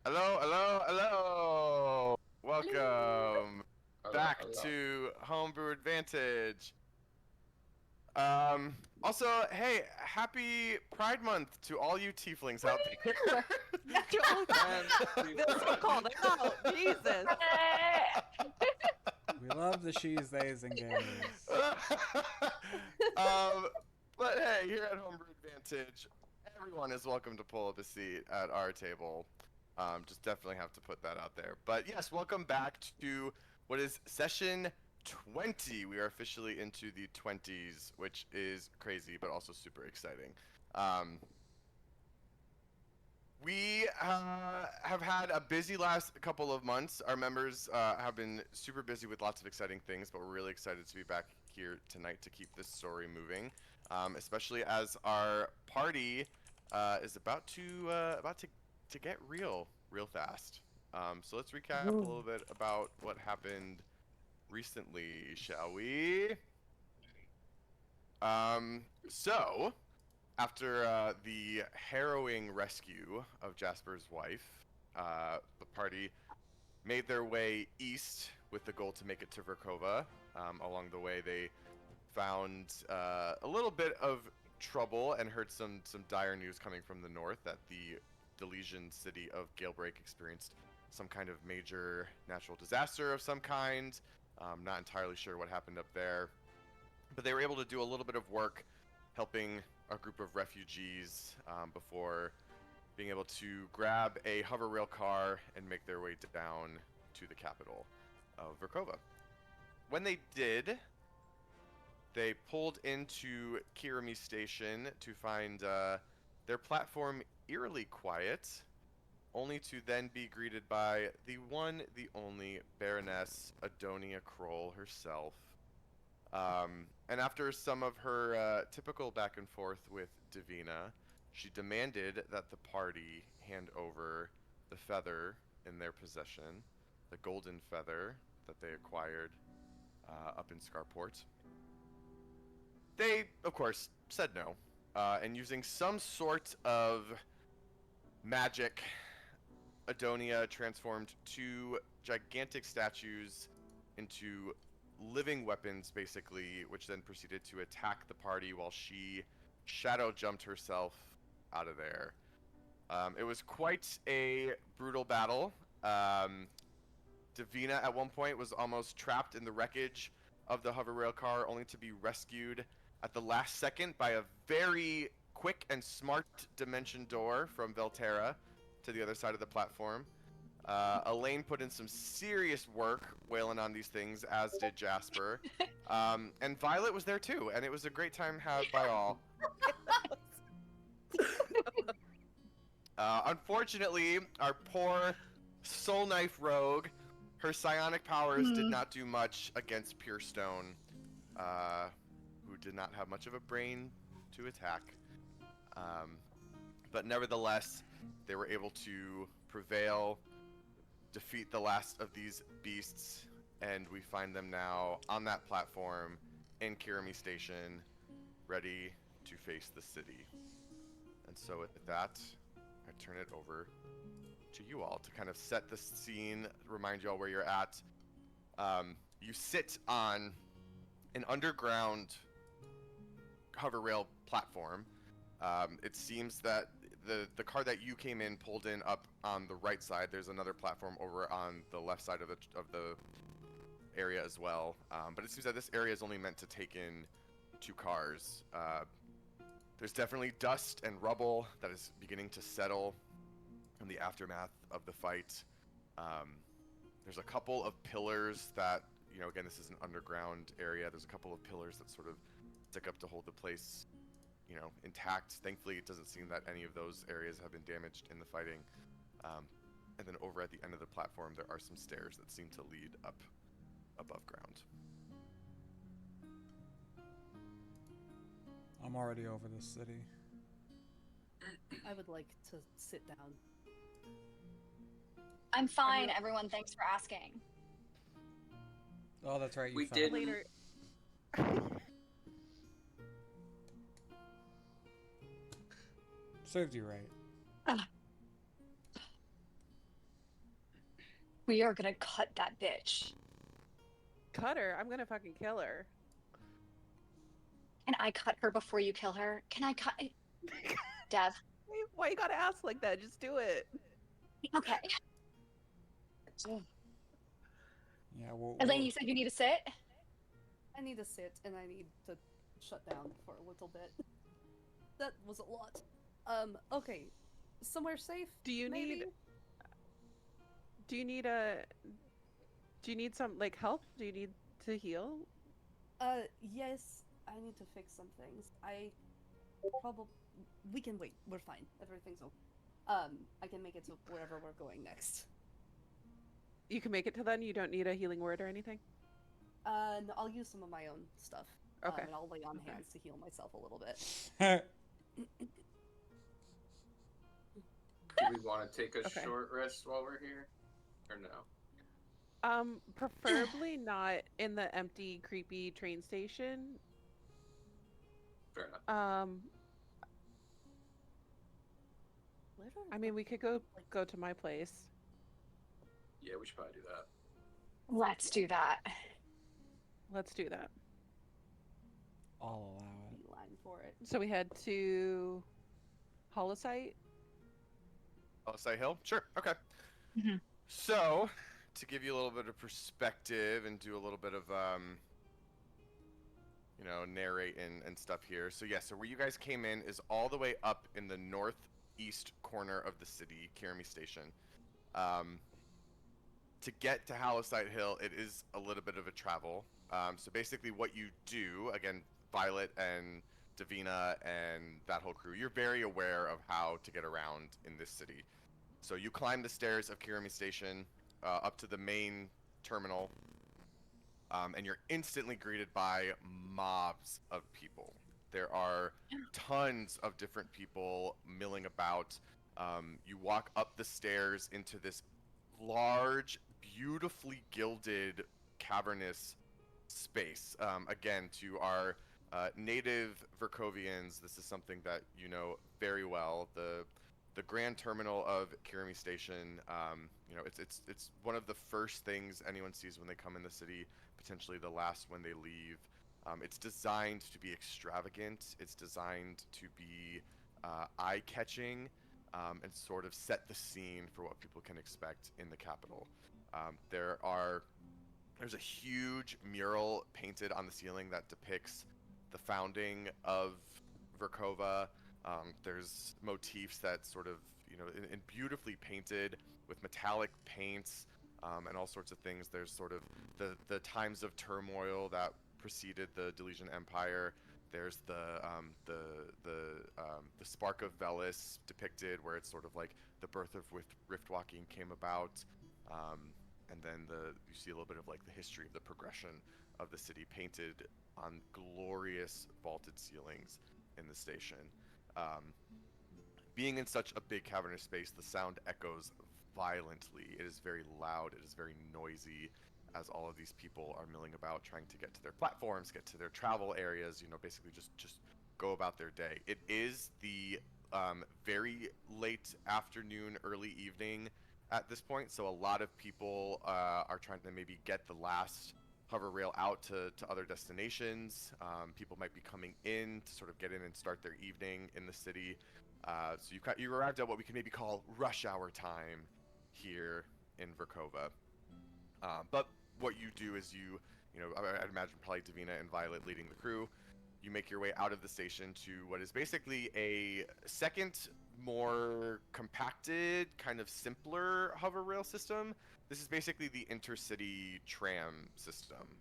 Hello, hello, hello! Hello. Welcome Hello, back hello. to Homebrew Advantage. Also, hey, happy Pride Month to all you tieflings out there. Man, feel so called out. Jesus. We love the she's, theys, and gays. um, but hey, here at Homebrew Advantage, everyone is welcome to pull up a seat at our table. Just definitely have to put that out there. But yes, welcome back to what is session 20. We are officially into the 20s, which is crazy, but also super exciting. We have had a busy last couple of months. Our members have been super busy with lots of exciting things, but we're really excited to be back here tonight to keep this story moving, especially as our party is about to get real fast. So let's recap a little bit about what happened recently, shall we? So after the harrowing rescue of Jasper's wife, the party made their way east with the goal to make it to Verkhova. Along the way, they found a little bit of trouble and heard some dire news coming from the north that the Delesian city of Gale Break experienced some kind of major natural disaster of some kind. Not entirely sure what happened up there, but they were able to do a little bit of work helping a group of refugees before being able to grab a hover rail car and make their way down to the capital of Verkhova. When they did, they pulled into Kirimi Station to find their platform eerily quiet, only to then be greeted by the one, the only Baroness Adonia Kroll herself. And after some of her typical back and forth with Davina, she demanded that the party hand over the feather in their possession, the golden feather that they acquired up in Scarport. They, of course, said no, and using some sort of magic, Adonia transformed two gigantic statues into living weapons, basically, which then proceeded to attack the party while she shadow jumped herself out of there. It was quite a brutal battle. Davina at one point was almost trapped in the wreckage of the hover rail car, only to be rescued at the last second by a very quick and smart dimension door from Velterra to the other side of the platform. Elaine put in some serious work wailing on these things, as did Jasper. And Violet was there too, and it was a great time had by all. Unfortunately, our poor Soul Knife rogue, her psionic powers did not do much against Pure Stone, who did not have much of a brain to attack. But nevertheless, they were able to prevail, defeat the last of these beasts, and we find them now on that platform in Kirimi Station, ready to face the city. And so with that, I turn it over to you all to kind of set the scene, remind you all where you're at. You sit on an underground hover rail platform. It seems that the car that you came in pulled in up on the right side. There's another platform over on the left side of the area as well. But it seems that this area is only meant to take in 2 cars. There's definitely dust and rubble that is beginning to settle in the aftermath of the fight. There's a couple of pillars that, you know, again, this is an underground area. There's a couple of pillars that sort of stick up to hold the place, you know, intact. Thankfully, it doesn't seem that any of those areas have been damaged in the fighting. And then over at the end of the platform, there are some stairs that seem to lead up above ground. I'm already over this city. I would like to sit down. I'm fine, everyone. Thanks for asking. Oh, that's right. You We found did Later. Served you right. We are gonna cut that bitch. Cut her. I'm gonna fucking kill her. Can I cut her before you kill her? Can I cut? Dev. Why you gotta ask like that? Just do it. Okay. Yeah, well, Elaine, you said you need to sit. I need to sit and I need to shut down for a little bit. That was a lot. Okay. Somewhere safe? Do you maybe? need? Do you need a? Do you need some like help? Do you need to heal? Yes. I need to fix some things. I probably we can wait. We're fine. Everything's okay. I can make it to wherever we're going next. You can make it to then. You don't need a healing word or anything. No, I'll use some of my own stuff. Okay. And I'll lay on Okay. hands to heal myself a little bit. Do we want to take a Okay. short rest while we're here, or no? Preferably not in the empty, creepy train station. Fair enough. I mean, we could go to my place. Yeah, we should probably do that. Let's do that. Let's do that. I'll allow it. Beeline for it. So we head to Holosite. Say Hill? Sure. Okay. Mhm. So, to give you a little bit of perspective and do a little bit of, narrate and stuff here. So, yeah, so where you guys came in is all the way up in the northeast corner of the city, Kirimi Station. To get to Holosite Hill, it is a little bit of a travel. So basically what you do, again, Violet and Davina and that whole crew, you're very aware of how to get around in this city. So you climb the stairs of Kirimi Station up to the main terminal, and you're instantly greeted by mobs of people. There are tons of different people milling about. You walk up the stairs into this large, beautifully gilded, cavernous space. Again, to our native Verkhovians, this is something that you know very well. The grand terminal of Kirimi Station, it's one of the first things anyone sees when they come in the city, potentially the last when they leave. It's designed to be extravagant. It's designed to be eye-catching, and sort of set the scene for what people can expect in the capital. There's a huge mural painted on the ceiling that depicts the founding of Verkhova. There's motifs that sort of, in beautifully painted with metallic paints, and all sorts of things. There's sort of the times of turmoil that preceded the Delesian Empire. There's the Spark of Velis depicted, where it's sort of like the birth of rift walking came about, and then you see a little bit of like the history of the progression of the city painted on glorious vaulted ceilings in the station. Being in such a big cavernous space, the sound echoes violently. It is very loud. It is very noisy, as all of these people are milling about, trying to get to their platforms, get to their travel areas. Basically just go about their day. It is the very late afternoon, early evening at this point, so a lot of people are trying to maybe get the last hover rail out to other destinations. People might be coming in to sort of get in and start their evening in the city. So you arrived at what we can maybe call rush hour time here in Verkhova. But what you do is I'd imagine probably Davina and Violet leading the crew. You make your way out of the station to what is basically a second, more compacted, kind of simpler hover rail system. This is basically the intercity tram system.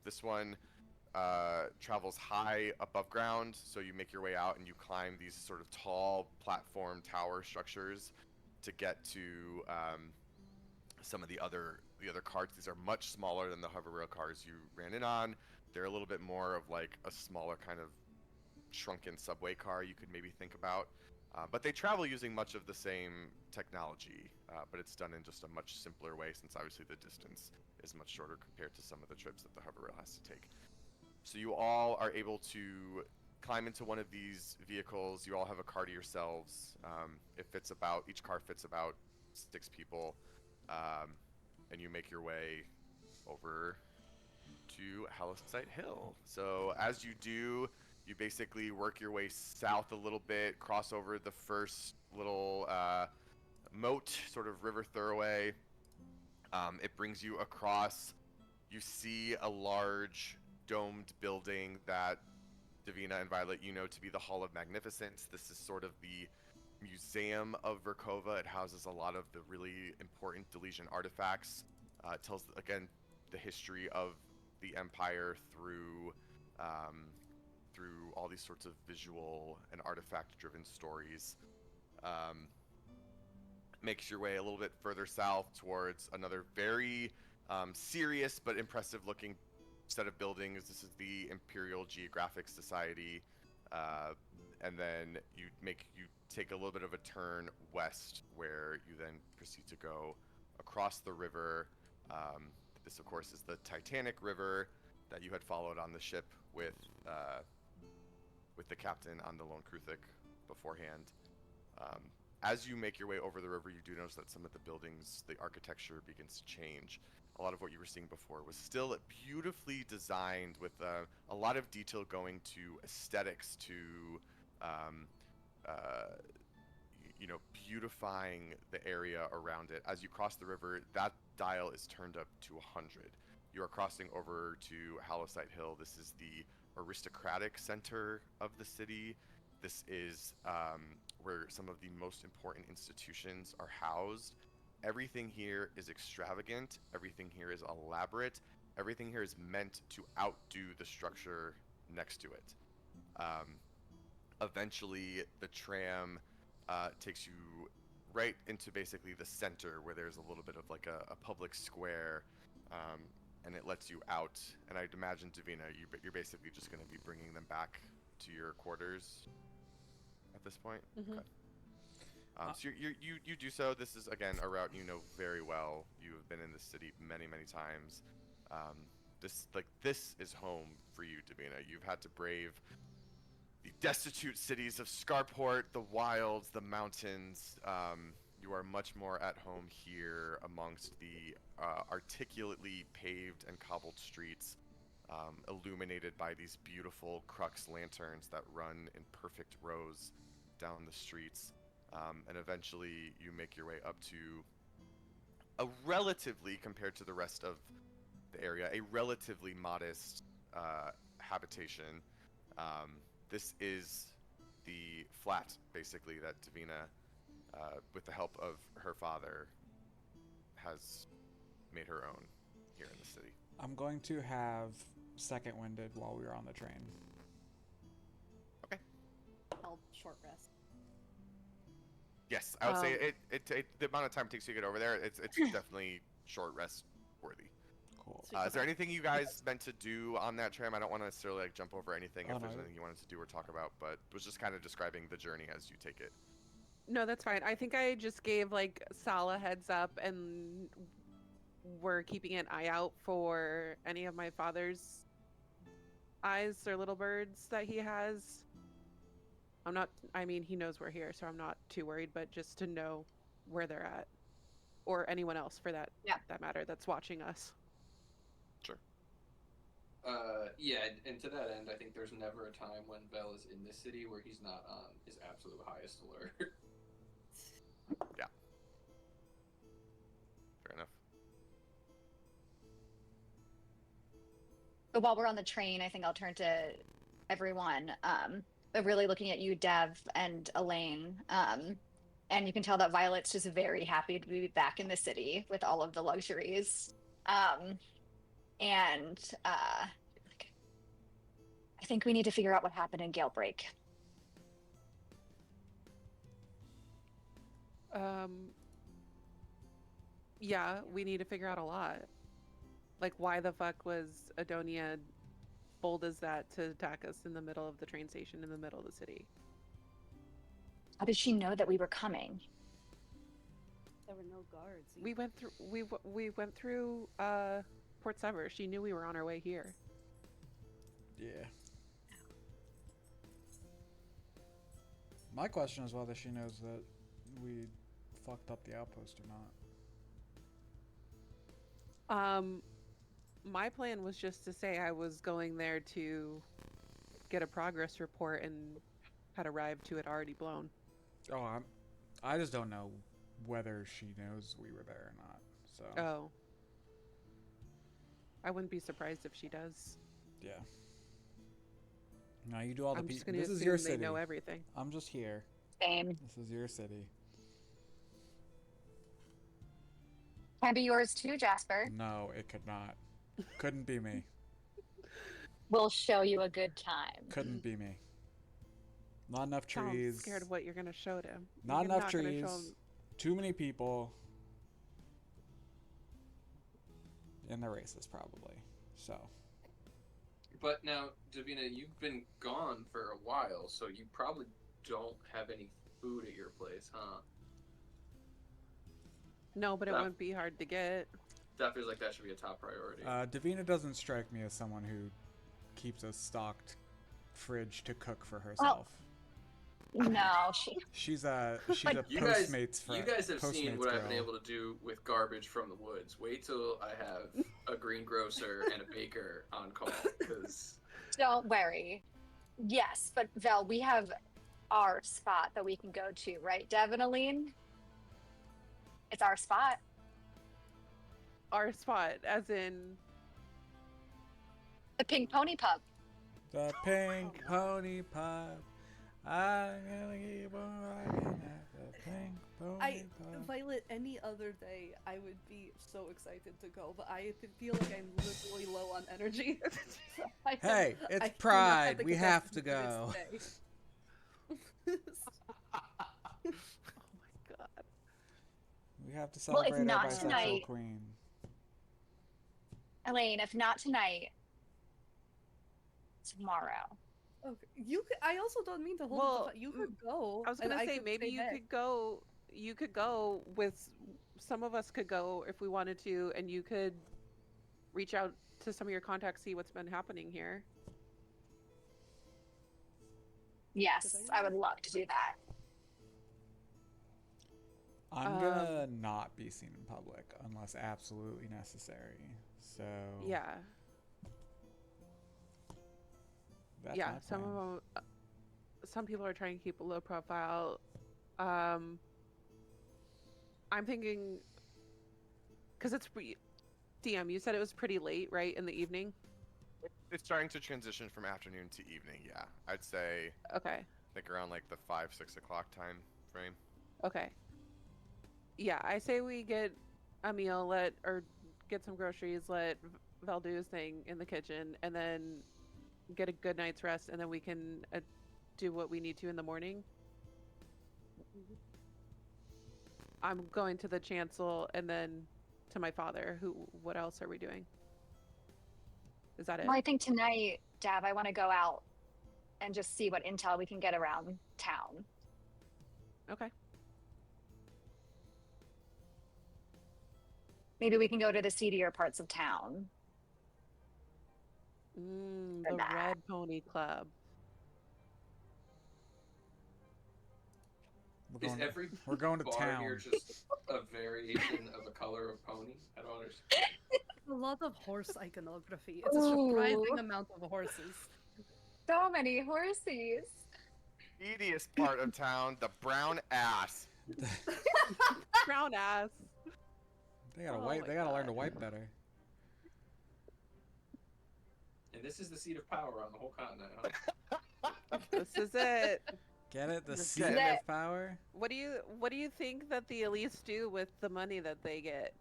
This one travels high above ground, so you make your way out and you climb these sort of tall platform tower structures to get to some of the other carts. These are much smaller than the hover rail cars you ran in on. They're a little bit more of like a smaller kind of shrunken subway car you could maybe think about. But they travel using much of the same technology, but it's done in just a much simpler way, since obviously the distance is much shorter compared to some of the trips that the hover rail has to take. So you all are able to climb into one of these vehicles. You all have a car to yourselves. Each car fits about 6 people. and you make your way over to Hallousite Hill. So as you do, you basically work your way south a little bit, cross over the first little moat, sort of river thoroughway. It brings you across. You see a large domed building that Davina and Violet, you know to be the Hall of Magnificence. This is sort of the museum of Verkhova. It houses a lot of the really important Delesian artifacts. It tells, again, the history of the Empire through all these sorts of visual and artifact-driven stories. Makes your way a little bit further south towards another very serious but impressive-looking set of buildings. This is the Imperial Geographic Society, and then you take a little bit of a turn west, where you then proceed to go across the river. This, of course, is the Titanic River that you had followed on the ship with the captain on the Lone Kruthik beforehand. As you make your way over the river, you do notice that some of the buildings, the architecture begins to change. A lot of what you were seeing before was still beautifully designed, with a lot of detail going to aesthetics, to beautifying the area around it. As you cross the river, that dial is turned up to 100. You are crossing over to Hallousite Hill. This is the aristocratic center of the city. This is where some of the most important institutions are housed. Everything here is extravagant. Everything here is elaborate. Everything here is meant to outdo the structure next to it. Eventually, the tram takes you right into basically the center, where there's a little bit of like a public square, and it lets you out. And I'd imagine, Davina, you're basically just going to be bringing them back to your quarters at this point. Mhm. Okay. So you do so. This is, again, a route you know very well. You have been in the city many times. This is home for you, Davina. You've had to brave the destitute cities of Scarport, the wilds, the mountains. You are much more at home here amongst the articulately paved and cobbled streets, illuminated by these beautiful crux lanterns that run in perfect rows down the streets. And eventually you make your way up to a relatively, compared to the rest of the area, a relatively modest habitation. This is the flat, basically, that Davina, with the help of her father, has made her own here in the city. I'm going to have second winded while we were on the train. Okay. I'll short rest. Yes, I would say the amount of time it takes you to get over there, it's definitely short rest worthy. Cool. So- Is there anything you guys meant to do on that tram? I don't want to necessarily jump over anything if there's anything you wanted to do or talk about, but was just kind of describing the journey as you take it. No, that's fine. I think I just gave Sala heads up, and we're keeping an eye out for any of my father's eyes or little birds that he has. He knows we're here, so I'm not too worried, but just to know where they're at, or anyone else for that matter that's watching us. Sure. Yeah, and to that end, I think there's never a time when Vel is in this city where he's not on his absolute highest alert. Yeah. Fair enough. But while we're on the train, I think I'll turn to everyone. But really looking at you, Dev and Elaine. And you can tell that Violet's just very happy to be back in the city with all of the luxuries. I think we need to figure out what happened in Gale Break. Yeah, we need to figure out a lot. Like, why the fuck was Adonia bold as that to attack us in the middle of the train station in the middle of the city? How did she know that we were coming? There were no guards. We went through Port Sever. She knew we were on our way here. Yeah. My question is whether she knows that we fucked up the outpost or not. My plan was just to say I was going there to get a progress report and had arrived to it already blown. Oh, I just don't know whether she knows we were there or not. So. Oh. I wouldn't be surprised if she does. Yeah. No, you do all the I'm just people. going to This assume is your they city. know everything. I'm just here. Same. This is your city. Can be yours too, Jasper. No, it could not. Couldn't be me. We'll show you a good time. Couldn't be me. Not enough I'm trees. scared of what you're going to show them. Not You're enough gonna trees. show 'em- Too many people. And the races, probably. So. But now, Davina, you've been gone for a while, so you probably don't have any food at your place, huh? No, but it That- wouldn't be hard to get. That feels like that should be a top priority. Davina doesn't strike me as someone who keeps a stocked fridge to cook for herself. No, She's a Like, you guys, Postmates friend. you guys have seen Postmates what I've been girl. able to do with garbage from the woods. Wait till I have a greengrocer and a baker on call, because don't worry. Yes, but Vel, we have our spot that we can go to, right, Dev and Aline? It's our spot. Our spot, as in... The Pink Pony Pub. The pink pony pub. I'm gonna keep on rocking at the pink pony pub. Violet, any other day, I would be so excited to go, but I feel like I'm literally low on energy. So Hey, I it's do not Pride. the We have capacity to for go. this Oh my god. We have to Well, if celebrate our not bisexual tonight- queen. Elaine, if not tonight, tomorrow. Okay. You could. I also don't mean to hold. Well, You could go. I was and gonna say could maybe stay you back. could go. You could go with some of us could go if we wanted to, and you could reach out to some of your contacts, see what's been happening here. Yes, I would love to do that. I'm gonna not be seen in public unless absolutely necessary. So Yeah, that's yeah. my Some plan. of them. Some people are trying to keep a low profile. I'm thinking because it's DM. You said it was pretty late, right, in the evening. It's starting to transition from afternoon to evening. Yeah, I'd say Okay. think around like the 5-6 o'clock time frame. Okay. Yeah, I say we get a meal, or get some groceries, let Val do his thing in the kitchen, and then get a good night's rest, and then we can do what we need to in the morning. I'm going to the chancel, and then to my father. What else are we doing? Is that it? Well, I think tonight, Dab, I want to go out and just see what intel we can get around town. Okay. Maybe we can go to the seedier parts of town. The Or that. Red Pony Club. We're going to bar town. here just a variation of a color of pony? I don't understand. A lot of horse iconography. It's a surprising amount of horses. So many horses. Tedious part of town, the brown ass. Brown ass. They gotta Oh wipe. my They gotta learn to God. wipe better. And this is the seat of power on the whole continent. Huh? This is it. Get it? The This seat is of it. power. What do you think that the elites do with the money that they get?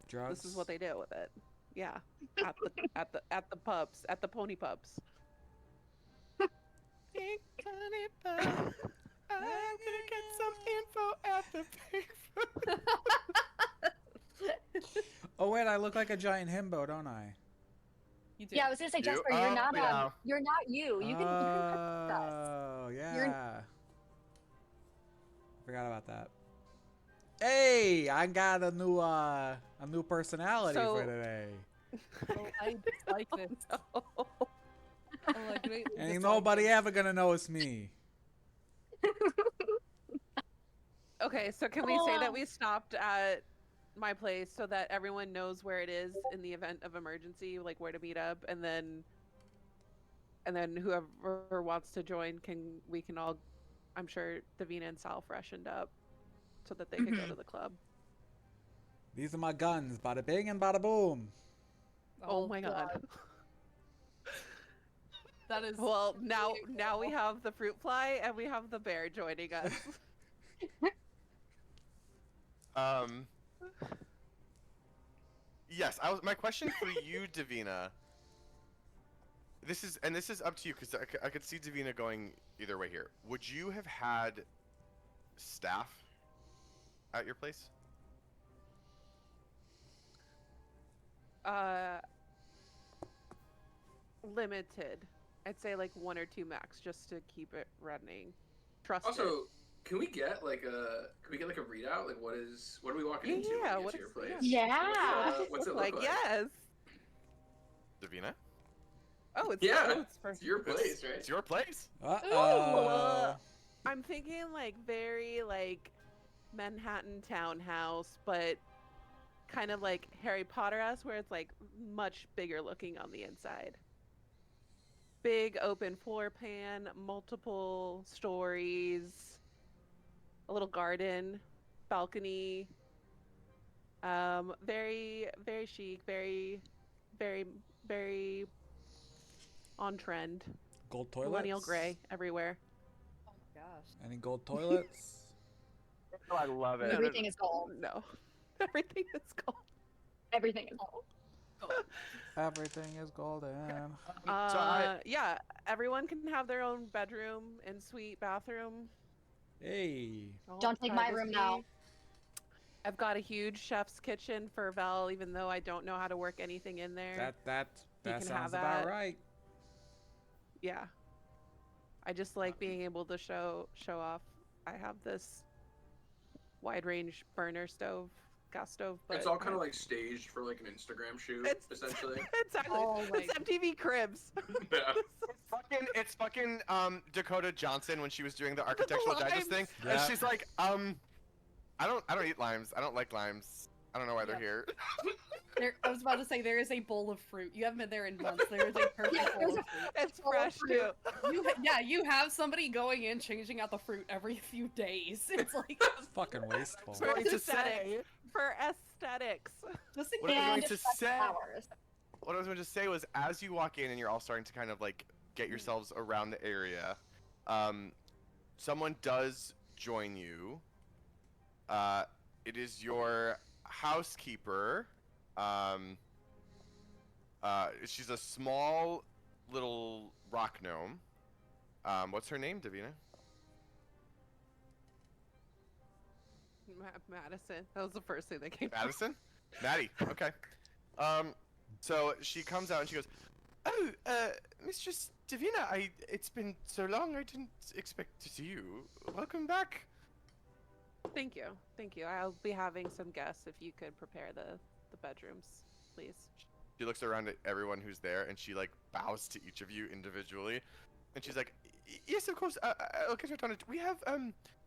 Drugs. This is what they do with it. Yeah, at the pubs, at the pony pubs. Pink pony pub. I'm gonna get some info at the pink pub. Oh wait, I look like a giant himbo, don't I? You do. Yeah, I was gonna say, You- Jasper, oh, you're not yeah. you're not you. You can cut us. Oh yeah. You're- Forgot about that. Hey, I got a new personality So- for today. Oh, I dislike this. Oh, I greatly Ain't dislike nobody this. ever gonna know it's me. Okay, so can we say that we stopped at my place so that everyone knows where it is in the event of emergency, like where to meet up, and then whoever wants to join we can all, I'm sure Davina and Sal freshened up so that they could go to the club. These are my guns. Bada bing and bada boom. Oh my god. That is. Well, now we have the fruit fly and we have the bear joining us. Yes, my question for you, Davina. This is up to you because I could see Davina going either way here. Would you have had staff at your place? Limited. I'd say like 1 or 2 max just to keep it running. Trust it. Also, can we get like a readout? Like what are we walking into Yeah, when we what get to your is- place? Yeah. What's it look like? Yes. Davina? Oh, it's Yeah, it's for it's your place, right? It's your place. Uh-oh. I'm thinking like very like Manhattan townhouse, but kind of like Harry Potter-esque, where it's like much bigger looking on the inside. Big open floor plan, multiple stories, a little garden, balcony. Very very chic, very very very on trend. Gold toilets? Millennial gray everywhere. Oh my gosh. Any gold toilets? Oh, I love it. Everything is gold. No. Everything is gold. Everything is gold. Everything is golden. Yeah, everyone can have their own bedroom and suite bathroom. Hey. all Don't take my room now. privacy. I've got a huge chef's kitchen for Vel, even though I don't know how to work anything in there. That can sounds have about that. right. Yeah. I just like being able to show off. I have this wide range burner stove, gas stove, but It's all kind of like staged for like an Instagram shoot, It's- essentially. exactly. Oh my- It's MTV Cribs. Yeah. It's fucking Dakota Johnson when she was doing the architectural digest thing, limes. and Yeah. she's like, I don't eat limes. I don't like limes. I don't know why they're Yeah. here. I was about to say there is a bowl of fruit. You haven't been there in months. There is a perfect bowl of fruit. It's fresh too. You have somebody going in changing out the fruit every few days. It's like It's fucking wasteful. Sorry. going to say- For aesthetics. just in What I was case. going And to fresh say- flowers. What I was going to say was, as you walk in and you're all starting to kind of like get yourselves around the area, someone does join you. It is your housekeeper. She's a small little rock gnome. What's her name, Davina? Madison. That was the first thing that came. Madison? Maddie. Okay. So she comes out and she goes, "Oh, Mistress Davina, it's been so long. I didn't expect to see you. Welcome back." Thank you. Thank you. I'll be having some guests if you could prepare the bedrooms, please. She looks around at everyone who's there and she like bows to each of you individually, and she's like, "Yes, of course. I'll get right on it.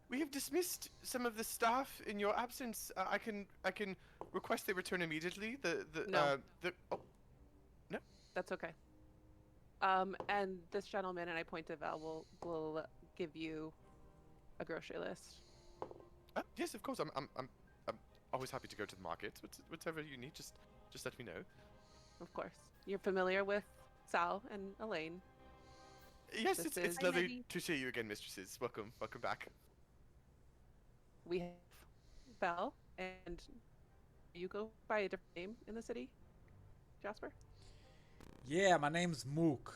We have dismissed some of the staff in your absence. I can request they return immediately. No. Oh, That's okay. And this gentleman, and I point to Val, will give you a grocery list. yes, of course. I'm always happy to go to the market. Whatever you need, just let me know. Of course. You're familiar with Sal and Elaine. Yes, This it's is- lovely to see you again, mistresses. Welcome back. We have Val, and you go by a different name in the city, Jasper? Yeah, my name's Mook.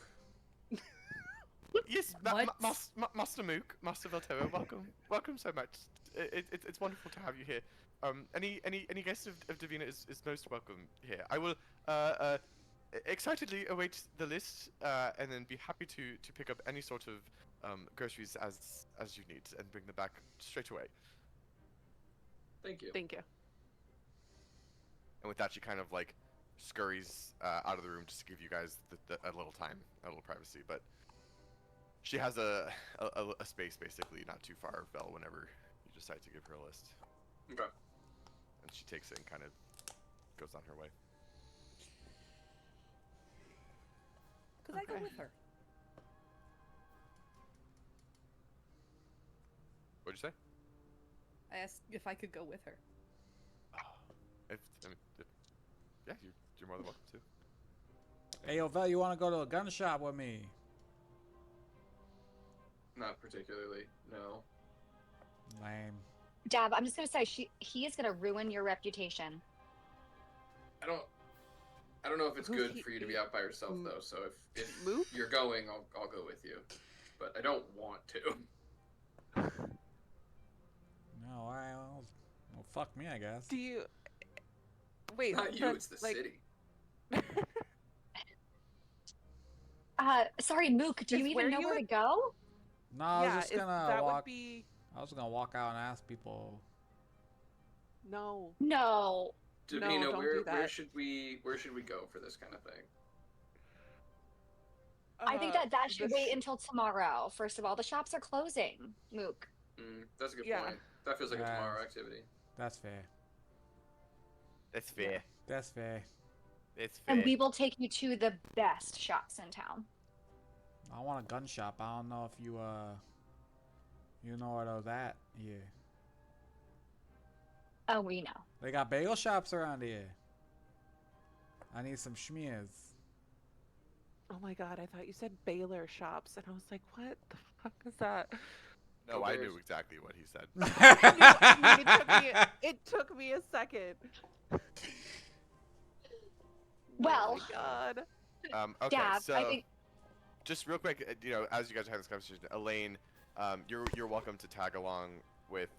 Yes, What? Master Mook, Master Verkhova, welcome so much. It's wonderful to have you here. Any guest of Davina is most welcome here. I will excitedly await the list and then be happy to pick up any sort of groceries as you need and bring them back straight away. Thank you. Thank you. And with that, she kind of like scurries out of the room just to give you guys a little time, a little privacy. But she has a space basically not too far of Belle whenever you decide to give her a list. Okay. and she takes it and kind of goes on her way. Could I go Okay. with her? What'd you say? I asked if I could go with her. Yeah, you're more than welcome to. Hey, yo, Vel, you want to go to a gun shop with me? Not particularly. No. Lame. Dab, I'm just gonna say he is gonna ruin your reputation. I don't know if it's Who's good he- for you to be out by yourself though. So if Mook? you're going, I'll go with you. But I don't want to. No, well, fuck me, I guess. Do you? Wait. Not you. It's the city. Sorry, Mook, do you Is even where know you where to would- go? No, I was just gonna that walk. would be I was gonna walk out and ask people. no. No. Davina, don't where do that. should we go for this kind of thing? I think that should this- wait until tomorrow. First of all, the shops are closing, Mook. That's a good Yeah. point. That feels like a tomorrow activity. That's fair. That's fair. That's fair. It's fair. And we will take you to the best shops in town. I want a gun shop. I don't know if you know where those at here. Oh, we know. They got bagel shops around here. I need some schmears. Oh my god! I thought you said Baylor shops, and I was like, what the fuck is that? No, Go I Bears. knew exactly what he said. It took me a second. Well, Oh my god. Okay, Dab, so I think just real quick, as you guys are having this conversation, Elaine, you're welcome to tag along with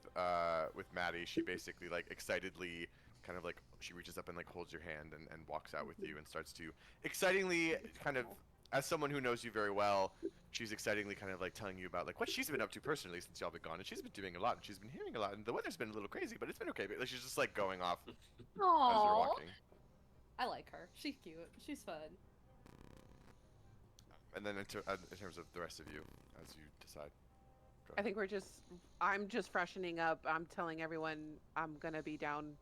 Maddie. She basically like excitedly kind of like she reaches up and like holds your hand and walks out with you and starts to excitingly kind of, as someone who knows you very well, she's excitingly kind of like telling you about like what she's been up to personally since y'all been gone, and she's been doing a lot and she's been hearing a lot, and the weather's been a little crazy, but it's been okay. But like, she's just like going off as you're Aww. walking. I like her. She's cute. She's fun. And then in terms of the rest of you, as you decide. Go I ahead. think I'm just freshening up. I'm telling everyone I'm gonna be down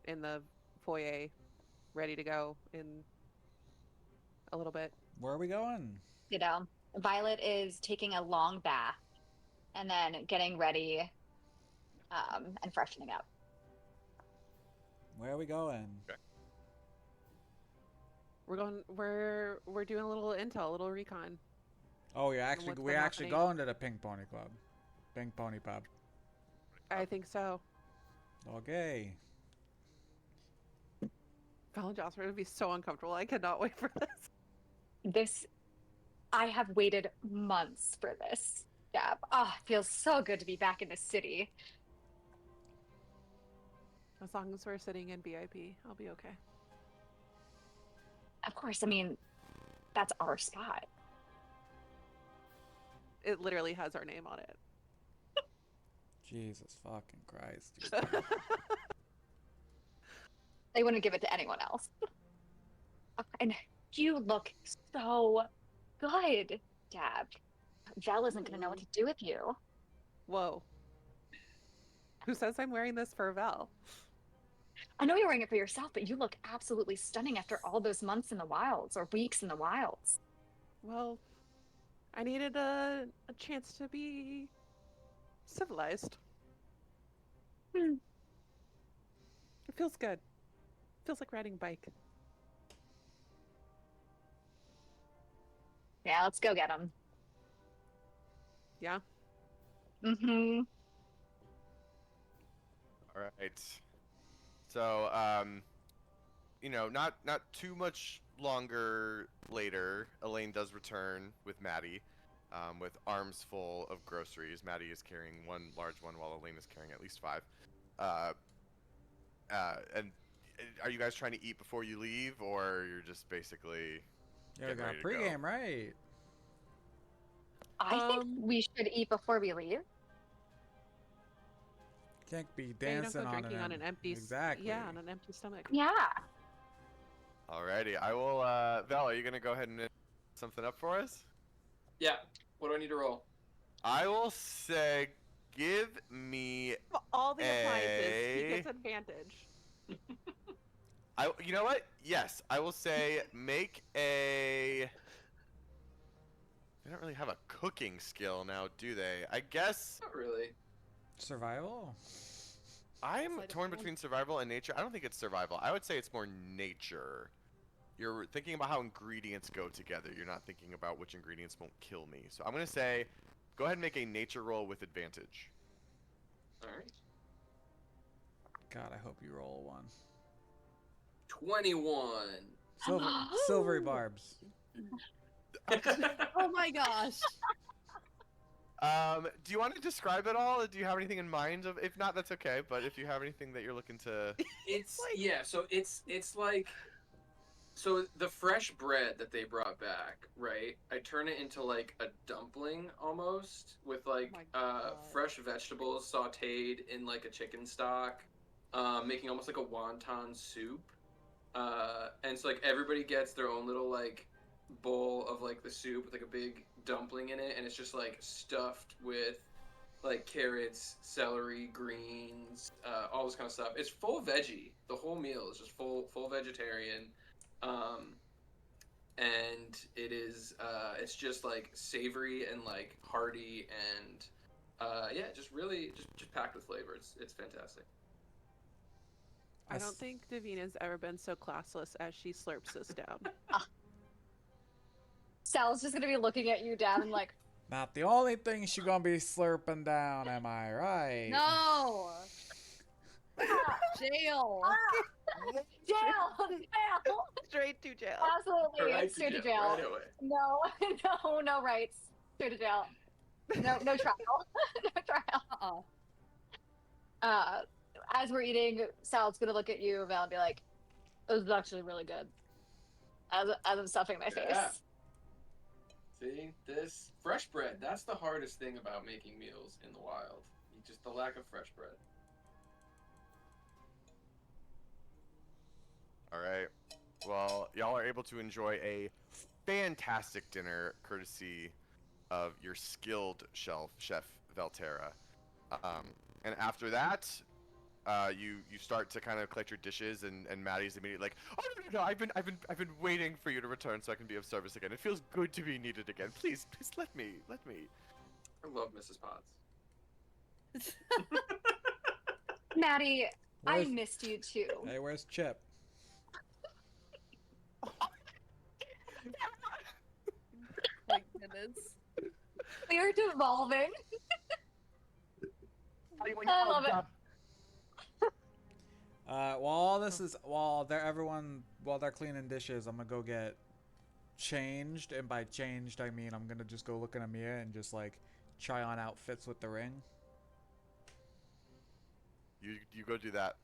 in the foyer, ready to go in a little bit. Where are we going? You know, Violet is taking a long bath and then getting ready and freshening up. Where are we going? We're doing a little intel, a little recon. Oh, what's we're been actually happening. going to the Pink Pony Club. Pink Pony Pub. I think so. Okay. Val and Joss are gonna be so uncomfortable. I cannot wait for this. I have waited months for this. Dab. It feels so good to be back in the city. As long as we're sitting in VIP, I'll be okay. Of course, I mean, that's our spot. It literally has our name on it. Jesus fucking Christ. They wouldn't give it to anyone else. And you look so good, Dab. Val isn't going to know what to do with you. Whoa. Who says I'm wearing this for Val? I know you're wearing it for yourself, but you look absolutely stunning after all those months in the wilds or weeks in the wilds. Well, I needed a chance to be civilized. Hmm. It feels good. Feels like riding a bike. Yeah, let's go get him. Yeah? Mm-hmm. All right. So, not too much longer later, Elaine does return with Maddie, with arms full of groceries. Maddie is carrying one large one, while Elaine is carrying at least 5. And are you guys trying to eat before you leave, or you're just basically? Yeah, we Getting got ready a to go. pregame, right? I think we should eat before we leave. Can't be Yeah, you dancing don't go drinking on an empty Exactly. Yeah, on an empty stomach. Yeah. Alrighty, I will. Val, are you gonna go ahead and something up for us? Yeah. What do I need to roll? I will say, give me All the appliances. He gets advantage. You know what? Yes, I will say make a. They don't really have a cooking skill now, do they? I guess Not really. Survival? I'm Sleight of torn hand. between survival and nature. I don't think it's survival. I would say it's more nature. You're thinking about how ingredients go together. You're not thinking about which ingredients won't kill me. So I'm gonna say, go ahead and make a nature roll with advantage. All right. God, I hope you roll a 1. 21. Silvery barbs. Oh my gosh. Do you want to describe it all? Do you have anything in mind? If not, that's okay. But if you have anything that you're looking to, It's yeah. So it's like. So the fresh bread that they brought back, right? I turn it into like a dumpling almost with like my God. fresh vegetables sautéed in like a chicken stock, making almost like a wonton soup. And so like everybody gets their own little like bowl of like the soup with like a big dumpling in it, and it's just like stuffed with like carrots, celery, greens, all this kind of stuff. It's full veggie. The whole meal is just full vegetarian. And it is it's just like savory and like hearty and yeah, just really just packed with flavor. It's fantastic. I don't think Davina's ever been so classless as she slurps this down. Sal's just gonna be looking at you, Dad, and like, Not the only thing she gonna be slurping down, am I right? No. Jail. jail. Straight to jail. Absolutely, Right straight to jail, jail. right away. No, no rights. Straight to jail. No trial. No trial. As we're eating, Sal's gonna look at you, Val, and be like, "This is actually really good." As I'm stuffing my Yeah. face. See, this fresh bread, that's the hardest thing about making meals in the wild. Just the lack of fresh bread. all right. Well, y'all are able to enjoy a fantastic dinner courtesy of your skilled chef Valterra. And after that, you start to kind of collect your dishes, and Maddie's immediately like, "Oh no, I've been waiting for you to return so I can be of service again. It feels good to be needed again. Please let me." I love Mrs. Potts. Maddie, I Where's- missed you too. Hey, where's Chip? My goodness. We are devolving. I love it. While they're cleaning dishes, I'm gonna go get changed, and by changed I mean I'm gonna just go look in a mirror and just like try on outfits with the ring. You go do that.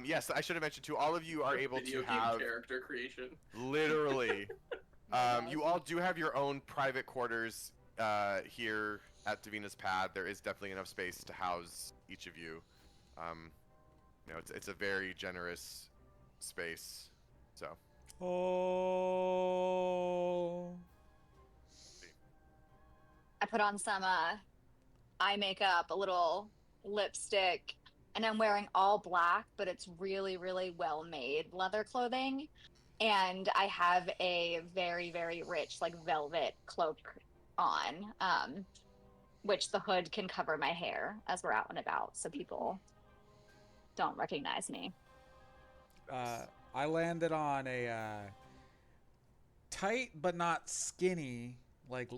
Yes, I should have mentioned too. All of you are able Video to game have character creation. literally. Gosh. You all do have your own private quarters here at Davina's pad. There is definitely enough space to house each of you. You know, it's a very generous space. So Oh. I put on some eye makeup, a little lipstick, and I'm wearing all black, but it's really, really well made leather clothing. And I have a very, very rich, like velvet cloak on, which the hood can cover my hair as we're out and about, so people don't recognize me. I landed on a tight but not skinny like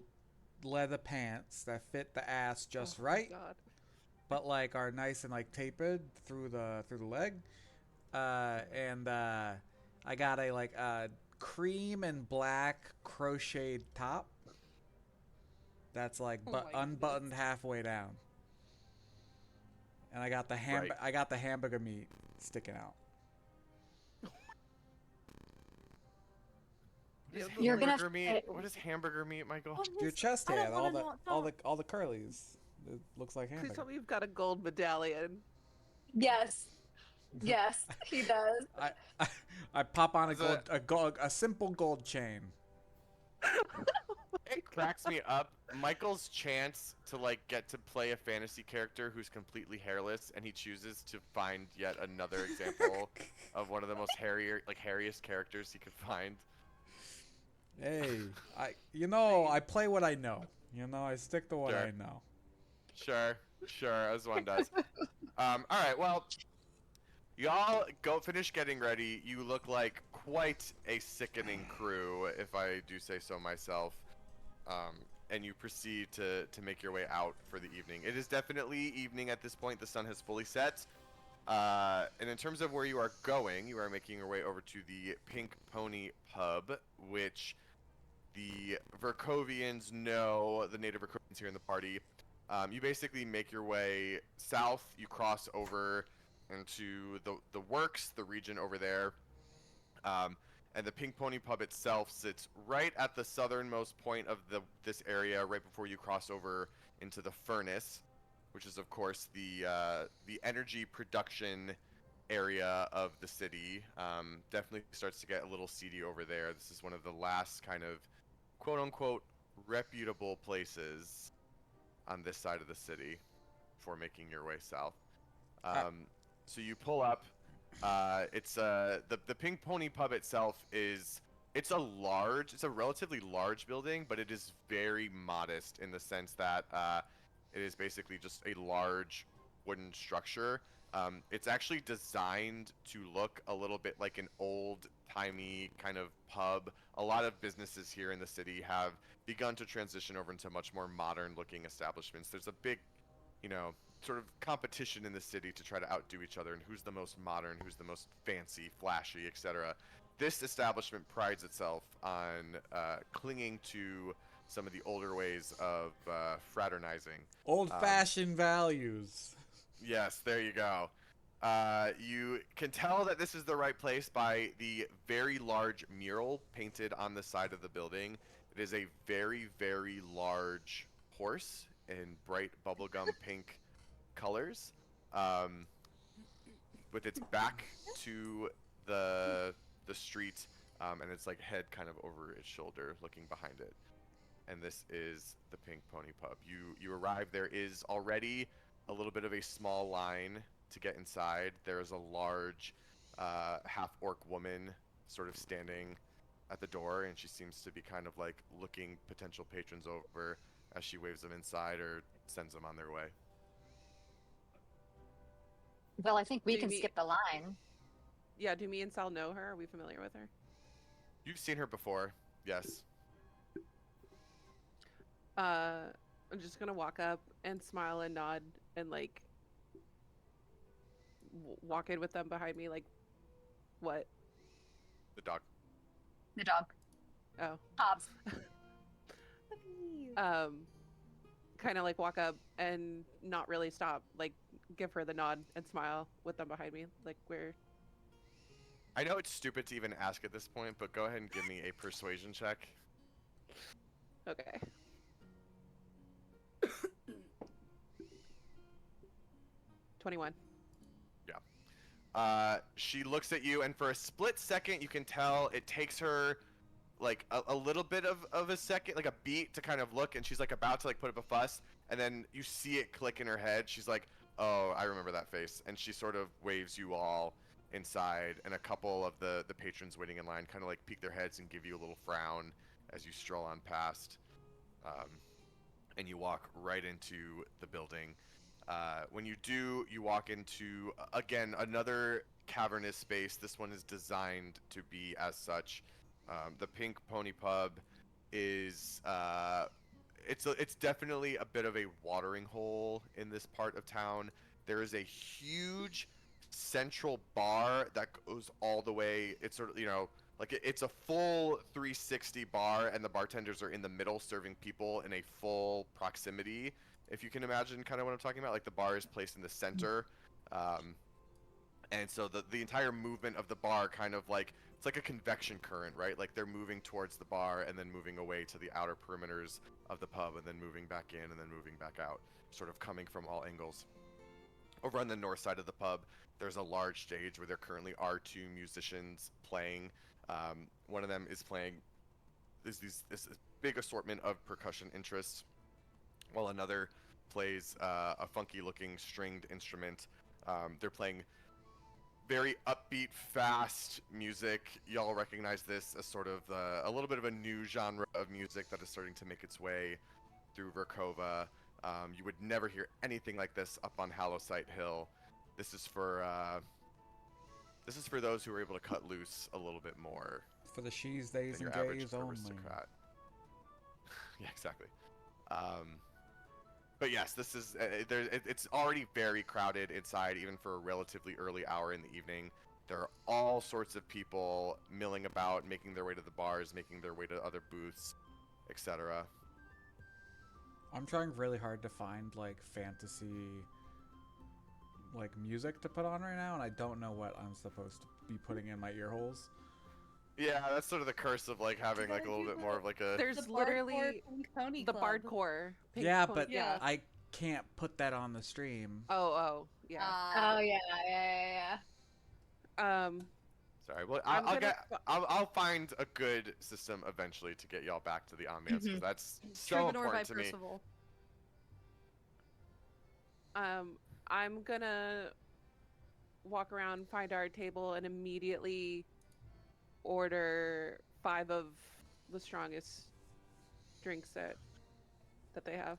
leather pants that fit the ass just Oh my right, God. but like are nice and like tapered through the leg. And I got a like cream and black crocheted top that's like Oh my unbuttoned halfway down. And I got the Right. I got the hamburger meat sticking out. You're gonna hamburger meat. fit- What is hamburger meat, Michael? What Your is- chest I don't hair, wanna know- no. all the curlies. It looks like Please hamburger. tell me you've got a gold medallion. Yes. Yes, he does. I pop on Is a simple gold chain. It cracks me up. Michael's chance to like get to play a fantasy character who's completely hairless, and he chooses to find yet another example of one of the most hairiest characters he could find. Hey, Same. I play what I know. I stick to what Sure. I know. Sure, as one does. All right, well, y'all go finish getting ready. You look like quite a sickening crew, if I do say so myself. And you proceed to make your way out for the evening. It is definitely evening at this point. The sun has fully set. And in terms of where you are going, you are making your way over to the Pink Pony Pub, which the Verkhovians know, the native Verkhovians here in the party. You basically make your way south. You cross over into the works, the region over there. And the Pink Pony Pub itself sits right at the southernmost point of this area, right before you cross over into the furnace, which is of course the energy production area of the city. Definitely starts to get a little seedy over there. This is one of the last kind of quote unquote reputable places on this side of the city before making your way south. So you pull up. It's the Pink Pony Pub itself it's a relatively large building, but it is very modest in the sense that it is basically just a large wooden structure. It's actually designed to look a little bit like an old-timey kind of pub. A lot of businesses here in the city have begun to transition over into much more modern-looking establishments. There's a big, sort of competition in the city to try to outdo each other and who's the most modern, who's the most fancy, flashy, etc. This establishment prides itself on clinging to some of the older ways of fraternizing. Old-fashioned values. Yes, there you go. You can tell that this is the right place by the very large mural painted on the side of the building. It is a very, very large horse in bright bubblegum pink colors, with its back to the street, and its like head kind of over its shoulder, looking behind it. And this is the Pink Pony Pub. You arrive. There is already a little bit of a small line to get inside. There is a large half-orc woman sort of standing at the door, and she seems to be kind of like looking potential patrons over as she waves them inside or sends them on their way. Well, I think we Do can we- skip the line. Yeah, do me and Sal know her? Are we familiar with her? You've seen her before, yes. I'm just gonna walk up and smile and nod and like walk in with them behind me. Like, what? The dog. The dog. Oh. Hobbs. Kind of like walk up and not really stop. Like, give her the nod and smile with them behind me. Like, we're. I know it's stupid to even ask at this point, but go ahead and give me a persuasion check. Okay. $21. She looks at you, and for a split second, you can tell it takes her like a little bit of a second, like a beat to kind of look, and she's like about to like put up a fuss, and then you see it click in her head. She's like, "Oh, I remember that face," and she sort of waves you all inside, and a couple of the patrons waiting in line kind of like peek their heads and give you a little frown as you stroll on past, and you walk right into the building. When you do, you walk into, again, another cavernous space. This one is designed to be as such. The Pink Pony Pub is, it's definitely a bit of a watering hole in this part of town. There is a huge central bar that goes all the way, it's sort of, like it's a full 360 bar, and the bartenders are in the middle serving people in a full proximity. If you can imagine kind of what I'm talking about, like the bar is placed in the center, and so the entire movement of the bar kind of like, it's like a convection current, right? Like they're moving towards the bar and then moving away to the outer perimeters of the pub and then moving back in and then moving back out, sort of coming from all angles. Over on the north side of the pub, there's a large stage where there currently are two musicians playing. One of them is playing this big assortment of percussion interests, while another plays a funky-looking stringed instrument. They're playing very upbeat, fast music. Y'all recognize this as sort of a little bit of a new genre of music that is starting to make its way through Verkhova. You would never hear anything like this up on Hallowsight Hill. This is for those who are able to cut loose a little bit more For the she's, theys, than your and average gays only. aristocrat. Yeah, exactly. But yes, this is it's already very crowded inside, even for a relatively early hour in the evening. There are all sorts of people milling about, making their way to the bars, making their way to other booths, etc. I'm trying really hard to find like fantasy like music to put on right now, and I don't know what I'm supposed to be putting in my ear holes. Yeah, that's sort of the curse of like having like a little bit more of like a. There's The literally Pink Pony the Club. Bardcore. Pink Yeah, Pony- but yeah. I can't put that on the stream. Oh, yeah. Oh yeah. Sorry, well, I'm gonna I'll find a good system eventually to get y'all back to the ambiance because that's so Troubadour by important to me. Percival. I'm gonna walk around, find our table, and immediately order 5 of the strongest drinks that they have.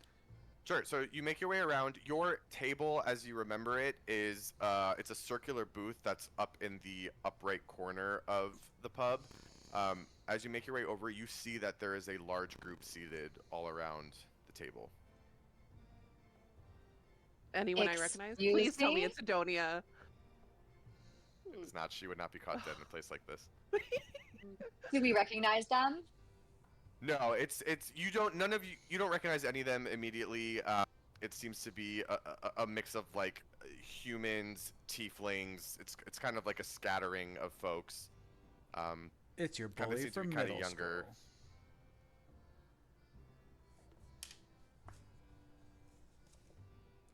Sure. So you make your way around. Your table, as you remember it, is it's a circular booth that's up in the upright corner of the pub. As you make your way over, you see that there is a large group seated all around the table. Anyone I recognize? Excuse Please tell me me? it's Adonia. It's not. She would not be caught dead in a place like this. Do we recognize them? No, it's you don't. None of you don't recognize any of them immediately. It seems to be a mix of like humans, tieflings. It's kind of like a scattering of folks. It's your Kinda bully seems to be from kinda middle younger. school.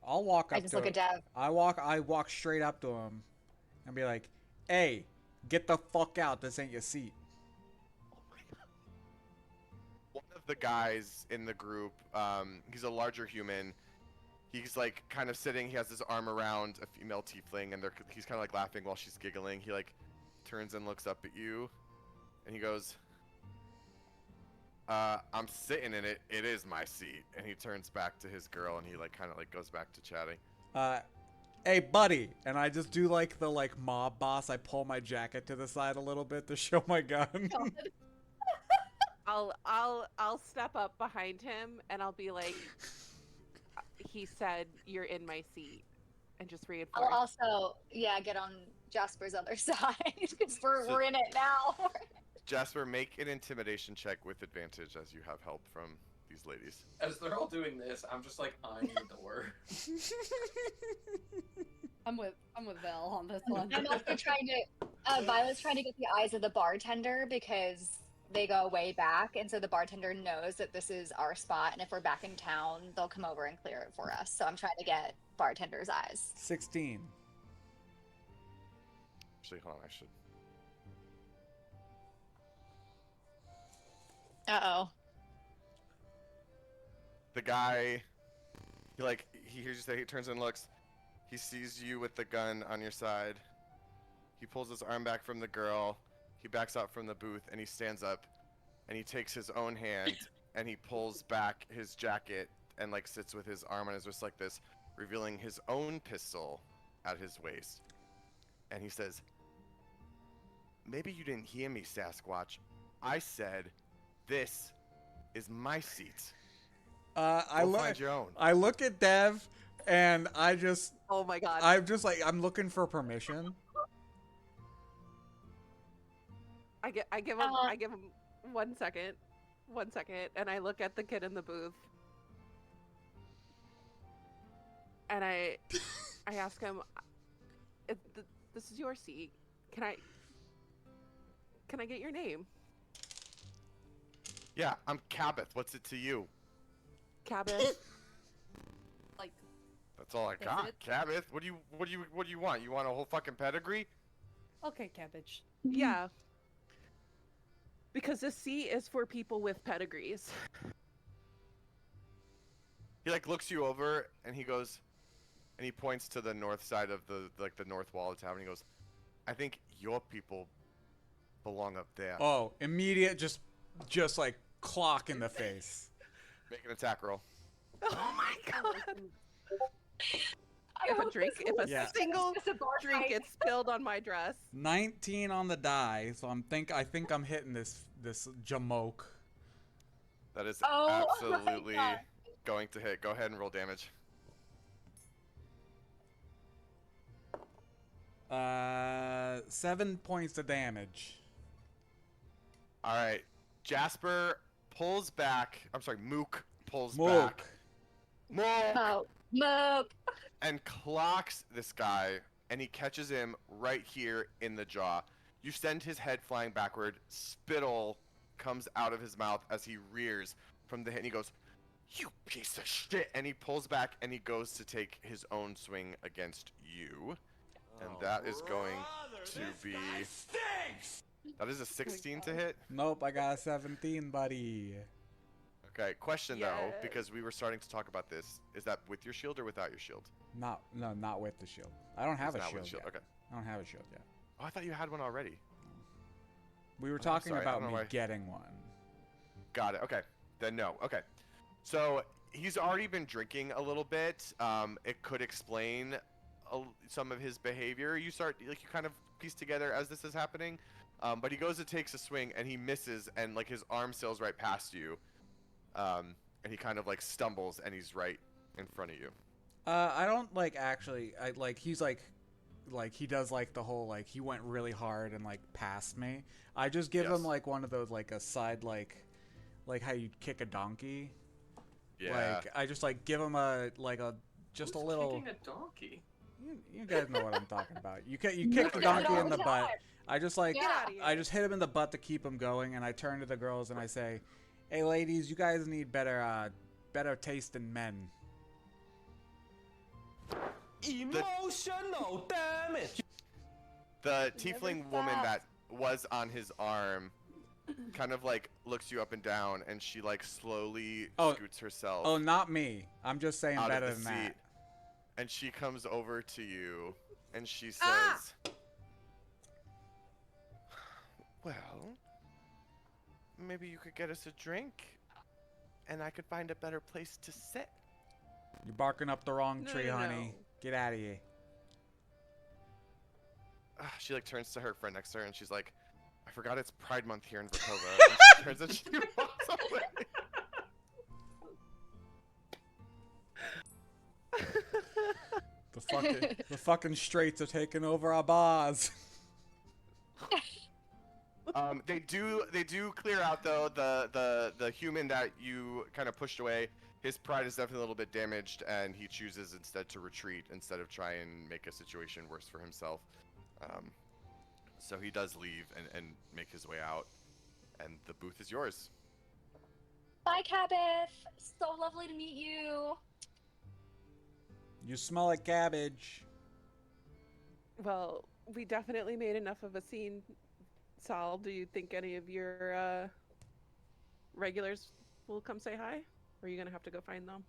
I'll walk up I just to look him. at Dev. I walk straight up to him and be like, "Hey, get the fuck out. This ain't your seat." One of the guys in the group, he's a larger human. He's like kind of sitting. He has his arm around a female tiefling, and he's kind of like laughing while she's giggling. He like turns and looks up at you, and he goes, "I'm sitting in it. It is my seat." And he turns back to his girl, and he like kind of like goes back to chatting. Hey, buddy, and I just do like the like mob boss. I pull my jacket to the side a little bit to show my gun. I'll step up behind him and I'll be like, he said you're in my seat, and just reinforce. I'll also get on Jasper's other side because we're in it now. Jasper, make an intimidation check with advantage as you have help from these ladies. As they're all doing this, I'm just like eyeing the door. I'm with Val on this one. I'm also trying to. Violet's trying to get the eyes of the bartender because they go way back, and so the bartender knows that this is our spot, and if we're back in town, they'll come over and clear it for us. So I'm trying to get bartender's eyes. 16. Actually, hold on, I should. Uh-oh. The guy, he hears you say, he turns and looks. He sees you with the gun on your side. He pulls his arm back from the girl. He backs out from the booth, and he stands up, and he takes his own hand, and he pulls back his jacket, and like sits with his arm on his wrist like this, revealing his own pistol at his waist. And he says, "Maybe you didn't hear me, Sasquatch. I said, this is my seat. I Find your own." I look at Dev, and I just, Oh my god. I'm just like, I'm looking for permission. I give him 1 second, and I look at the kid in the booth, and I ask him, "This is your seat. Can I get your name?" Yeah, I'm Cabot. What's it to you? Cabot. Like, That's all I That's got. it? Cabot. What do you want? You want a whole fucking pedigree? okay, cabbage. Yeah. Because the C is for people with pedigrees. He like looks you over and he goes, and he points to the north side of the north wall of the town. And he goes, I think your people belong up there. Oh, immediate, just like clock in the face. Make an attack roll. Oh my god! I If a hope drink, this if a Yeah. single is a bar drink fight. gets spilled on my dress. 19 on the die, so I think I'm hitting this jamoke. That is Oh my absolutely God. going to hit. Go ahead and roll damage. 7 points of damage. All right. Jasper pulls back. I'm sorry, Mook pulls Mook. back. Mook! Mook. And clocks this guy, and he catches him right here in the jaw. You send his head flying backward. Spittle comes out of his mouth as he rears from the hit, and he goes, "You piece of shit!" And he pulls back, and he goes to take his own swing against you. And that is going to be... That is a 16 to hit. Nope, I got a 17, buddy. Okay, question though, Yes. because we were starting to talk about this. Is that with your shield or without your shield? Not with the shield. I don't have It's a not with shield yet. Okay. I don't have a shield yet. Oh, I thought you had one already. We were I'm talking sorry, I about don't know me why. getting one. Got it. Okay. Then no. Okay. So he's already been drinking a little bit. It could explain some of his behavior. You kind of piece together as this is happening. But he goes and takes a swing and he misses and like his arm sails right past you. And he kind of like stumbles and he's right in front of you. I don't he's he does like the whole like he went really hard and like past me. I just give Yes. him like one of those like a side like how you kick a donkey. Yeah. Like I just like give him a just Who's a little. kicking a donkey? You guys know what I'm talking about. You kick the Yeah, donkey yeah. in the butt. I just like Get outta here. I just hit him in the butt to keep him going, and I turn to the girls and I say, "Hey ladies, you guys need better taste in men." Emotional damage. The tiefling woman stops. that was on his arm kind of like looks you up and down and she like slowly Oh. scoots herself Oh, not me. I'm just saying out better of the than seat. that. And she comes over to you and she says, Ah! "Well, maybe you could get us a drink and I could find a better place to sit." You're barking up the wrong No, tree, no, honey. no. Get out of here. She like turns to her friend next to her and she's like, "I forgot it's Pride Month here in Verkhova." And she turns and she walks away. The fucking straights are taking over our bars. They do clear out though the human that you kind of pushed away. His pride is definitely a little bit damaged, and he chooses instead to retreat instead of try and make a situation worse for himself. So he does leave and make his way out, and the booth is yours. Bye, Cabeth. So lovely to meet you. You smell like cabbage. Well, we definitely made enough of a scene. Sal, do you think any of your regulars will come say hi? Or are you gonna have to go find them?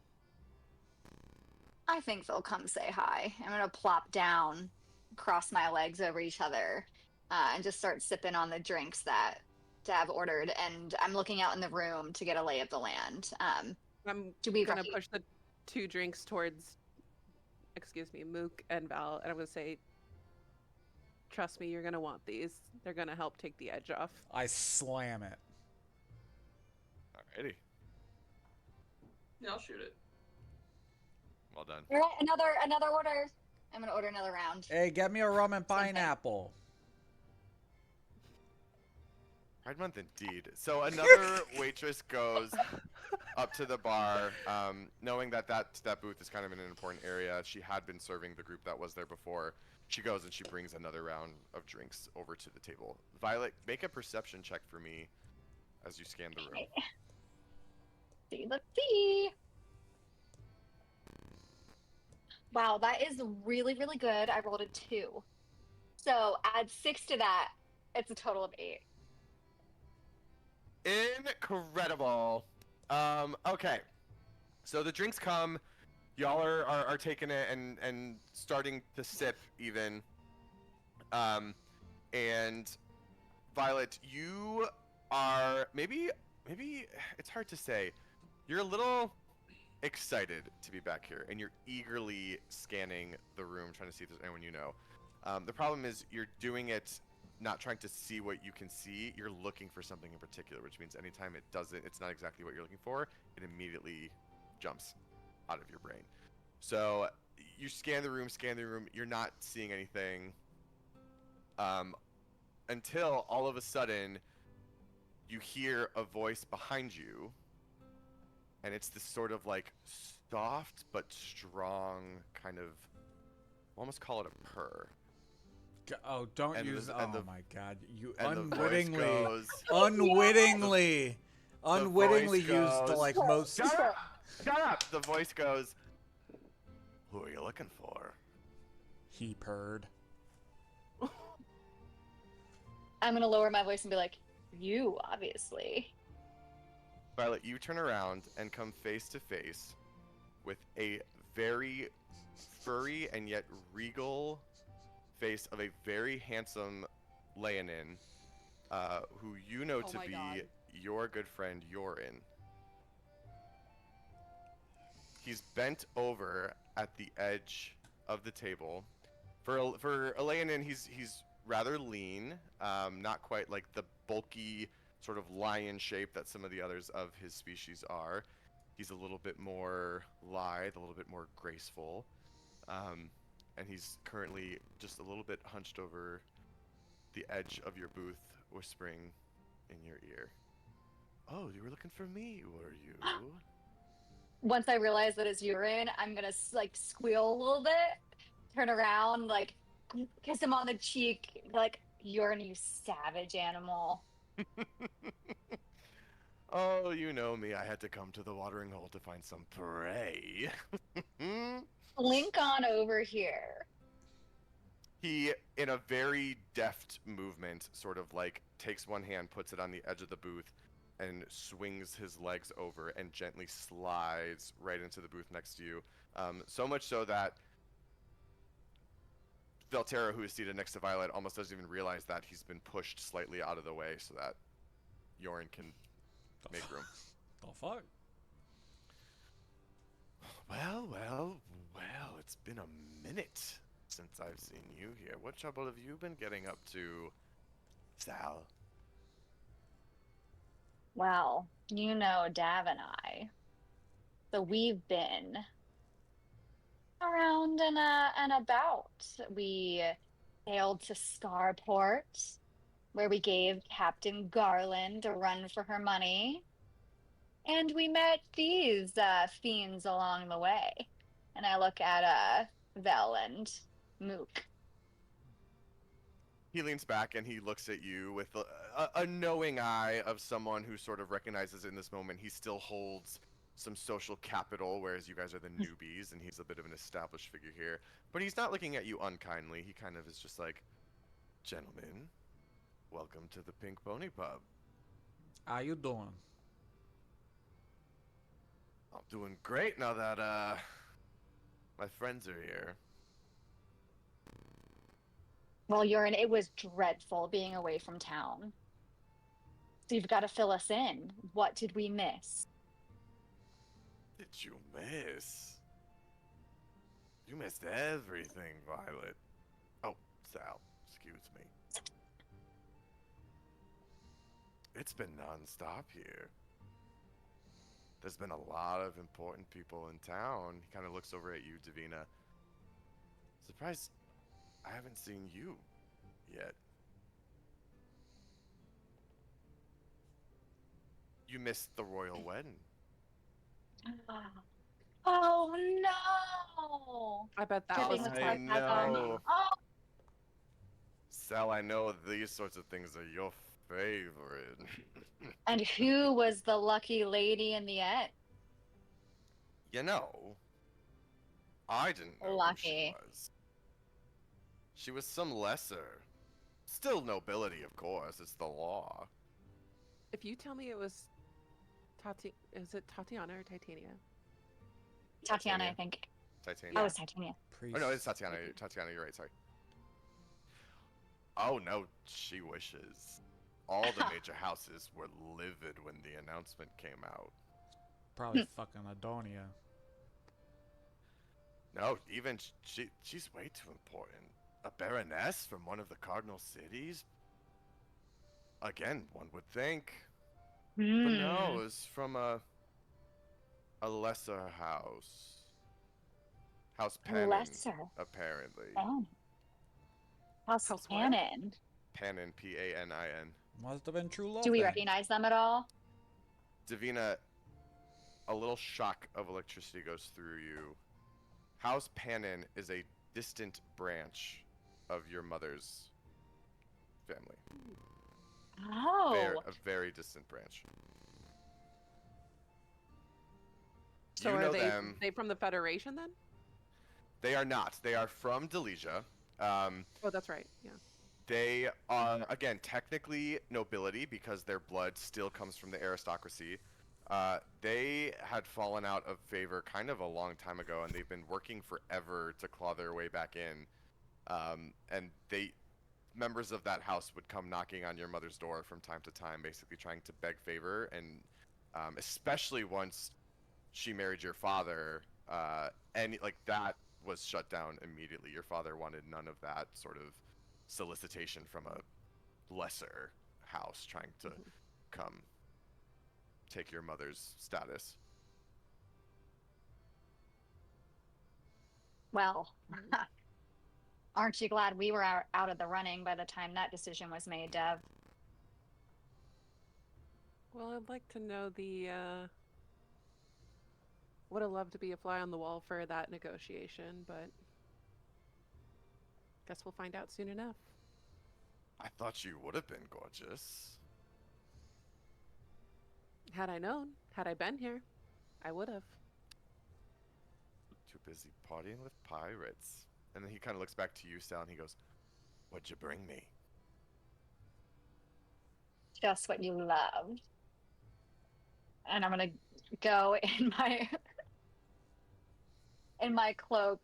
I think they'll come say hi. I'm gonna plop down, cross my legs over each other, and just start sipping on the drinks that Dav ordered. And I'm looking out in the room to get a lay of the land. I'm Do we gonna recognize- push the 2 drinks towards, excuse me, Mook and Val, and I'm gonna say, trust me, you're gonna want these. They're gonna help take the edge off. I slam it. Alrighty, Yeah, I'll shoot it. well done. All right, another order. I'm gonna order another round. Hey, get me a rum and Same thing. pineapple. Pride Month indeed. So another waitress goes up to the bar, knowing that booth is kind of in an important area. She had been serving the group that was there before. She goes and she brings another round of drinks over to the table. Violet, make a perception check for me as you scan the room. Let's see. Wow, that is really, really good. I rolled a 2. So add 6 to that. It's a total of 8. Incredible. Okay. So the drinks come. Y'all are taking it and starting to sip even. And Violet, you are maybe it's hard to say. You're a little excited to be back here, and you're eagerly scanning the room, trying to see if there's anyone you know. The problem is you're doing it not trying to see what you can see. You're looking for something in particular, which means anytime it's not exactly what you're looking for, it immediately jumps out of your brain. So you scan the room, you're not seeing anything. Until all of a sudden you hear a voice behind you, and it's this sort of like soft but strong kind of, almost call it a purr. Oh, don't And use. the- Oh and the- my God! You And the voice unwittingly, goes, unwittingly, unwittingly voice used the goes, like most. Shut up! Shut up! The voice goes, who are you looking for? He purred. I'm gonna lower my voice and be like, "You, obviously." Violet, you turn around and come face to face with a very furry and yet regal face of a very handsome Leonin, who you know Oh to my be God. your good friend Yorin. He's bent over at the edge of the table. For a Leonin, he's rather lean, not quite like the bulky sort of lion shape that some of the others of his species are. He's a little bit more lithe, a little bit more graceful, and he's currently just a little bit hunched over the edge of your booth, whispering in your ear. Oh, you were looking for me, were you? Once I realize that it's urine, I'm gonna like squeal a little bit, turn around, like kiss him on the cheek, like urine, you savage animal. Oh, you know me. I had to come to the watering hole to find some prey. Link on over here. He, in a very deft movement, sort of like takes one hand, puts it on the edge of the booth, and swings his legs over and gently slides right into the booth next to you. So much so that Velterra, who is seated next to Violet, almost doesn't even realize that he's been pushed slightly out of the way so that Yorin can make room. The fuck? Well, it's been a minute since I've seen you here. What trouble have you been getting up to, Sal? Well, you know Dav and I. So we've been around and about. We sailed to Scarport, where we gave Captain Garland a run for her money. And we met these fiends along the way. And I look at Vel and Mook. He leans back and he looks at you with a knowing eye of someone who sort of recognizes in this moment he still holds some social capital, whereas you guys are the newbies and he's a bit of an established figure here. But he's not looking at you unkindly. He kind of is just like, gentlemen, welcome to the Pink Pony Pub. How you doing? I'm doing great now that my friends are here. Well, it was dreadful being away from town. So you've got to fill us in. What did we miss? Did you miss? You missed everything, Violet. Oh, Sal, excuse me. It's been non-stop here. There's been a lot of important people in town. He kind of looks over at you, Davina. Surprised I haven't seen you yet. You missed the royal wedding. Oh no! I bet that Dripping was with I quite sarcasm. fun. know. Oh, Sal, I know these sorts of things are your favorite. and who was the lucky lady in the end? You know, I didn't know who she Lucky. was. She was some lesser. Still nobility, of course. It's the law. If you tell me it was is it Tatiana or Titania? Tatiana, I Titania. think. Titania. Oh, it's Titania. Oh no, it's Tatiana. Tatiana, you're right. Sorry. Oh no, she wishes. All the major houses were livid when the announcement came out. Probably fucking Adonia. No, even she's way too important. A baroness from one of the cardinal cities? Again, one would think. But no, it's from a lesser house. House Panin, Lesser. apparently. Oh. House House what? Panin. Panin, P-A-N-I-N. Must have been true love. Do we then. recognize them at all? Davina, a little shock of electricity goes through you. House Panin is a distant branch of your mother's family. Oh. A very distant branch. So you are know they them. they from the Federation then? They are not. They are from Delesia. Oh, that's right. Yeah. They are, again, technically nobility because their blood still comes from the aristocracy. They had fallen out of favor kind of a long time ago, and they've been working forever to claw their way back in. And members of that house would come knocking on your mother's door from time to time, basically trying to beg favor, and especially once she married your father, and like that was shut down immediately. Your father wanted none of that sort of solicitation from a lesser house trying to come take your mother's status. Well, aren't you glad we were out of the running by the time that decision was made, Dev? Well, I'd like to know the would have loved to be a fly on the wall for that negotiation, but guess we'll find out soon enough. I thought you would have been gorgeous. Had I known, had I been here, I would have. Too busy partying with pirates. And then he kind of looks back to you, Sal, and he goes, "What'd you bring me?" Just what you loved. And I'm gonna go in my cloak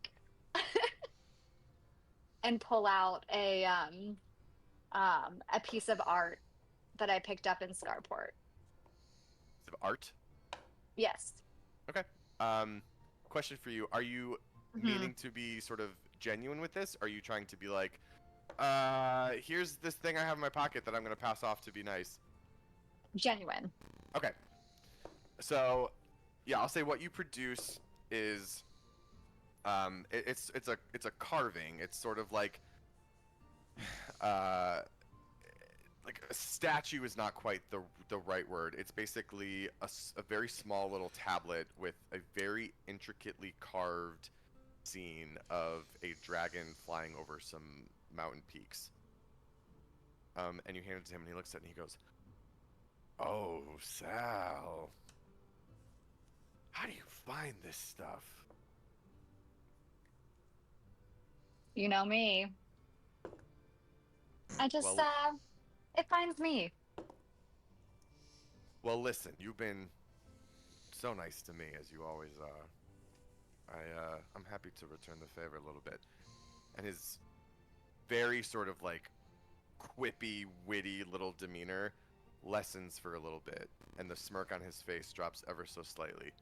and pull out a piece of art that I picked up in Scarport. Is it art? Yes. Okay. Question for you. Are you meaning to be sort of genuine with this? Are you trying to be like, here's this thing I have in my pocket that I'm going to pass off to be nice? Genuine. Okay. So, yeah, I'll say what you produce is, it's a carving. It's sort of like a statue is not quite the right word. It's basically a very small little tablet with a very intricately carved scene of a dragon flying over some mountain peaks. And you hand it to him, and he looks at it, and he goes, "Oh, Sal, how do you find this stuff?" You know me. I just Well- it finds me. Well, listen, you've been so nice to me, as you always are. I'm happy to return the favor a little bit. And his very sort of like quippy, witty little demeanor lessens for a little bit, and the smirk on his face drops ever so slightly.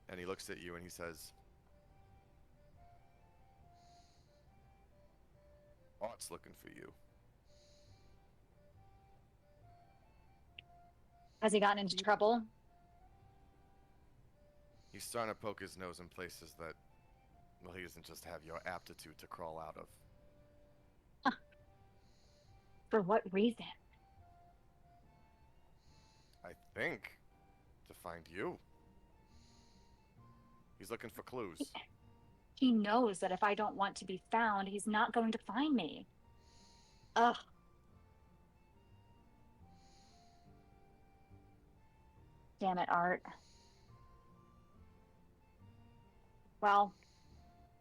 And he looks at you and he says, "Art's looking for you." Has he gotten into trouble? He's starting to poke his nose in places that, well, he doesn't just have your aptitude to crawl out of. For what reason? I think to find you. He's looking for clues. He knows that if I don't want to be found, he's not going to find me. Ugh. Damn it, Art. Well,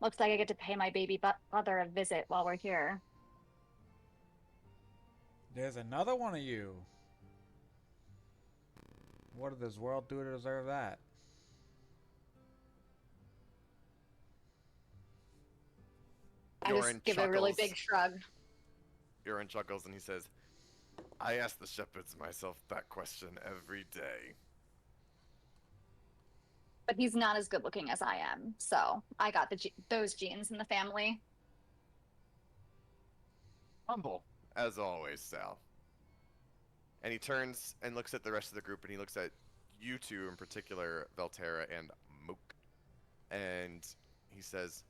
looks like I get to pay my baby brother a visit while we're here. There's another one of you. What did this world do to deserve that? I Yorin just give a really chuckles. big shrug. Yorin chuckles and he says, I ask the shepherds myself that question every day. But he's not as good looking as I am, so I got those genes in the family. Humble, as always, Sal. And he turns and looks at the rest of the group, and he looks at you two in particular, Valterra and Mook. And he says,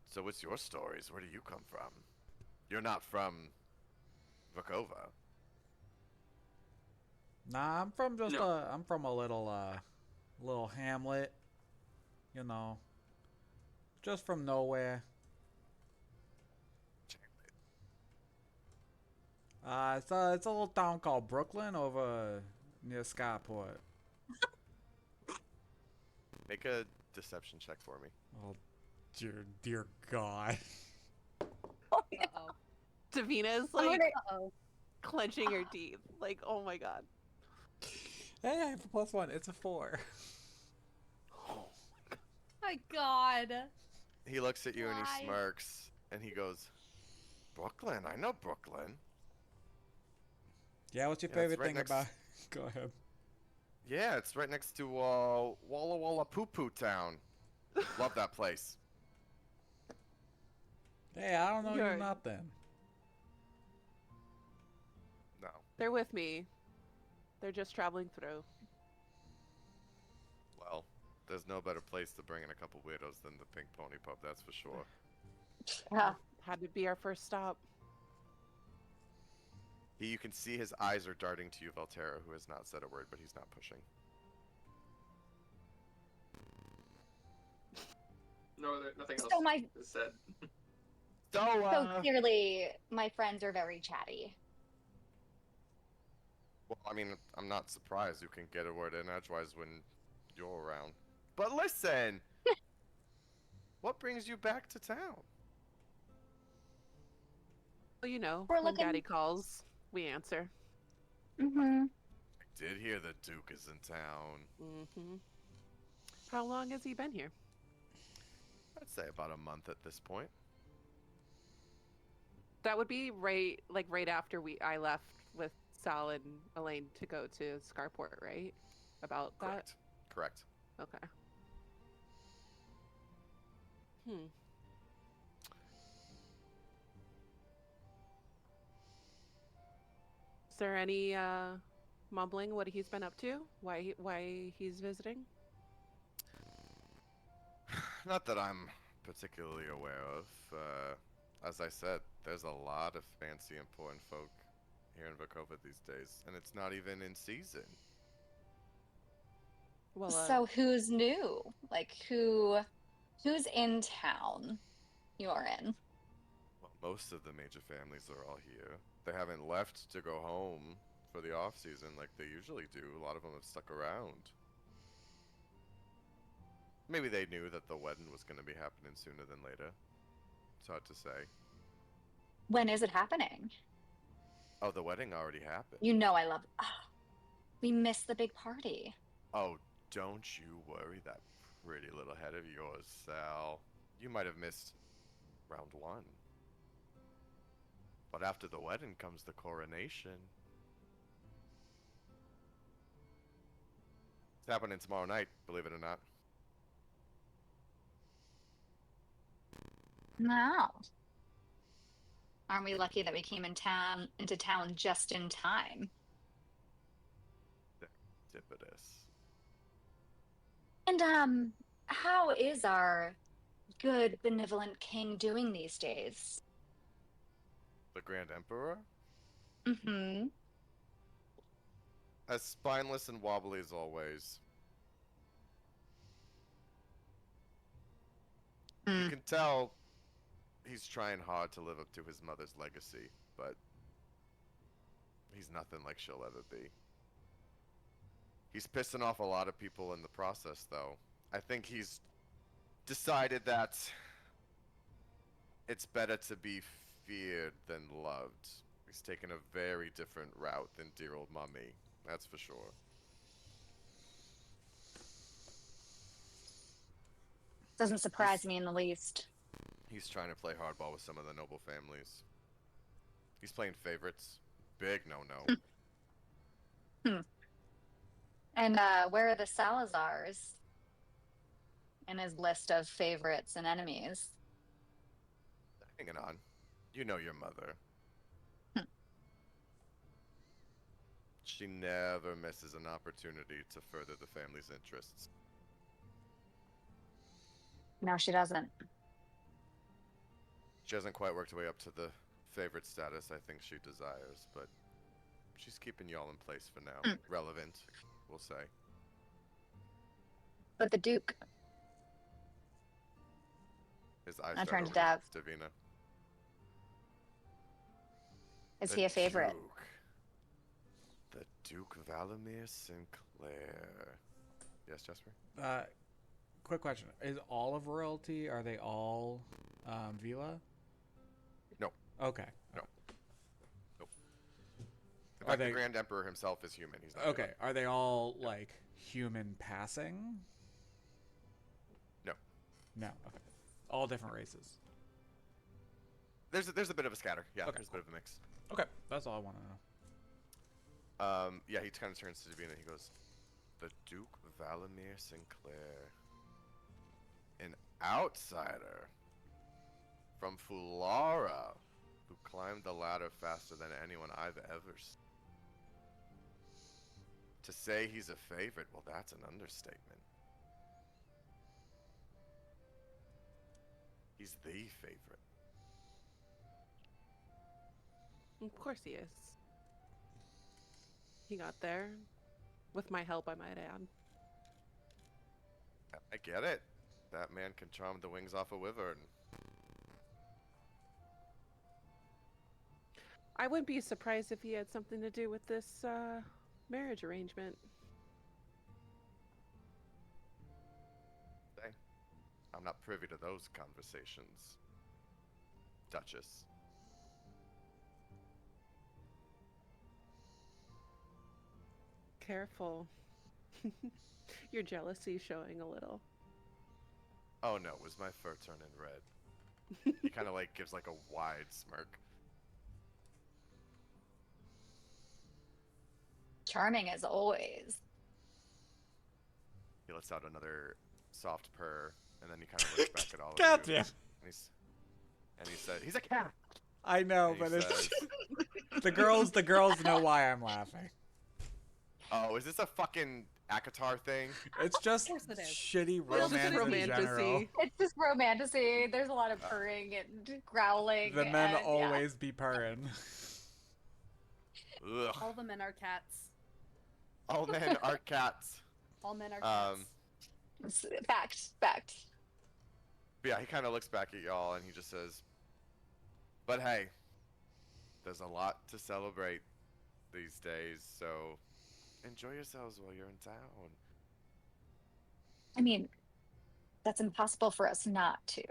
so what's your stories? Where do you come from? You're not from Verkhova. Nah, I'm from just No. I'm from a little hamlet, you know, just from nowhere. It's a little town called Brooklyn over near Skyport. Make a deception check for me. Oh, dear God. Uh-oh. Davina's I'm like gonna- Uh-oh. clenching her teeth. Like, oh my god. Hey, I have a +1. It's a 4. My God. He looks at you and Why? he smirks, and he goes, Brooklyn? I know Brooklyn. Yeah, what's your Yeah, it's favorite right thing next- about? Go ahead. Yeah, it's right next to Walla Walla Poo Poo Town. Love that place. Hey, I don't know You're- you nothing. No. They're with me. They're just traveling through. Well, there's no better place to bring in a couple weirdos than the Pink Pony Pub, that's for sure. Yeah. Had to be our first stop. You can see his eyes are darting to you, Valterra, who has not said a word, but he's not pushing. No, nothing else So my is said. so clearly my friends are very chatty. Well, I mean, I'm not surprised you can get a word in edgewise when you're around. But listen! What brings you back to town? Well, you know, We're when looking- Daddy calls, we answer. Mm-hmm. I did hear the Duke is in town. Mm-hmm. How long has he been here? I'd say about a month at this point. That would be right after I left with Sal and Elaine to go to Scarport, right? About that? Correct. Correct. Okay. Hmm. Is there any mumbling what he's been up to? Why he's visiting? Not that I'm particularly aware of. As I said, there's a lot of fancy, important folk here in Verkhova these days, and it's not even in season. Well, So who's new? Like who's in town you're in? Well, most of the major families are all here. They haven't left to go home for the off season like they usually do. A lot of them have stuck around. Maybe they knew that the wedding was going to be happening sooner than later. It's hard to say. When is it happening? Oh, the wedding already happened. You know I love we missed the big party. Oh, don't you worry that pretty little head of yours, Sal. You might have missed round 1. But after the wedding comes the coronation. It's happening tomorrow night, believe it or not. No. Aren't we lucky that we came into town just in time? Serendipitous. And how is our good benevolent king doing these days? The Grand Emperor? Mm-hmm. As spineless and wobbly as always. You can tell he's trying hard to live up to his mother's legacy, but he's nothing like she'll ever be. He's pissing off a lot of people in the process, though. I think he's decided that it's better to be feared than loved. He's taken a very different route than dear old mummy, that's for sure. Doesn't surprise me in the least. He's trying to play hardball with some of the noble families. He's playing favorites. Big no-no. And where are the Salazars in his list of favorites and enemies? Hanging on. You know your mother. She never misses an opportunity to further the family's interests. No, she doesn't. She hasn't quite worked her way up to the favorite status I think she desires, but she's keeping y'all in place for now. Relevant, we'll say. But the Duke. His eyes I dart turned over to Dav. Davina. Is The he a favorite? Duke. The Duke Zholmyr Sinclair. Yes, Jasper? Quick question: is all of royalty? Are they all Vila? No. Okay. No. Nope. In Are fact, they- the Grand Emperor himself is human. He's not Okay. human. Are they all like human passing? No. No. Okay. All different races. There's a bit of a scatter. Yeah, Okay, there's a bit of a mix. Okay. That's all I want to know. Yeah, he kind of turns to Davina. He goes, "The Duke Zholmyr Sinclair, an outsider from Fulara, who climbed the ladder faster than anyone I've ever seen. To say he's a favorite, well, that's an understatement. He's the favorite." Of course he is. He got there. With my help, I might add. I get it. That man can charm the wings off a wyvern. I wouldn't be surprised if he had something to do with this marriage arrangement. I'm not privy to those conversations, Duchess. Careful. Your jealousy showing a little. Oh no, was my fur turning red? He kind of like gives like a wide smirk. Charming as always. He lets out another soft purr, and then he kind of looks back at all of God you. damn. And he said, "He's a cat." I know, And he but it's says, the girls know why I'm laughing. "Oh, is this a fucking Akatar thing?" It's just course it is. shitty It's just romance in general. romantasy. It's just romantasy. There's a lot of purring and growling. The men and, always be purring. Ugh. All the men are cats. All men are cats. All men are cats. Yeah. Fact. But yeah, he kind of looks back at y'all and he just says, "But hey, there's a lot to celebrate these days, so enjoy yourselves while you're in town." I mean, that's impossible for us not to.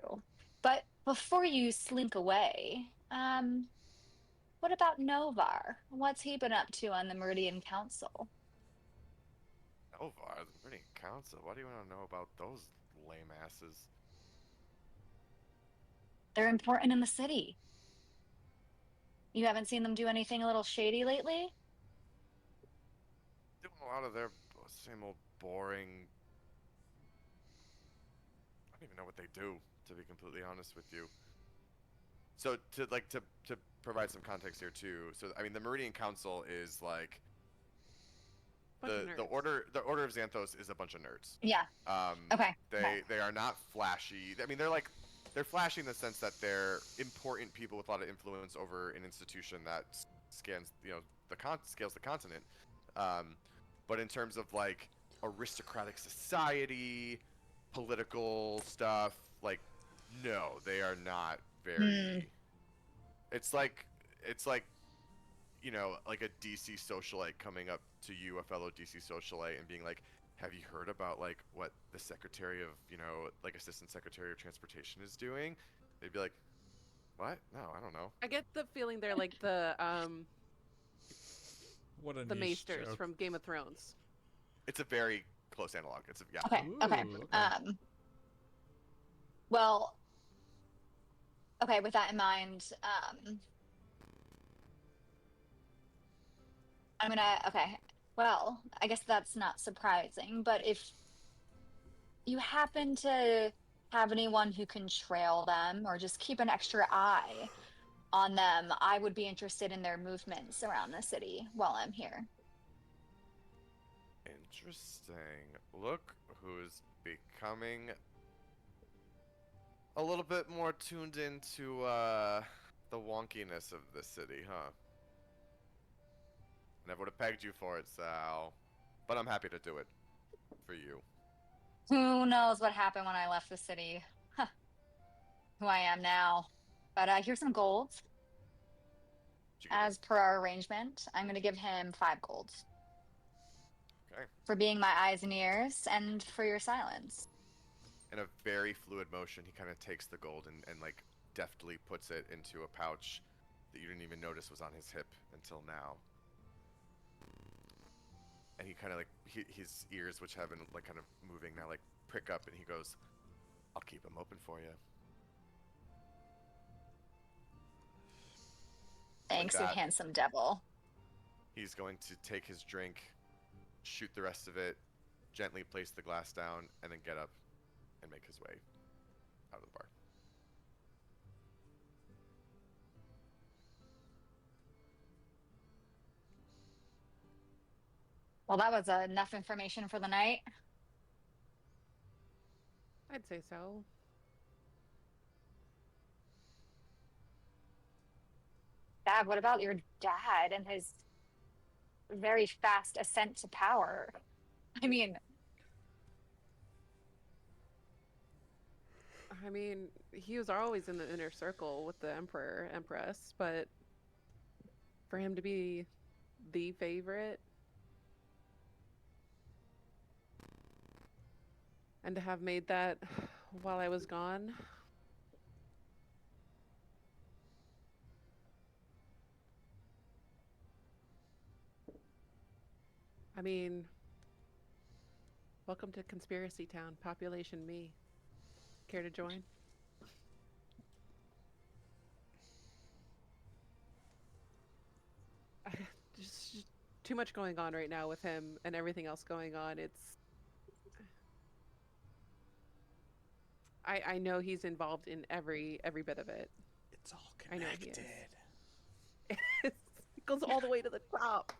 But before you slink away, what about Novar? What's he been up to on the Meridian Council? Novar, the Meridian Council. What do you want to know about those lame asses? They're important in the city. You haven't seen them do anything a little shady lately? Doing a lot of their same old boring. I don't even know what they do, to be completely honest with you. So to provide some context here too. So I mean, the Meridian Council is like Bunch of the nerds. order of Xanthos is a bunch of nerds. Yeah. Okay. They are not flashy. I mean, they're flashy in the sense that they're important people with a lot of influence over an institution that scales the continent. But in terms of like aristocratic society, political stuff, like no, they are not very. It's like you know, like a DC socialite coming up to you, a fellow DC socialite, and being like, "Have you heard about like what the Secretary of, you know, like Assistant Secretary of Transportation is doing?" They'd be like, "What? No, I don't know." I get the feeling they're like the What a the niche Maesters joke. from Game of Thrones. It's a very close analog. It's a, yeah. Okay. Ooh, okay. Well, okay, with that in mind, okay, well, I guess that's not surprising, but if you happen to have anyone who can trail them or just keep an extra eye on them, I would be interested in their movements around the city while I'm here. Interesting. Look who's becoming a little bit more tuned into the wonkiness of the city, huh? Never would have pegged you for it, Sal. But I'm happy to do it for you. Who knows what happened when I left the city? Huh, who I am now. But here's some gold. Did you give As per our arrangement, I'm going to give him 5 gold Okay. for being my eyes and ears and for your silence. In a very fluid motion, he kind of takes the gold and like deftly puts it into a pouch that you didn't even notice was on his hip until now. And he kind of like his ears, which have been like kind of moving now, like prick up, and he goes, "I'll keep them open for you." Thanks, you that, handsome devil. He's going to take his drink, shoot the rest of it, gently place the glass down, and then get up and make his way out of the bar. Well, that was enough information for the night. I'd say so. Dad, what about your dad and his very fast ascent to power? I mean, he was always in the inner circle with the Emperor, Empress, but for him to be the favorite and to have made that while I was gone. I mean, welcome to Conspiracy Town, population me. Care to join? Just too much going on right now with him and everything else going on. I know he's involved in every bit of it. It's all I know he connected. is. It goes all the way to the top.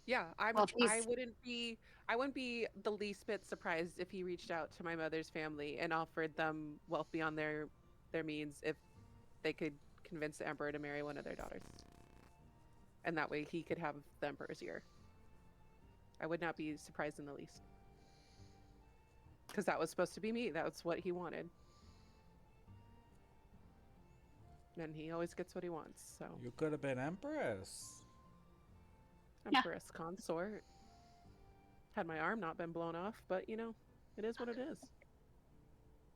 Yeah, well, I he's wouldn't be the least bit surprised if he reached out to my mother's family and offered them wealth beyond their means if they could convince the emperor to marry one of their daughters. And that way he could have the emperor's ear. I would not be surprised in the least. Because that was supposed to be me. That was what he wanted. And he always gets what he wants, so. You could have been Empress. Yeah. Empress consort. Had my arm not been blown off, but you know, it is what it is.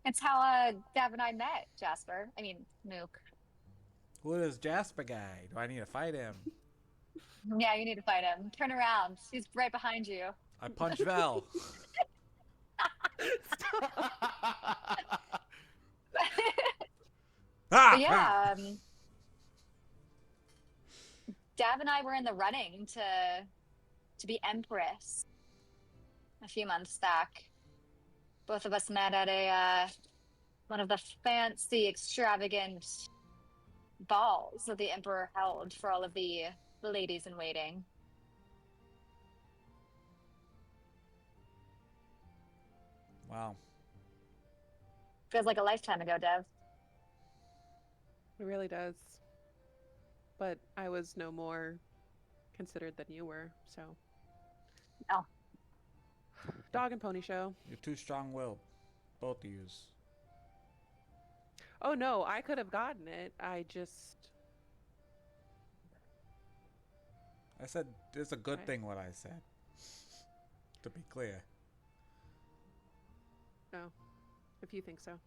it's how Dav and I met, Jasper. I mean, Mook. Who is Jasper guy? Do I need to fight him? Yeah, you need to fight him. Turn around. He's right behind you. I punch Vel. But yeah, Dav and I were in the running to be Empress a few months back. Both of us met at a one of the fancy, extravagant balls that the Emperor held for all of the ladies in waiting. Wow. Feels like a lifetime ago, Dev. It really does. But I was no more considered than you were, so. No. Dog and pony show. You're too strong-willed. Both of yous. Oh no, I could have gotten it. I said it's a good Right. thing what I said. To be clear. No, if you think so.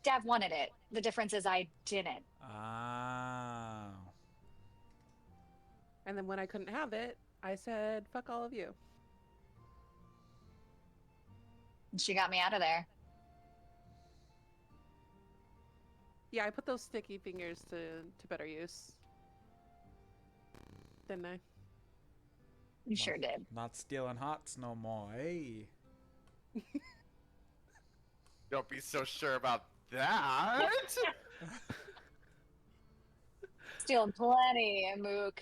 Dav wanted it. The difference is I didn't. Ah. And then when I couldn't have it, I said, fuck all of you. She got me out of there. Yeah, I put those sticky fingers to better use. Didn't I? You sure did. Not stealing hots no more, hey. Don't be so sure about that. Stealing plenty, Mook.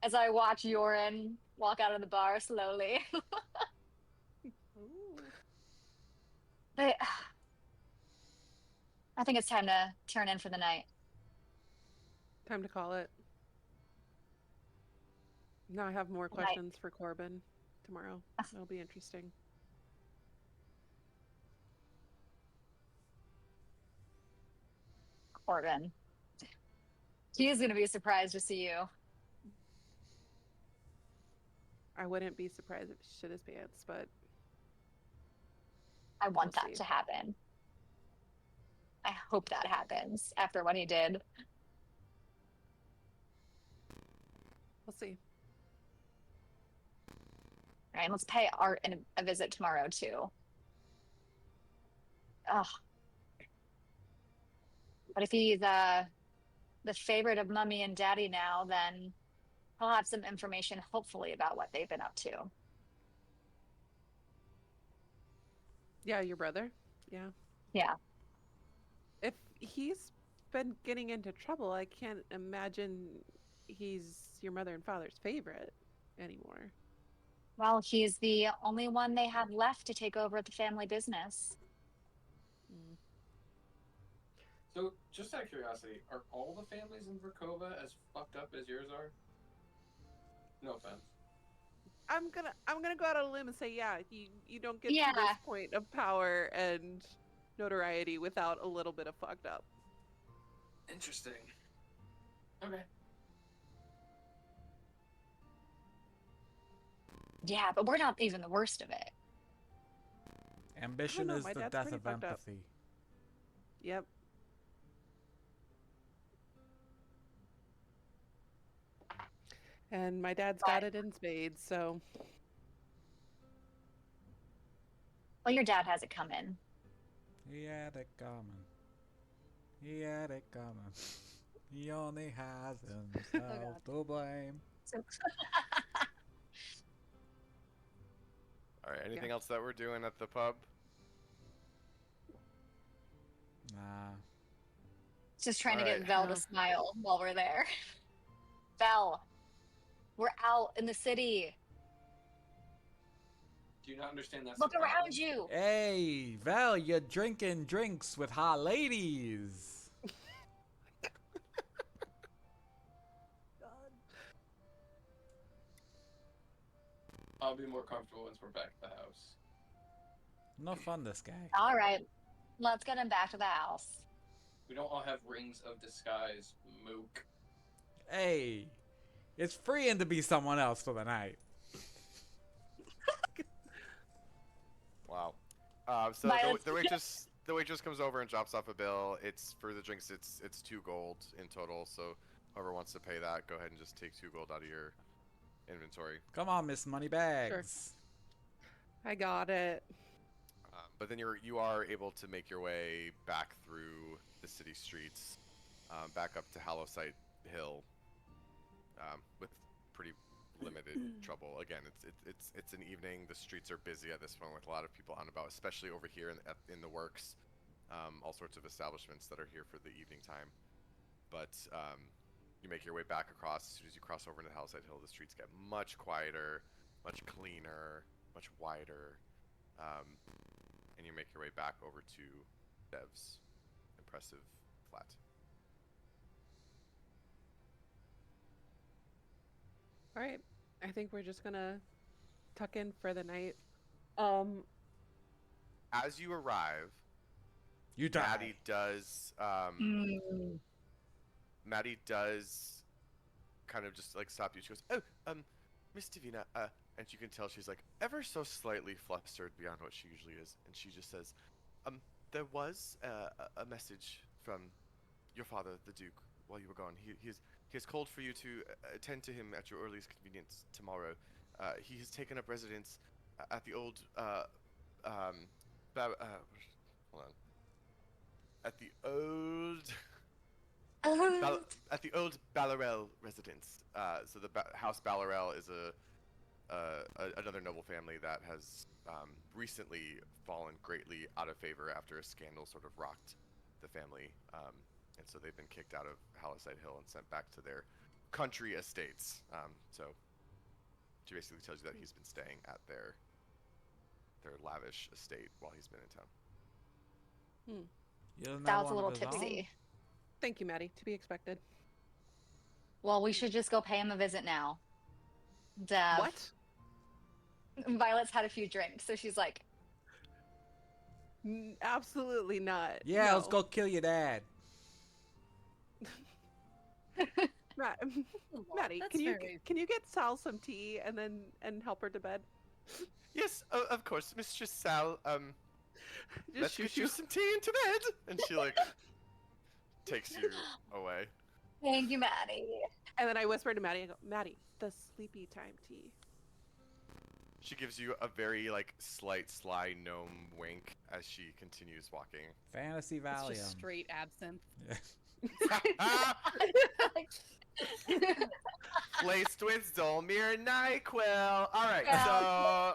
As I watch Yoren walk out of the bar slowly. Ooh. But I think it's time to turn in for the night. Time to call it. Now I have more Good night. questions for Corbin tomorrow. It'll be interesting. Corbin. He is going to be surprised to see you. I wouldn't be surprised if he shit his pants, but I want We'll that see. to happen. I hope that happens after what he did. we'll see. All right, let's pay Art a visit tomorrow too. Ugh. But if he's the favorite of Mummy and Daddy now, then he'll have some information, hopefully, about what they've been up to. Yeah, your brother. Yeah. Yeah. If he's been getting into trouble, I can't imagine he's your mother and father's favorite anymore. Well, he's the only one they have left to take over the family business. Mm. So, just out of curiosity, are all the families in Verkhova as fucked up as yours are? No offense. I'm gonna go out on a limb and say, yeah, you don't get Yeah. to this point of power and notoriety without a little bit of fucked up. Interesting. Okay. Yeah, but we're not even the worst of it. Ambition know, is my the dad's death pretty of fucked up. empathy. Yep. And my dad's got it in spades, so Well, your dad has it coming. He had it coming. He had it coming. He only has himself to blame. So, All right. Anything else that we're doing at the pub? Nah. just trying to All get right. Vel No. to smile while we're there. Vel, we're out in the city. Do you not understand that? Look around you. Hey, Val, you're drinking drinks with hot ladies. I'll be more comfortable once we're back at the house. No fun, this guy. All right, let's get him back to the house. We don't all have rings of disguise, Mook. Hey, it's freeing to be someone else for the night. Wow. So Violet's- the waitress comes over and drops off a bill. It's for the drinks. It's 2 gold in total. So whoever wants to pay that, go ahead and just take 2 gold out of your inventory. Come on, Miss Moneybags. I got it. But then you are able to make your way back through the city streets, back up to Hallowsight Hill, with pretty limited trouble. Again, it's an evening. The streets are busy at this point with a lot of people on about, especially over here in the works. All sorts of establishments that are here for the evening time. But you make your way back across. As soon as you cross over into Hallowsight Hill, the streets get much quieter, much cleaner, much wider. And you make your way back over to Dev's impressive flat. All right. I think we're just gonna tuck in for the night. As you arrive, You die. Maddie does kind of just like stop you. She goes, "Oh, Miss Davina," and you can tell she's like ever so slightly flustered beyond what she usually is, and she just says, there was a message from your father, the Duke, while you were gone. He has called for you to attend to him at your earliest convenience tomorrow. He has taken up residence at the old hold on. At the old at the old Ballarel residence. So the House Ballarel is another noble family that has recently fallen greatly out of favor after a scandal sort of rocked the family, and so they've been kicked out of Haliside Hill and sent back to their country estates. So she basically tells you that he's been staying at their lavish estate while he's been in town. Isn't that Sal's a one little of his own? tipsy. Thank you, Maddie. To be expected. Well, we should just go pay him a visit now. Dev. What? Violet's had a few drinks, so she's like, Absolutely not. Yeah, No. let's go kill your dad. Maddie, That's can you very- get Sal some tea and help her to bed? Yes, of course, Mistress Sal. Let's Just get shoo you shoo. some tea into bed. And she like takes you away. thank you, Maddie. And then I whisper to Maddie, I go, Maddie, the sleepy time tea. She gives you a very like slight sly gnome wink as she continues walking. Fantasy It's Valium. just straight absinthe. Laced with Zholmyr NyQuil. All right, Yeah. so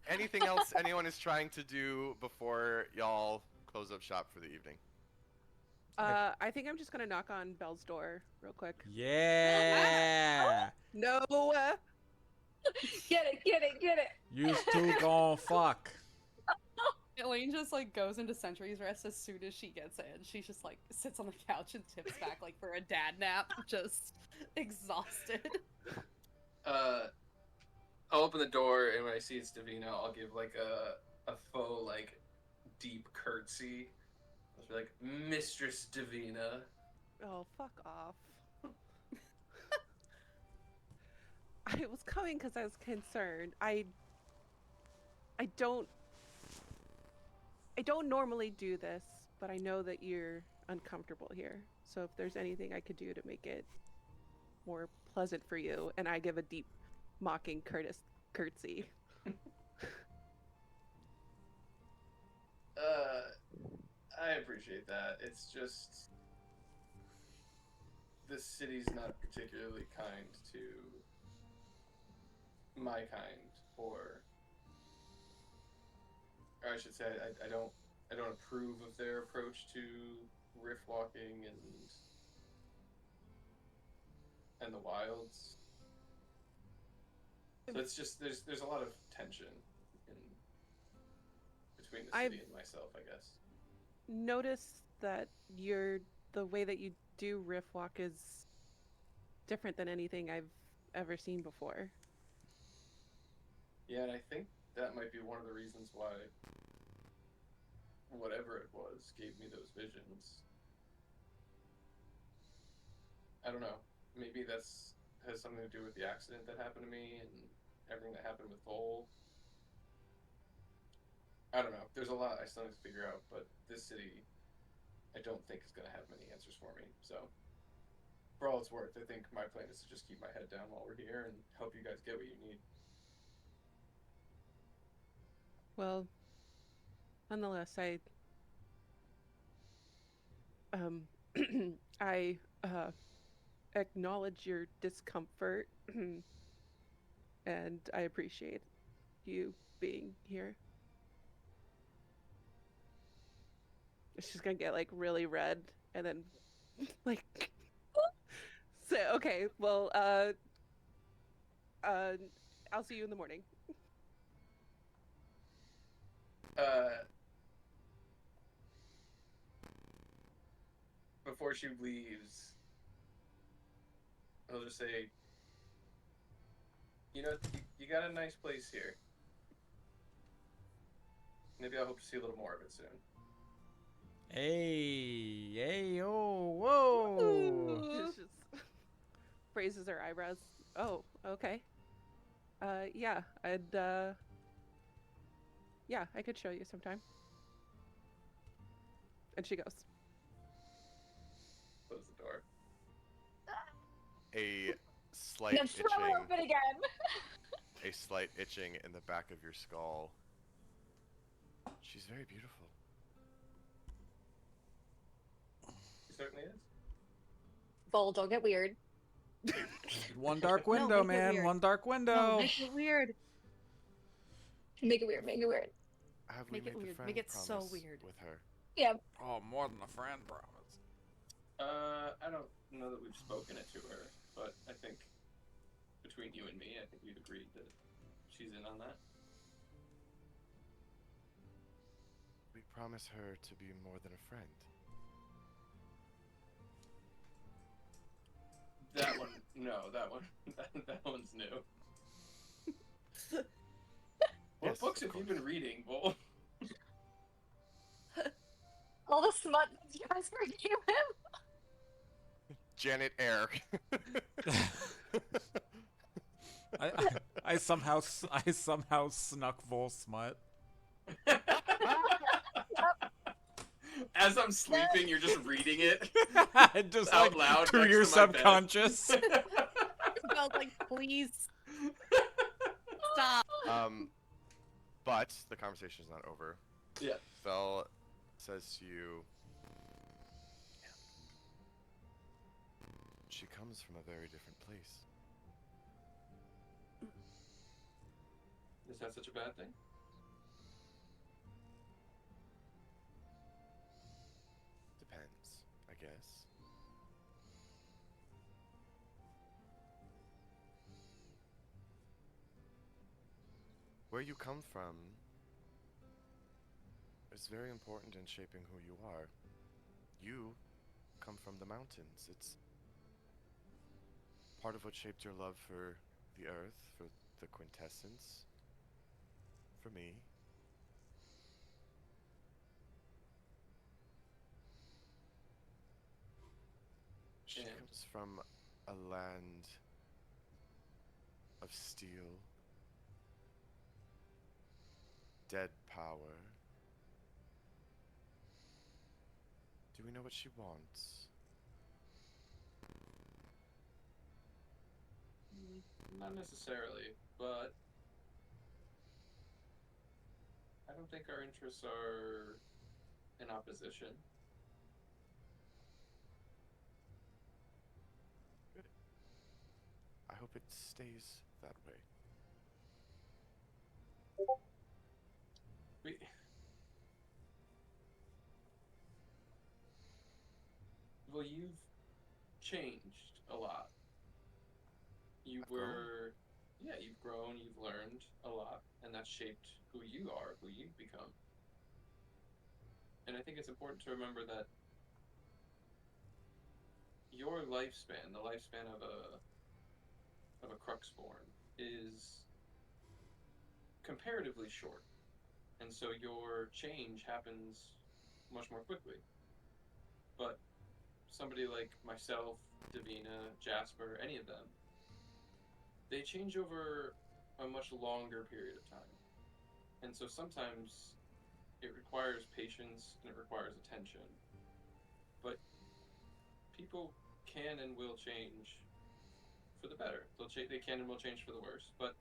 anything else anyone is trying to do before y'all close up shop for the evening? I think I'm just gonna knock on Belle's door real quick. Yeah. No. Get it. You two gon' fuck. Elaine just like goes into Sentry's Rest as soon as she gets in. She just like sits on the couch and tips back like for a dad nap, just exhausted. I'll open the door, and when I see it's Davina, I'll give like a faux like deep curtsy. I'll be like, Mistress Davina. Oh, fuck off. I was coming because I was concerned. I don't normally do this, but I know that you're uncomfortable here. So if there's anything I could do to make it more pleasant for you, and I give a deep, mocking curtsy. I appreciate that. It's just this city's not particularly kind to my kind, or I should say, I don't approve of their approach to riff walking and the wilds. So it's just there's a lot of tension in between the city and myself, I guess. Notice that the way that you do riff walk is different than anything I've ever seen before. Yeah, and I think that might be one of the reasons why whatever it was gave me those visions. I don't know. Maybe that's has something to do with the accident that happened to me and everything that happened with Vol. I don't know. There's a lot I still need to figure out, but this city I don't think is going to have many answers for me. So, for all it's worth, I think my plan is to just keep my head down while we're here and help you guys get what you need. Well, nonetheless, I acknowledge your discomfort, and I appreciate you being here. She's gonna get like really red, and then like say, okay, well, I'll see you in the morning. Before she leaves, I'll just say, you know, you got a nice place here. Maybe I hope to see a little more of it soon. Hey, oh, whoa. She just raises her eyebrows. Oh, okay. Yeah, yeah, I could show you sometime. And she goes. Close the door. a slight Then throw it itching, open again. a slight itching in the back of your skull. She's very beautiful. He certainly is. Vol, don't get weird. One dark No, window, make it man. weird. One dark window. No, make it weird. Make it weird. Make it weird. Have we Make it made the weird. friend Make it so promise weird. with her? Yeah. Oh, more than a friend promise. I don't know that we've spoken it to her, but I think between you and me, I think we've agreed that she's in on that. We promise her to be more than a friend. That one, no, that one, that one's new. What Yes, books of have you been reading, Bull? All the smut that you guys forgave him. Janet Eyre. I somehow snuck Vol smut. As I'm sleeping, you're just reading it Just out like loud to next your to my bed. subconscious. I was like, please stop. But the conversation is not over. Yeah. Vel says to you, she comes from a very different place. Is that such a bad thing? Depends, I guess. Where you come from is very important in shaping who you are. You come from the mountains. It's part of what shaped your love for the earth, for the quintessence, for me. She And- comes from a land of steel, dead power. Do we know what she wants? Not necessarily, but I don't think our interests are in opposition. Good. I hope it stays that way. We... Well, you've changed a lot. You I've grown. were, yeah, you've grown, you've learned a lot, and that's shaped who you are, who you've become. And I think it's important to remember that your lifespan, the lifespan of a Cruxborn, is comparatively short. And so your change happens much more quickly. But somebody like myself, Davina, Jasper, any of them, they change over a much longer period of time. And so sometimes it requires patience and it requires attention. But people can and will change for the better. They can and will change for the worse. But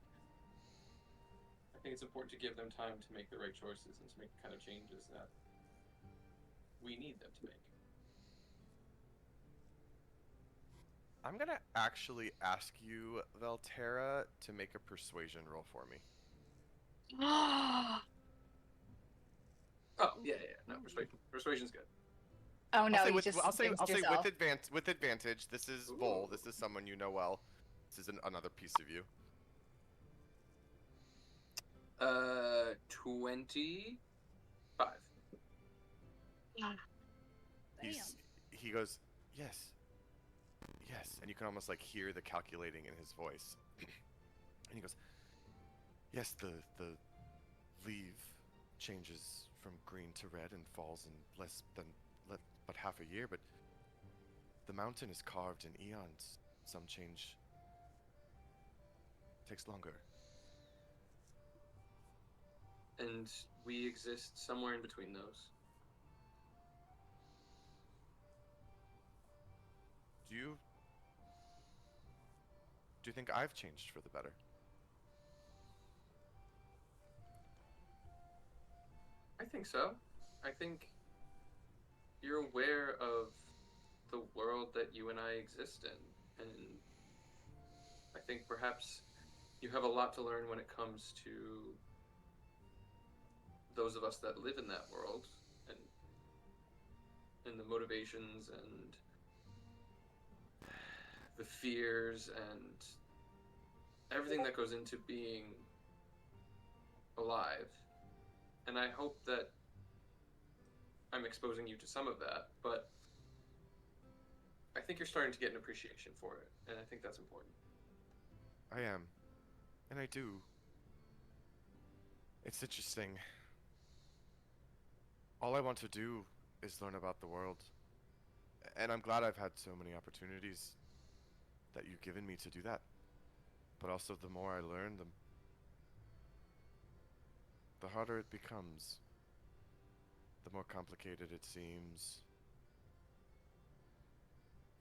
I think it's important to give them time to make the right choices and to make the kind of changes that we need them to make. I'm gonna actually ask you, Velterra, to make a persuasion roll for me. Oh, yeah. No, persuasion's good. Oh no, I'll say you with, just I'll say jinxed with yourself. with advantage. This is Vol. This is someone you know well. This is another piece of you. 25. He goes, yes, and you can almost like hear the calculating in his voice. And he goes, yes, the leaf changes from green to red and falls in less than but half a year, but the mountain is carved in eons. Some change takes longer. And we exist somewhere in between those. Do you Do you think I've changed for the better? I think so. I think you're aware of the world that you and I exist in, and I think perhaps you have a lot to learn when it comes to those of us that live in that world, and the motivations and the fears and everything that goes into being alive. And I hope that I'm exposing you to some of that, but I think you're starting to get an appreciation for it, and I think that's important. I am. And I do. It's interesting. All I want to do is learn about the world. And I'm glad I've had so many opportunities that you've given me to do that. But also, the more I learn, the harder it becomes. The more complicated it seems.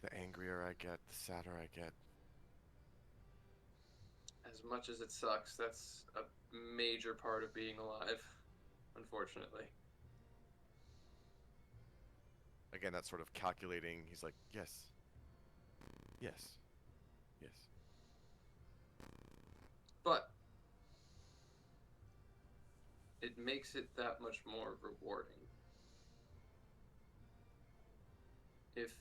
The angrier I get, the sadder I get. As much as it sucks, that's a major part of being alive, unfortunately. Again, that sort of calculating, he's like, yes. Yes. Yes. But it makes it that much more rewarding. If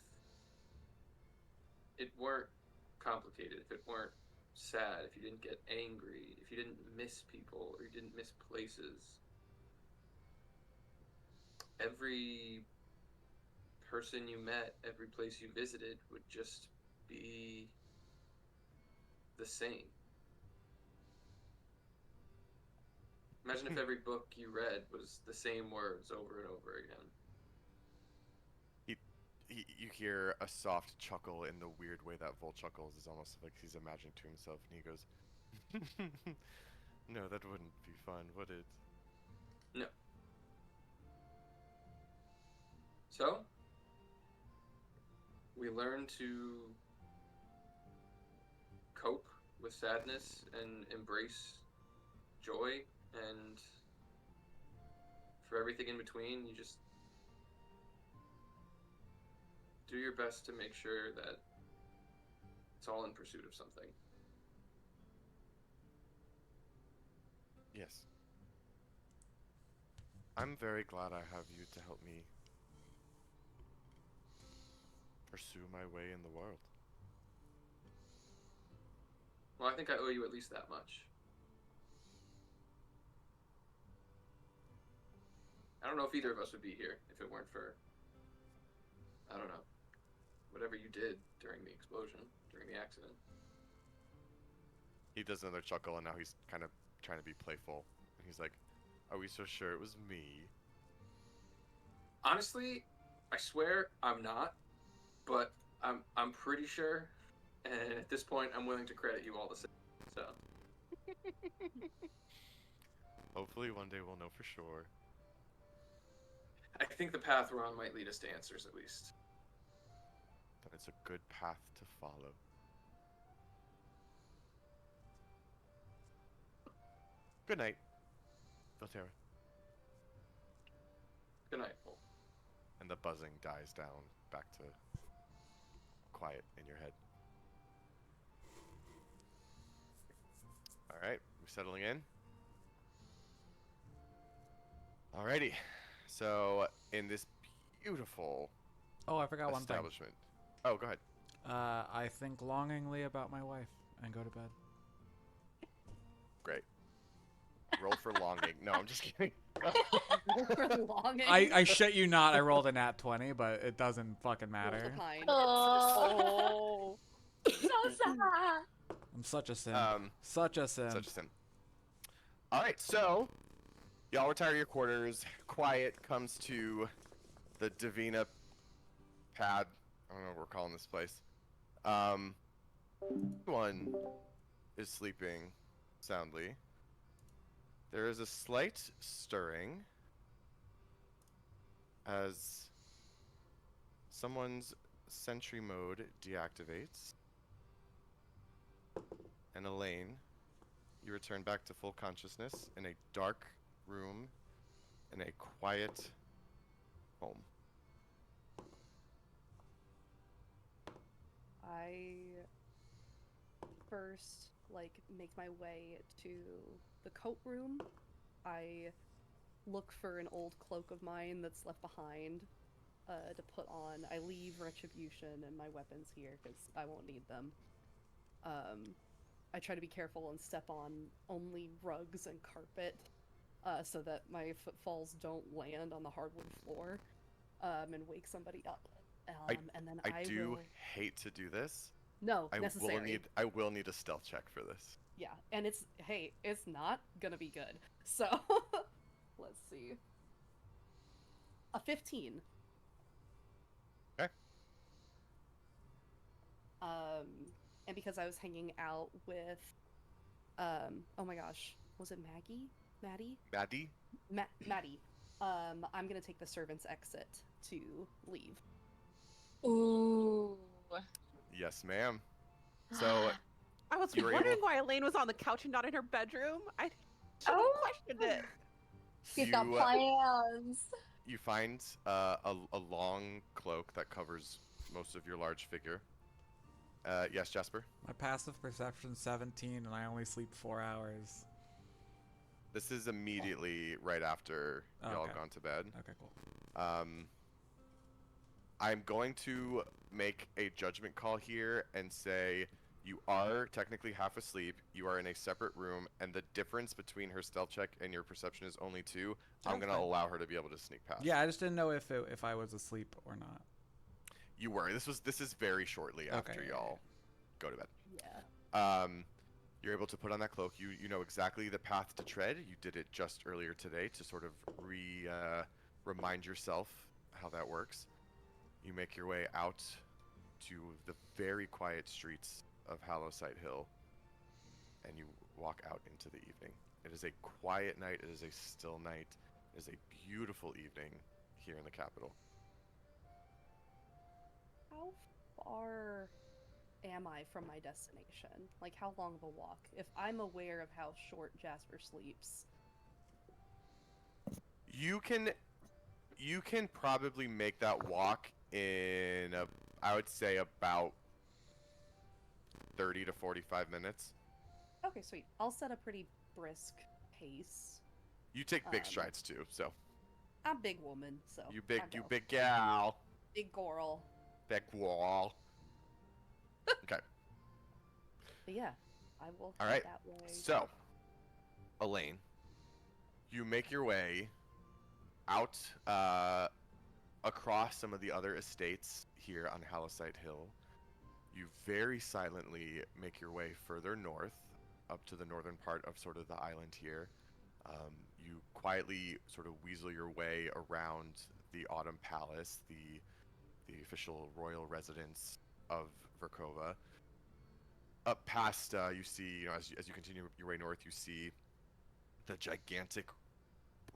it weren't complicated, if it weren't sad, if you didn't get angry, if you didn't miss people or you didn't miss places, every person you met, every place you visited would just be the same. Imagine if every book you read was the same words over and over again. You hear a soft chuckle in the weird way that Vol chuckles. Is almost like he's imagining to himself, and he goes, "No, that wouldn't be fun, would it?" No. So, we learn to cope with sadness and embrace joy, and for everything in between, you just do your best to make sure that it's all in pursuit of something. Yes. I'm very glad I have you to help me pursue my way in the world. Well, I think I owe you at least that much. I don't know if either of us would be here if it weren't for, I don't know, whatever you did during the explosion, during the accident. He does another chuckle, and now he's kind of trying to be playful. And he's like, "Are we so sure it was me?" Honestly, I swear I'm not, but I'm pretty sure, and at this point, I'm willing to credit you all the same. So, Hopefully one day we'll know for sure. I think the path we're on might lead us to answers at least. That it's a good path to follow. Good night, Valterra. Good night, Paul. And the buzzing dies down back to quiet in your head. Alright, we settling in? Alrighty. So, in this beautiful Oh, I forgot one thing. establishment. Oh, go ahead. I think longingly about my wife and go to bed. Great. Roll for longing. No, I'm just kidding. For longing. I shit you not, I rolled a nat 20, but it doesn't fucking Roll matter. the pine. Oh. So sad. I'm such a sim. Such a sin. Alright, so y'all retire to your quarters. Quiet comes to the Divina pad. I don't know what we're calling this place. Everyone is sleeping soundly. There is a slight stirring as someone's sentry mode deactivates. and Elaine, you return back to full consciousness in a dark room in a quiet home. I first make my way to the coat room. I look for an old cloak of mine that's left behind to put on. I leave retribution and my weapons here because I won't need them. I try to be careful and step on only rugs and carpet so that my footfalls don't land on the hardwood floor and wake somebody up. And then I do will... hate to do this. No, necessary. I will need a stealth check for this. Yeah, and it's not gonna be good. So let's see. A 15. Okay. And because I was hanging out with oh my gosh, was it Maggie? Maddie? Maddie. I'm gonna take the servant's exit to leave. Ooh. Yes, ma'am. So I was You were wondering able- why Elaine was on the couch and not in her bedroom. I should have questioned it. He's got you plans. you find a long cloak that covers most of your large figure. Yes, Jasper. My passive perception's 17, and I only sleep 4 hours. This is immediately right after y'all Okay. gone to bed. Okay, cool. I'm going to make a judgment call here and say you are technically half asleep. You are in a separate room, and the difference between her stealth check and your perception is only 2. I'm That's going to fine. allow her to be able to sneak past. Yeah, I just didn't know if I was asleep or not. You were. This is very shortly after Okay, y'all go to bed. Yeah. You're able to put on that cloak. You know exactly the path to tread. You did it just earlier today to sort of remind yourself how that works. You make your way out to the very quiet streets of Hallowsight Hill, and you walk out into the evening. It is a quiet night. It is a still night. It is a beautiful evening here in the capital. How far am I from my destination? Like, how long of a walk? If I'm aware of how short Jasper sleeps. You can probably make that walk in I would say about 30 to 45 minutes. Okay, sweet. I'll set a pretty brisk pace. You take big Um, strides too, so I'm a big woman, so you I go. big gal, Big girl. big wall. Okay. But yeah, I will All head right. that way. So, Elaine, you make your way out across some of the other estates here on Hallowsight Hill. You very silently make your way further north, up to the northern part of sort of the island here. You quietly sort of weasel your way around the Autumn Palace, the official royal residence of Verkhova. Up past, you see, as you continue your way north, you see the gigantic,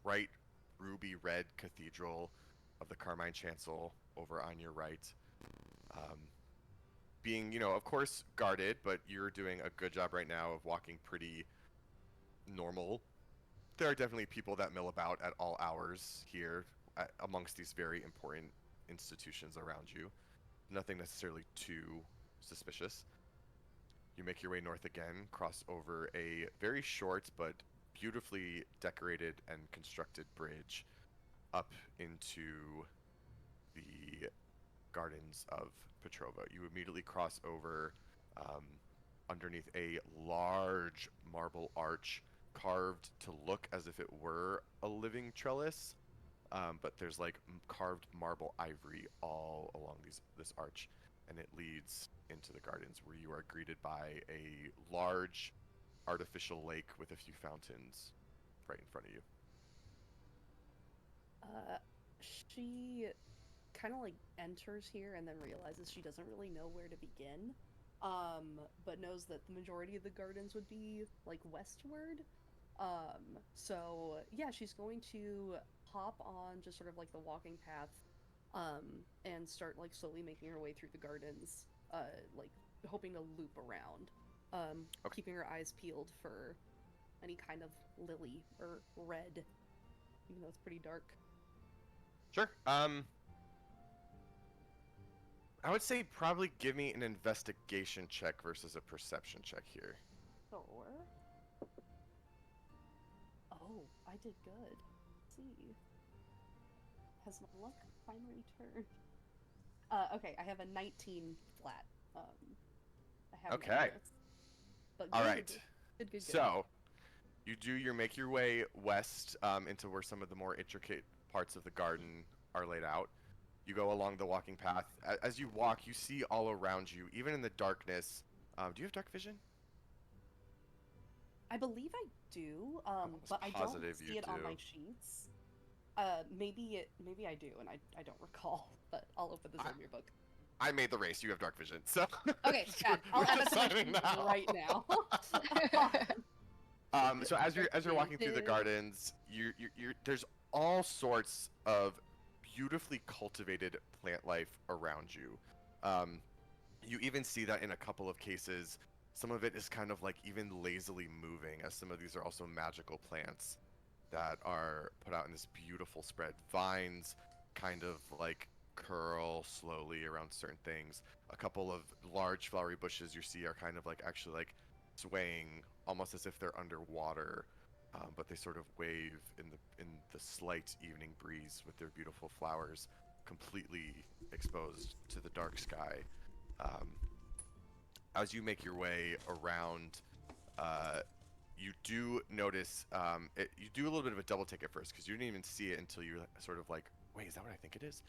bright ruby red cathedral of the Carmine Chancel over on your right. Being, of course, guarded, but you're doing a good job right now of walking pretty normal. There are definitely people that mill about at all hours here amongst these very important institutions around you. Nothing necessarily too suspicious. You make your way north again, cross over a very short but beautifully decorated and constructed bridge up into the gardens of Petrova. You immediately cross over underneath a large marble arch carved to look as if it were a living trellis, but there's like carved marble ivory all along this arch, and it leads into the gardens where you are greeted by a large artificial lake with a few fountains right in front of you. She kind of enters here and then realizes she doesn't really know where to begin, but knows that the majority of the gardens would be westward. So yeah, she's going to hop on just sort of the walking path, and start slowly making her way through the gardens, hoping to loop around. Okay. keeping her eyes peeled for any kind of lily or red, even though it's pretty dark. Sure. I would say probably give me an investigation check versus a perception check here. Sure. Oh, I did good. Let's see. Has my luck finally turned? Okay, I have a 19 flat. I have no Okay. bonus. But All good. right. Good. So, you make your way west into where some of the more intricate parts of the garden are laid out. You go along the walking path. As you walk, you see all around you, even in the darkness. Do you have dark vision? I believe I do, Almost but I don't positive you see it on do. my sheets. Maybe I do, and I don't recall. But I'll open the Zholmyr book. I made the race. You have dark vision, so Okay, yeah, I'll add that to my deciding sheet now. right now. So as you're walking through the Did- gardens, there's all sorts of beautifully cultivated plant life around you. You even see that in a couple of cases. Some of it is kind of like even lazily moving, as some of these are also magical plants that are put out in this beautiful spread. Vines kind of like curl slowly around certain things. A couple of large flowery bushes you see are kind of like actually like swaying almost as if they're underwater, but they sort of wave in the slight evening breeze with their beautiful flowers completely exposed to the dark sky. Um, as you make your way around, you do notice you do a little bit of a double take at first because you didn't even see it until you sort of like, wait, is that what I think it is?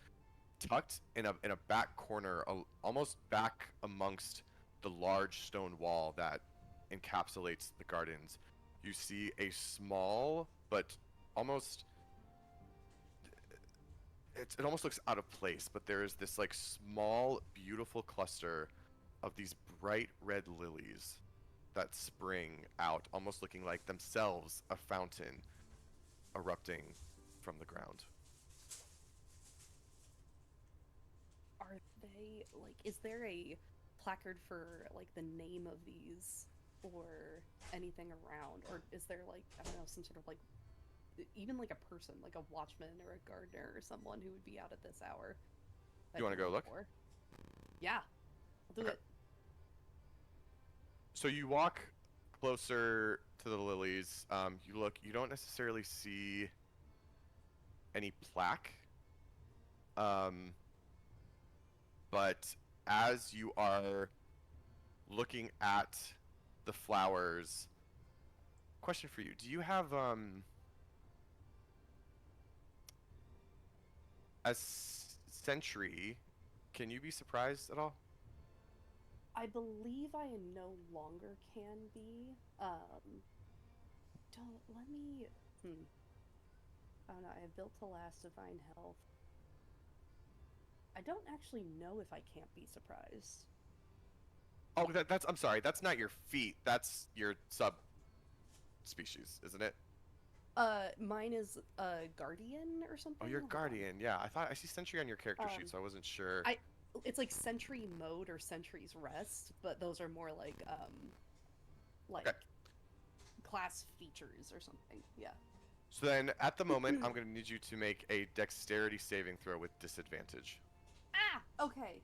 Tucked in a back corner, almost back amongst the large stone wall that encapsulates the gardens, you see a small but almost it almost looks out of place, but there is this like small beautiful cluster of these bright red lilies that spring out, almost looking like themselves a fountain erupting from the ground. Are they like? Is there a placard for like the name of these or anything around, or is there like I don't know some sort of like even like a person, like a watchman or a gardener or someone who would be out at this hour? that You wanna can go look? for? Yeah, I'll do Okay. it. So you walk closer to the lilies. You look. You don't necessarily see any plaque. But as you are looking at the flowers, question for you: do you have sentry? Can you be surprised at all? I believe I no longer can be. Don't let me. Oh no, I have built to last divine health. I don't actually know if I can't be surprised. Oh, that's. I'm sorry. That's not your feat. That's your subspecies, isn't it? Mine is guardian or something. Oh, your Hold on. guardian. Yeah, I see sentry on your character sheet, Um, so I wasn't sure. It's like sentry mode or sentry's rest, but those are more like Okay. class features or something. Yeah. So then, at the moment, I'm going to need you to make a dexterity saving throw with disadvantage. Ah. Okay.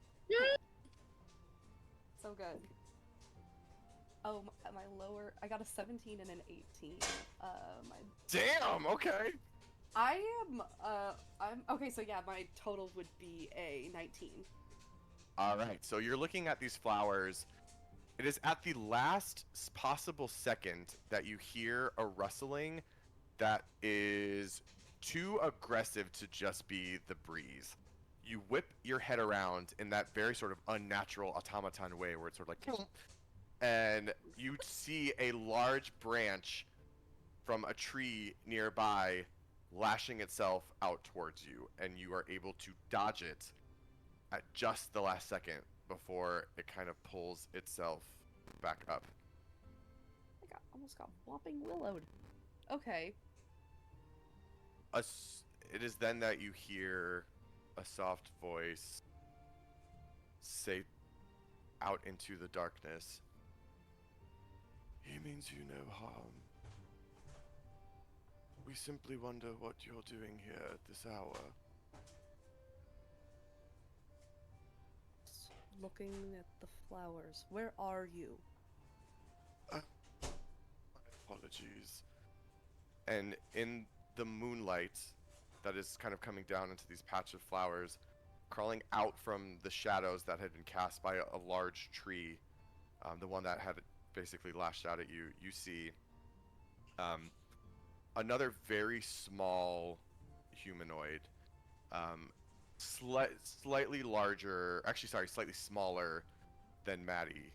So good. Oh, my lower. I got a 17 and an 18. My. Damn. Okay. I am. I'm okay. So yeah, my total would be a 19. All right. So you're looking at these flowers. It is at the last possible second that you hear a rustling that is too aggressive to just be the breeze. You whip your head around in that very sort of unnatural automaton way where it's sort of like, and you see a large branch from a tree nearby lashing itself out towards you, and you are able to dodge it at just the last second before it kind of pulls itself back up. Almost got whopping willowed. Okay. It is then that you hear a soft voice say out into the darkness, He means you no harm. We simply wonder what you're doing here at this hour. Looking at the flowers. Where are you? My apologies. And in the moonlight that is kind of coming down into these patch of flowers, crawling out from the shadows that had been cast by a large tree, the one that had basically lashed out at you, you see another very small humanoid, slightly larger, actually, sorry, slightly smaller than Maddie.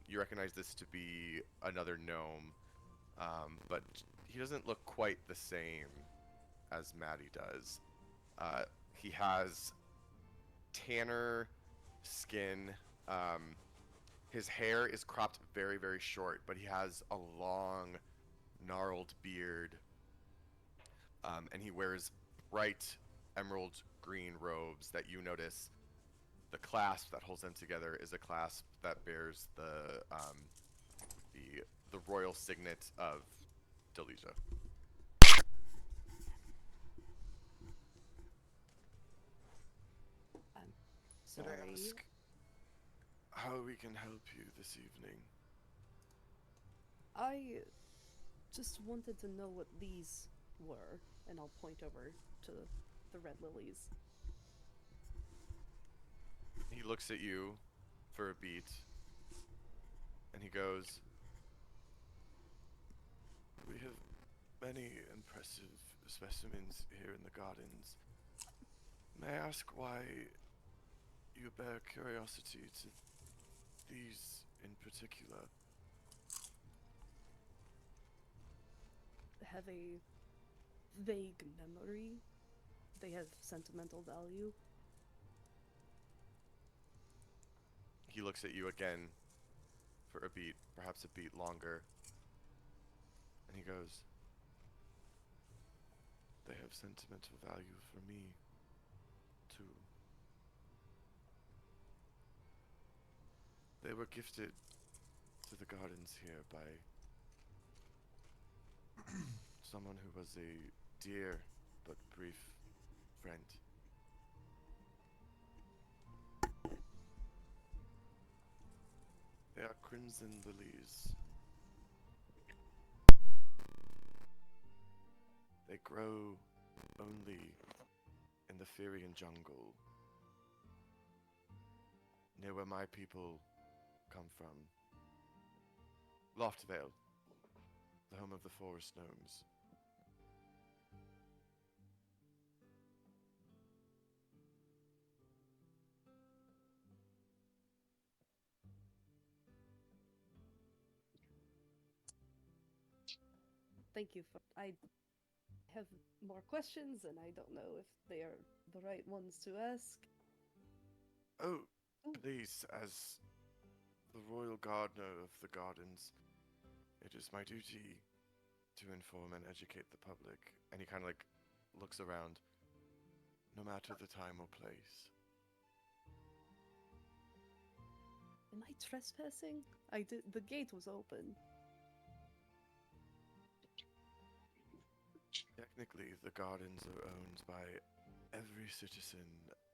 You recognize this to be another gnome, but he doesn't look quite the same as Maddie does. He has tanner skin. His hair is cropped very, very short, but he has a long, gnarled beard. And he wears bright emerald green robes that you notice. The clasp that holds them together is a clasp that bears the royal signet of Delesia. I'm Could sorry. I ask how we can help you this evening? I just wanted to know what these were, and I'll point over to the red lilies. He looks at you for a beat, and he goes, "We have many impressive specimens here in the gardens. May I ask why you bear curiosity to these in particular?" Have a vague memory. They have sentimental value. He looks at you again for a beat, perhaps a beat longer, and he goes, "They have sentimental value for me, too. They were gifted to the gardens here by someone who was a dear but brief friend. They are crimson lilies. They grow only in the Fyrian jungle, near where my people come from. Loftvale, the home of the forest gnomes. Thank you for. I have more questions, and I don't know if they are the right ones to ask. Oh, Ooh. please, as the royal gardener of the gardens, it is my duty to inform and educate the public. And he kind of like looks around, no matter the time or place. Am I trespassing? I did. The gate was open. Technically, the gardens are owned by every citizen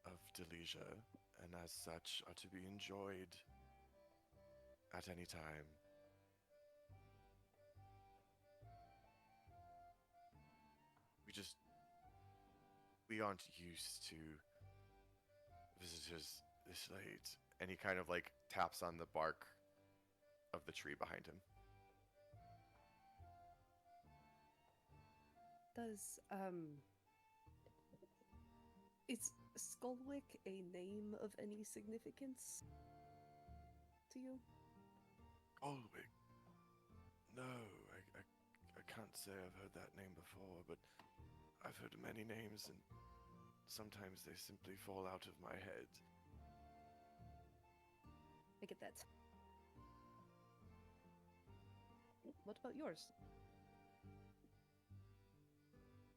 of Delesia, and as such are to be enjoyed at any time. We aren't used to visitors this late. And he kind of like taps on the bark of the tree behind him. Does is Skullwick a name of any significance to you? Alwick. No, I can't say I've heard that name before, but I've heard many names, and sometimes they simply fall out of my head. I get that. What about yours?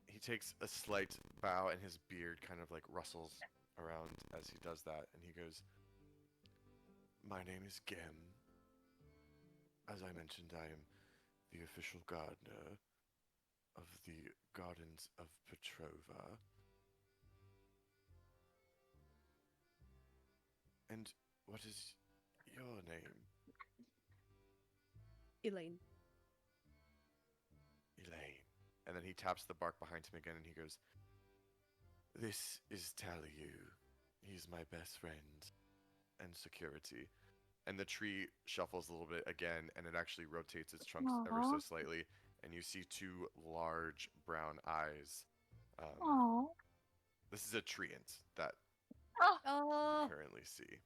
He takes a slight bow, and his beard kind of like rustles around as he does that, and he goes, "My name is Gem. As I mentioned, I am the official gardener of the Gardens of Petrova. And what is your name? Elaine. Elaine. And then he taps the bark behind him again and he goes, "This is Taliu. He's my best friend and security." And the tree shuffles a little bit again, and it actually rotates its trunks ever so Aw. slightly, and you see two large brown eyes. Aw. This is a treant that Oh, you Oh, currently see.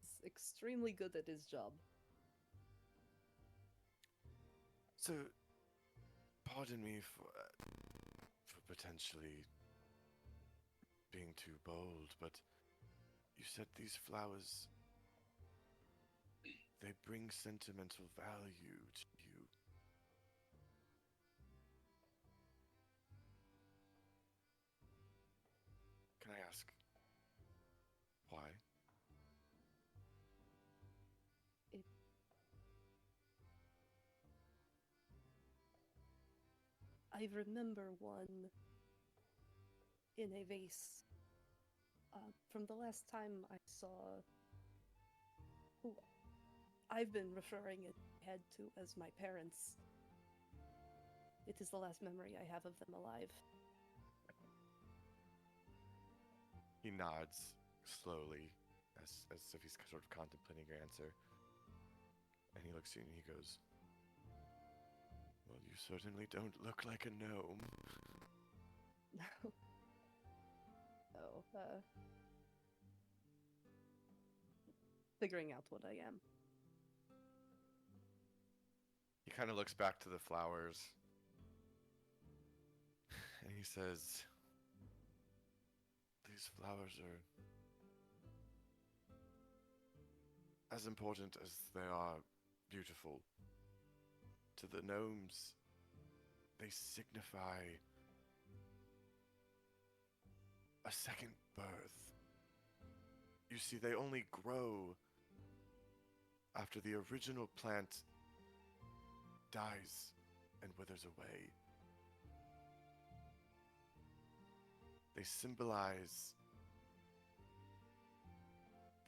he's extremely good at his job. So, pardon me for potentially being too bold, but you said these flowers, they bring sentimental value to you. Can I ask why? I remember one in a vase from the last time I saw who I've been referring it head to as my parents. It is the last memory I have of them alive. He nods slowly, as if he's sort of contemplating your answer. And he looks at you and he goes, "Well, you certainly don't look like a gnome." No. Oh, figuring out what I am. He kind of looks back to the flowers. And he says, "These flowers are as important as they are beautiful. To the gnomes, they signify a second birth. You see, they only grow after the original plant dies and withers away. They symbolize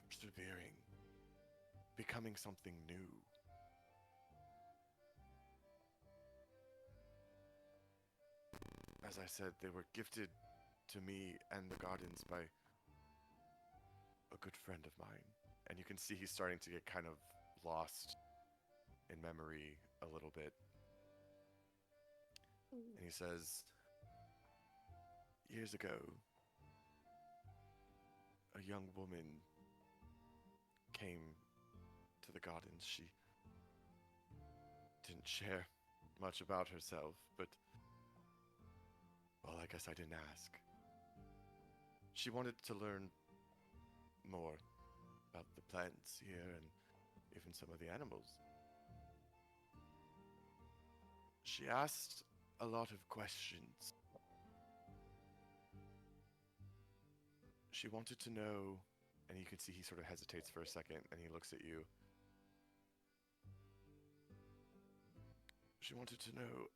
persevering, becoming something new. As I said, they were gifted to me and the gardens by a good friend of mine." And you can see he's starting to get kind of lost in memory a little bit. And he says, "Years ago, a young woman came to the gardens. She didn't share much about herself, but, well, I guess I didn't ask. She wanted to learn more about the plants here and even some of the animals. She asked a lot of questions. She wanted to know," and you can see he sort of hesitates for a second and he looks at you. She wanted to know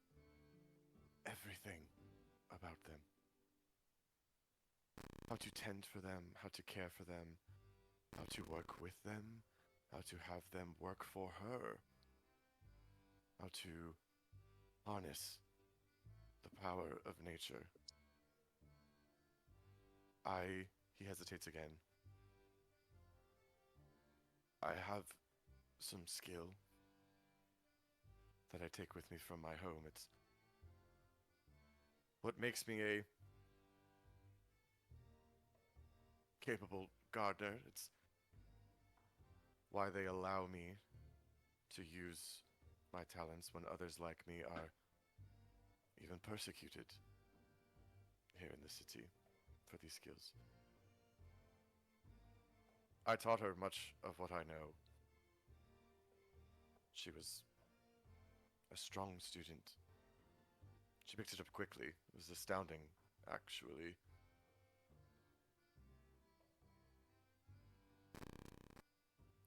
everything about them. How to tend for them, how to care for them, how to work with them, how to have them work for her, how to harness the power of nature. He hesitates again. "I have some skill that I take with me from my home. It's what makes me a capable gardener. It's why they allow me to use my talents when others like me are even persecuted here in the city for these skills. I taught her much of what I know. She was a strong student. She picked it up quickly. It was astounding, actually.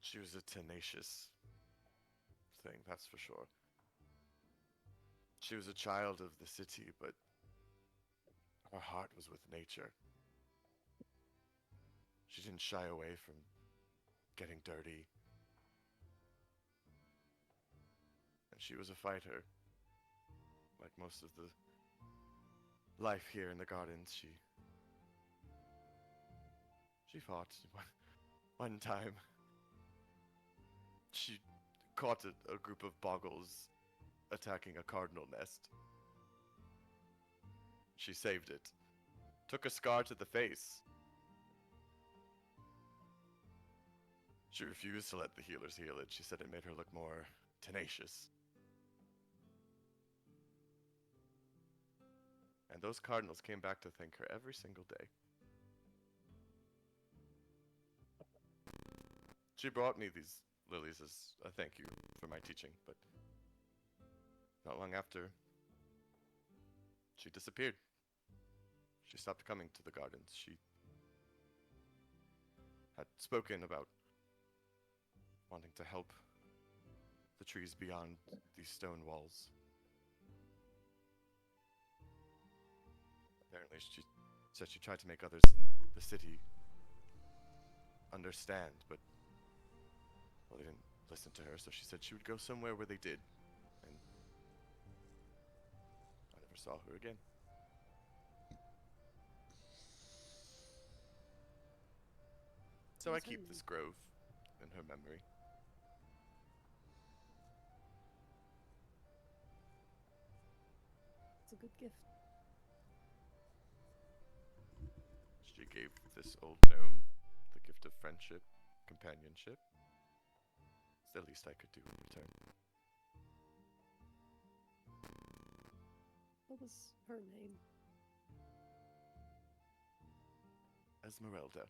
She was a tenacious thing, that's for sure. She was a child of the city, but her heart was with nature. She didn't shy away from getting dirty. And she was a fighter. Like most of the life here in the gardens, she fought. One time, she caught a group of boggles attacking a cardinal nest. She saved it. Took a scar to the face. She refused to let the healers heal it. She said it made her look more tenacious. And those cardinals came back to thank her every single day. She brought me these lilies as a thank you for my teaching, but not long after, she disappeared. She stopped coming to the gardens. She had spoken about wanting to help the trees beyond these stone walls. Apparently, she said she tried to make others in the city understand, but well, they didn't listen to her, so she said she would go somewhere where they did. And I never saw her again. So I keep this grove in her memory. It's a good gift. She gave this old gnome the gift of friendship, companionship. It's the least I could do in return. What was her name? Esmeralda.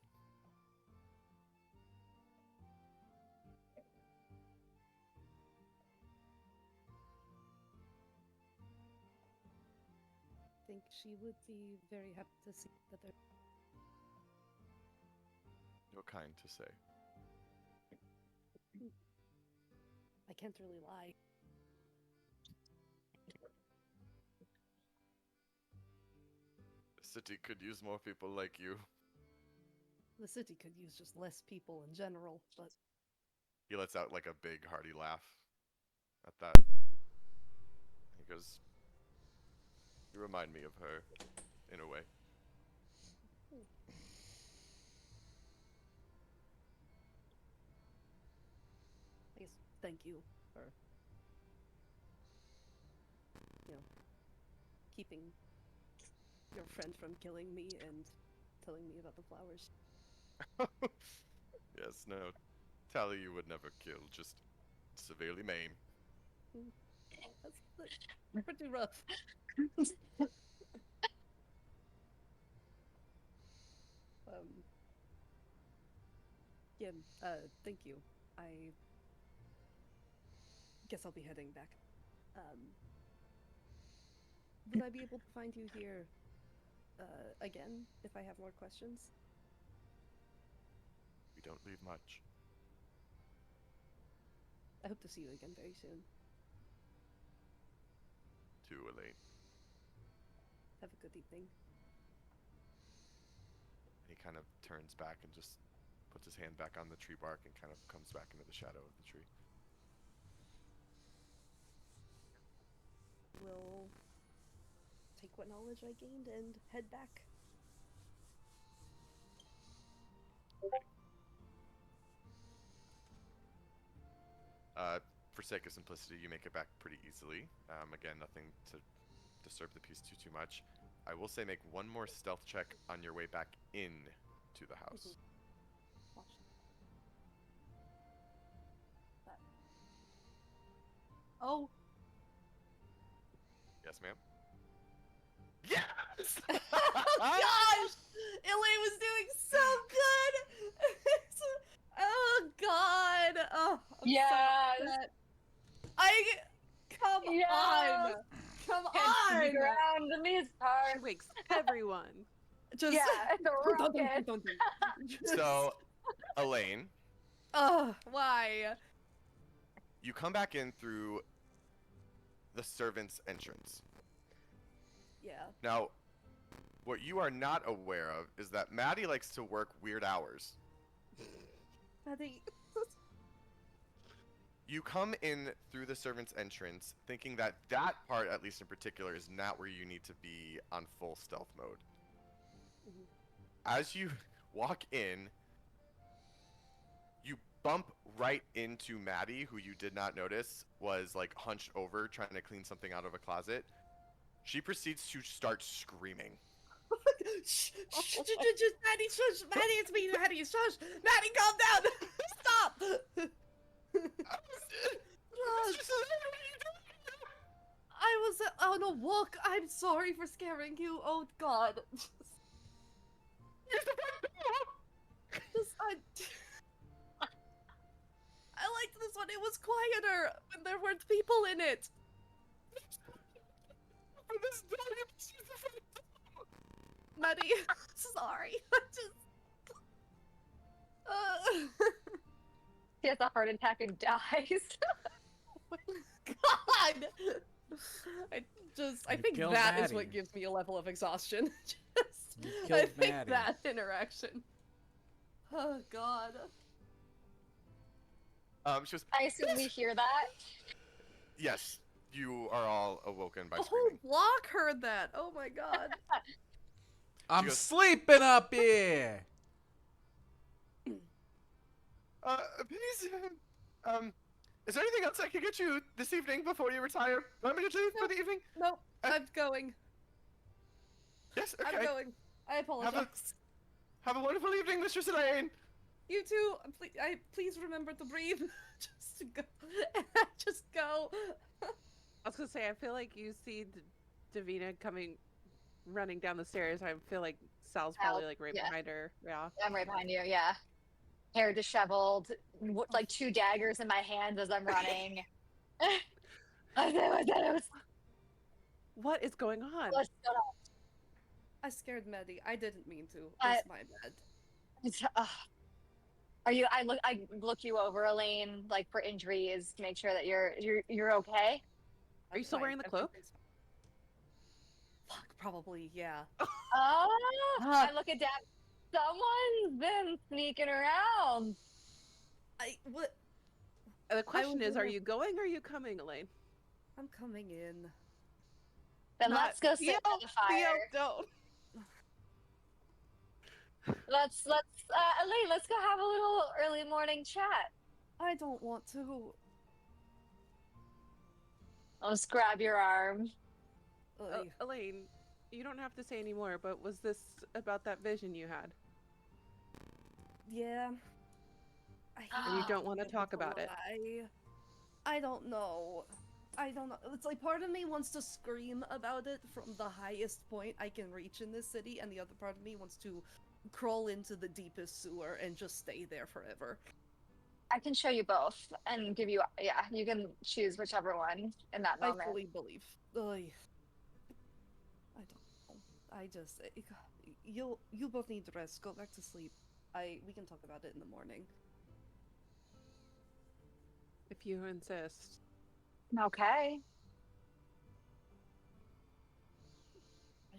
I think she would be very happy to see that they're. You're kind to say. I can't really lie. The city could use more people like you. The city could use just less people in general, but He lets out like a big hearty laugh at that. He goes, "You remind me of her, in a way." I guess thank you for, keeping your friend from killing me and telling me about the flowers. Yes, no. Tally you would never kill, just severely maim. That's pretty rough. Yeah, thank you. I guess I'll be heading back. Would I be able to find you here, again, if I have more questions? We don't leave much. I hope to see you again very soon. To Elaine. Have a good evening. He kind of turns back and just puts his hand back on the tree bark and kind of comes back into the shadow of the tree. We'll take what knowledge I gained and head back. For sake of simplicity, you make it back pretty easily. Again, nothing to disturb the peace too much. I will say make one more stealth check on your way back in to the house. Watch that. Oh! Yes, ma'am? Yes! Gosh! Elaine was doing so good! Oh god! Oh, I'm Yes! so upset. Come Yes! on! Come Hits the on! ground in these She parts. wakes everyone. Just Yeah, it's a rocket. So, Elaine, oh, why? You come back in through the servant's entrance. Yeah. Now, what you are not aware of is that Maddie likes to work weird hours. Maddie. You come in through the servant's entrance thinking that that part, at least in particular, is not where you need to be on full stealth mode. As you walk in, you bump right into Maddie, who you did not notice was like hunched over trying to clean something out of a closet. She proceeds to start screaming. Shh, Maddie, shush! Maddie, it's me, Maddie, shush! Maddie, calm down! Stop! I was on a walk. I'm sorry for scaring you. Oh God. I liked this one. It was quieter when there weren't people in it. Maddie, sorry. I just. He has a heart attack and dies. God. I think killed that is Maddie. what gives me a level of exhaustion. You I killed think Maddie. that interaction. Oh God. She was, I assume we hear that. yes, you are all awoken by The whole screaming. block heard that. Oh my God. I'm goes- sleeping up here. Please, is there anything else I can get you this evening before you retire? Want me to leave for the evening? Nope. I'm going. Yes, okay. I'm going. I apologize. Have a wonderful evening, Mistress Elaine. You too. Please remember to breathe. Just to go. Just go. I was gonna say, I feel like you see Davina coming, running down the stairs. I feel like Sal's probably Sal, like right yeah. behind her. Yeah. I'm right behind you, yeah. Hair disheveled, like 2 daggers in my hands as I'm running. What is going on? Let's go. I scared Maddie. I didn't mean to. I- It's my bad. Are you? I look you over, Elaine, like for injuries to make sure that you're okay. Are you still wearing the cloak? Fuck, probably, yeah. Oh, I look at Dad. Someone's been sneaking around. What? The question is, are gonna- you going or are you coming, Elaine? I'm coming in. Then Not- let's go sit Theo, by the fire. Theo, don't. Let's Elaine, let's go have a little early morning chat. I don't want to. I'll just grab your arm. Elaine, you don't have to say anymore, but was this about that vision you had? Yeah. And you don't want to talk about it? I don't know. I don't know. It's like part of me wants to scream about it from the highest point I can reach in this city, and the other part of me wants to crawl into the deepest sewer and just stay there forever. I can show you both and give you, yeah, you can choose whichever one in that I moment. fully believe. I don't know. I just you both need rest. Go back to sleep. We can talk about it in the morning. If you insist. Okay.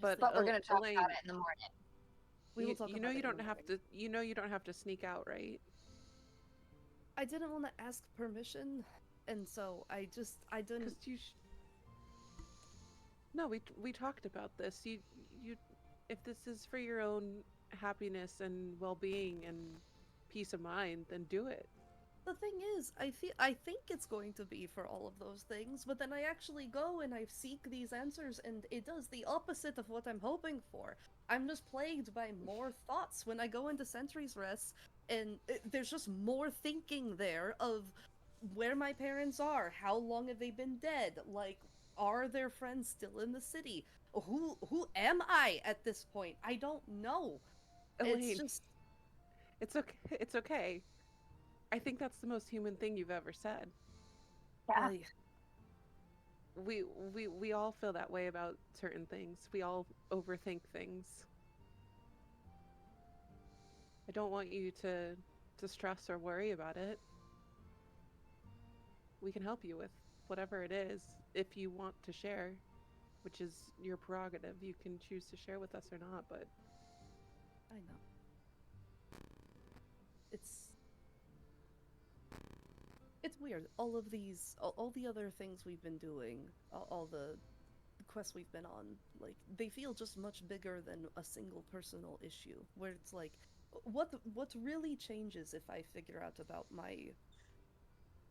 But But we're gonna talk Elaine, about it in the morning. We will talk you know about you it in don't the have morning. to. You know you don't have to sneak out, right? I didn't want to ask permission, and so I didn't. Because No, we talked about this. You if this is for your own happiness and well-being and peace of mind, then do it. The thing is, I think it's going to be for all of those things, but then I actually go and I seek these answers, and it does the opposite of what I'm hoping for. I'm just plagued by more thoughts when I go into Sentry's Rest, and there's just more thinking there of where my parents are, how long have they been dead, like, are their friends still in the city? Who am I at this point? I don't know. Elaine, It's just it's okay. It's okay. I think that's the most human thing you've ever said. Yeah. We all feel that way about certain things. We all overthink things. I don't want you to stress or worry about it. we can help you with whatever it is if you want to share, which is your prerogative. You can choose to share with us or not, but I know. It's weird. All of these, all the other things we've been doing, all the quests we've been on, like, they feel just much bigger than a single personal issue. Where it's like, what really changes if I figure out about my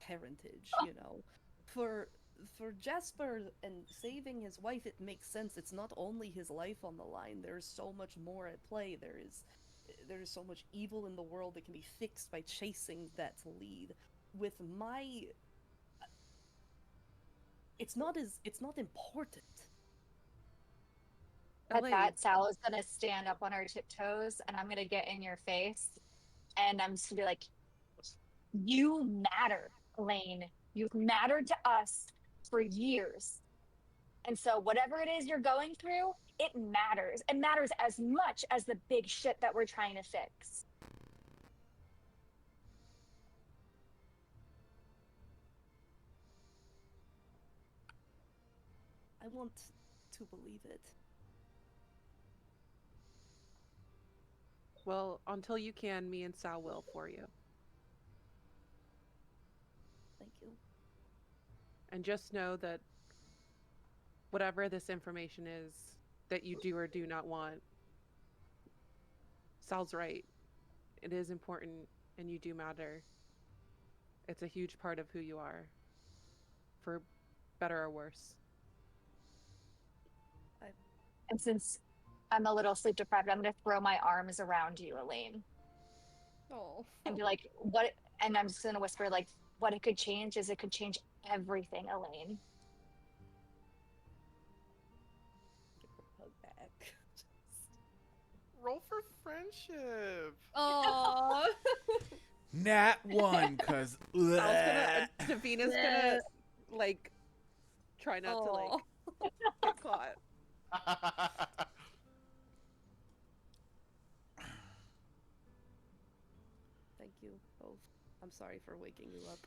parentage, you know? For Jasper and saving his wife, it makes sense. It's not only his life on the line. There's so much more at play. There is so much evil in the world that can be fixed by chasing that lead. With my, it's not important. At Elaine, that, Sal is gonna stand up on her tiptoes, and I'm gonna get in your face, and I'm just gonna be like, "You matter, Elaine. You've mattered to us for years, and so whatever it is you're going through, it matters. It matters as much as the big shit that we're trying to fix." I want to believe it. well, until you can, me and Sal will for you. Thank you. And just know that whatever this information is that you do or do not want, Sal's right. It is important and you do matter. It's a huge part of who you are, for better or worse. And since I'm a little sleep deprived, I'm gonna throw my arms around you, Elaine, Oh. and be like, "What?" And I'm just gonna whisper, like, "What it could change is it could change everything, Elaine." Give her a hug back. Roll for friendship. Oh. Nat 1, cause Davina's gonna like try not to like get caught. Thank you both. I'm sorry for waking you up.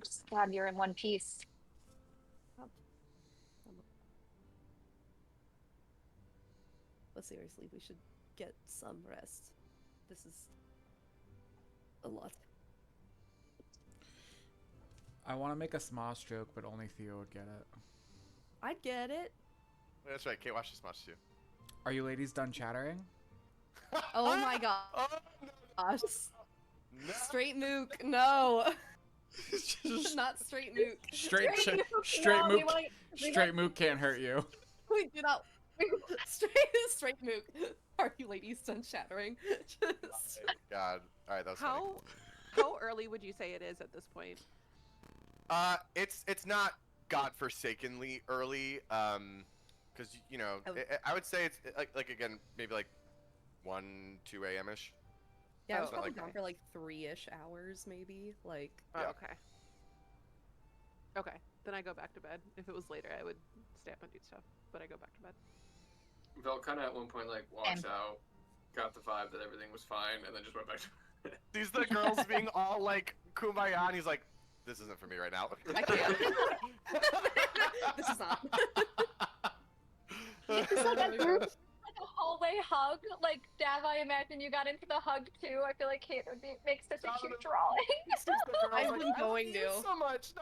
Just glad you're in one piece. But seriously, we should get some rest. This is a lot. I want to make a Smosh joke, but only Theo would get it. I get it. That's right. Kate watched this much too. Are you ladies done chattering? Oh my gosh. Oh, no. No. Straight mook, no. Not straight mook. Straight No, we mook. want- we Straight want- mook can't hurt you. We do not. Straight mook. Are you ladies done chattering? Just... God. All right, that was funny. How early would you say it is at this point? It's not godforsakenly early, because you know, Oh. I would say it's like again maybe like 1, 2 a.m. ish. Yeah, I was Oh, probably okay. gone for like 3-ish hours, maybe. Like, Oh, Yeah. okay. Okay, then I go back to bed. If it was later, I would stay up and do stuff, but I go back to bed. Vel kind of at one point like walks out, got the vibe that everything was fine, and then just went back to bed. These the girls being all like kumbaya, and he's like, "This isn't for me right now." I can't. This is not. It's like a group, like a hallway hug. Like, Dav, I imagine you got into the hug too. I feel like Kate would make such a cute drawing. I've been going to. to. So much.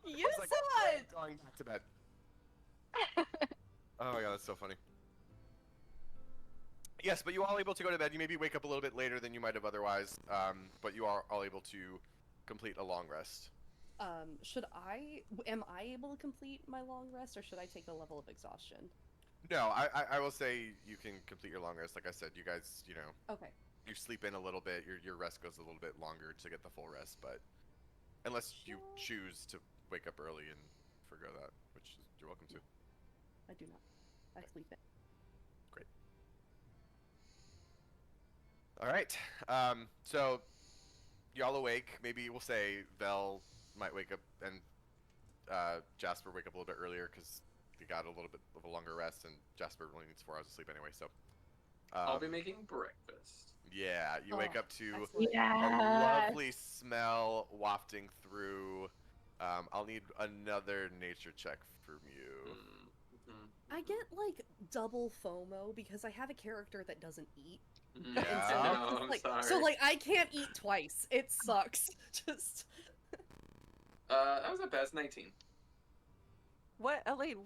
You Like, said. going back to bed. Oh my god, that's so funny. Yes, but you are all able to go to bed. You maybe wake up a little bit later than you might have otherwise, but you are all able to complete a long rest. Am I able to complete my long rest, or should I take a level of exhaustion? No, I will say you can complete your long rest. Like I said, you guys, you know, Okay. you sleep in a little bit. Your rest goes a little bit longer to get the full rest, but unless you choose to wake up early and forgo that, which is, you're welcome to. I do not. I sleep in. Great. All right. So y'all awake. Maybe we'll say Vel might wake up and Jasper wake up a little bit earlier because they got a little bit of a longer rest, and Jasper really needs 4 hours of sleep anyway. So I'll be making breakfast. Yeah, you wake Oh, up to excellent. a Yes. lovely smell wafting through. I'll need another nature check from you. Mm-hmm. I get like double FOMO because I have a character that doesn't eat. Mm, And so Yeah. it's no, just I'm like sorry. so like I can't eat twice. It sucks. Just That was a best 19. What, Elaine?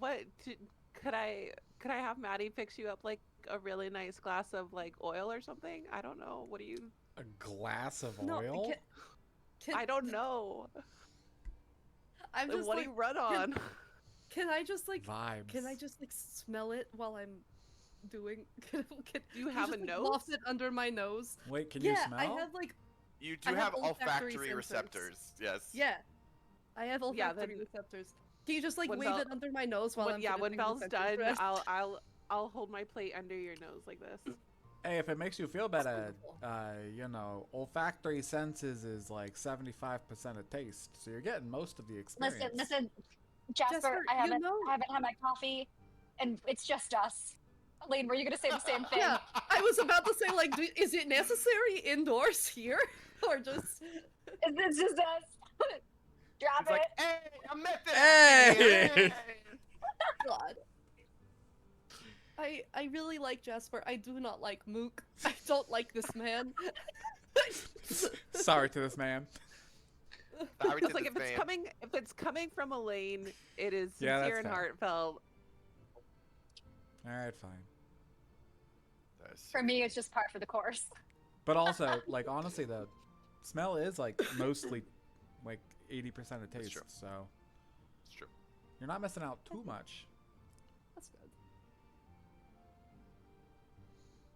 Could I have Maddie fix you up like a really nice glass of like oil or something? I don't know. What do you? A glass of no, oil? can I don't know. I'm Like, just what like do you run on? can I just like Vibes. can I just like smell it while I'm doing can Do you have just, a like, nose? waft it under my nose? Wait, can you Yeah, smell? I have like You do I have have olfactory olfactory receptors. Yes. yeah. I have Yeah, olfactory then- receptors. Can you just like When wave Belle- it under my nose while I'm when finishing the Belle's sentence done, rest? I'll hold my plate under your nose like this. Hey, if it makes you feel better, wonderful. you know, olfactory senses is like 75% of taste, so you're getting most of the experience. Listen, Jasper, Jasper, I you haven't know- had my coffee, and it's just us. Elaine, were you gonna say the same thing? Yeah, I was about to say like, is it necessary indoors here, or just? It's just us. Drop It's it. like, hey, I met this. Hey! God. I really like Jasper. I do not like Mook. I don't like this man. Sorry to this man. Sorry to It's like this if it's coming from Elaine, it is Yeah, that's sincere and fair. heartfelt. Alright, fine. That is For sweet. me, it's just par for the course. But also, like, honestly, the smell is, like, mostly, like, 80% of taste, true. so It's true. you're not missing out too much. That's good.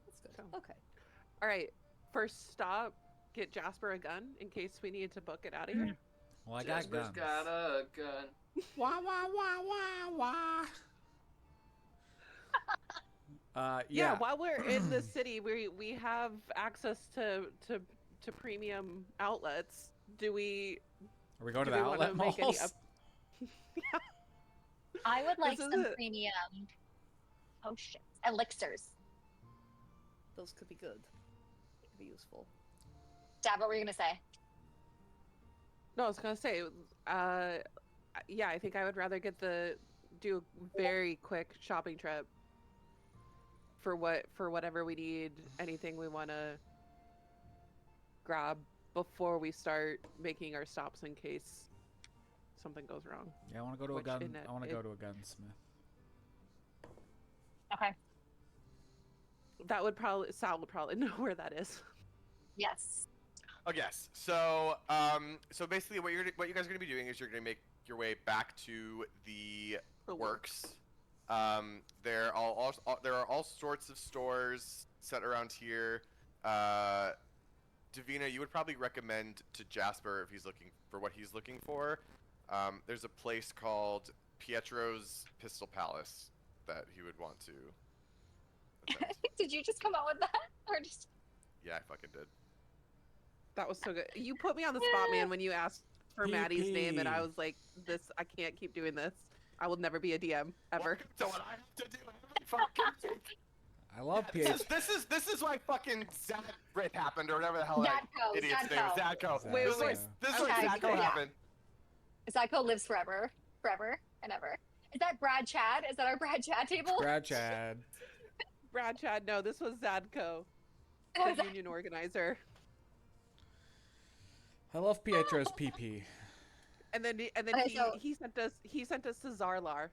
That's good. So- Okay. All right, first stop, get Jasper a gun in case we need to book it out of here. Well, I got Jasper's guns. got a gun. Wah, wah, wah, wah, wah. Yeah, while we're in the city, we have access to premium outlets. Do we? Are we going to do the we wanna outlet make any malls? up- I would like This is some it. premium potions, elixirs. Those could be good. They could be useful. Dad, what were you gonna say? No, I was gonna say, yeah, I think I would rather do a very quick shopping trip for whatever we need, anything we want to grab before we start making our stops in case something goes wrong. Yeah, I want to go to a Which gun. in I want to it- go to a gunsmith. Okay. Sal would probably know where that is. Yes. Oh yes. So so basically, what you guys are gonna be doing is you're gonna make your way back to the The works. There are all sorts of stores set around here. Davina, you would probably recommend to Jasper if he's looking for what he's looking for. There's a place called Pietro's Pistol Palace that he would want to attend. Did you just come out with that, or just? Yeah, I fucking did. That was so good. You put me on the spot, man, when you asked for Maddie's name, and I was like, I can't keep doing this. I will never be a DM ever. So what I have to do every fucking week. I love PH. This is why fucking Zad Rip happened or whatever the hell that Zadko, idiot's name is. Zadko. Zadko. Wait, This is wait, this is okay, why Zadko yeah. happened. Zyko lives forever and ever. Is that Brad Chad? Is that our Brad Chad table? Brad Chad. Brad Chad, no, this was Zadko, Oh, the union organizer. I love Pietro's PP. And then Okay, so- he sent us to Zarlar.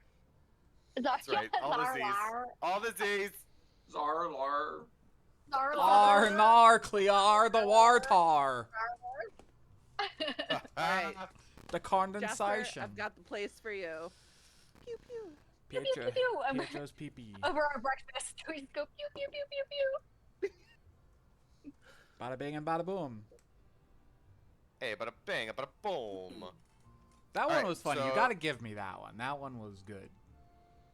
That's right. All the Z's. All the Z's. Zarlar. Ar nar Clear the Wartar. Alright. The Jasper, condensation. I've got the place for you. Pew pew. Pew, Pietro, pew, pew. Pietro's PP. Over our breakfast, we just go pew pew pew pew pew. Bada bing and bada boom. Hey, bada bang, bada boom. That one Alright, was funny. You so- gotta give me that one. That one was good.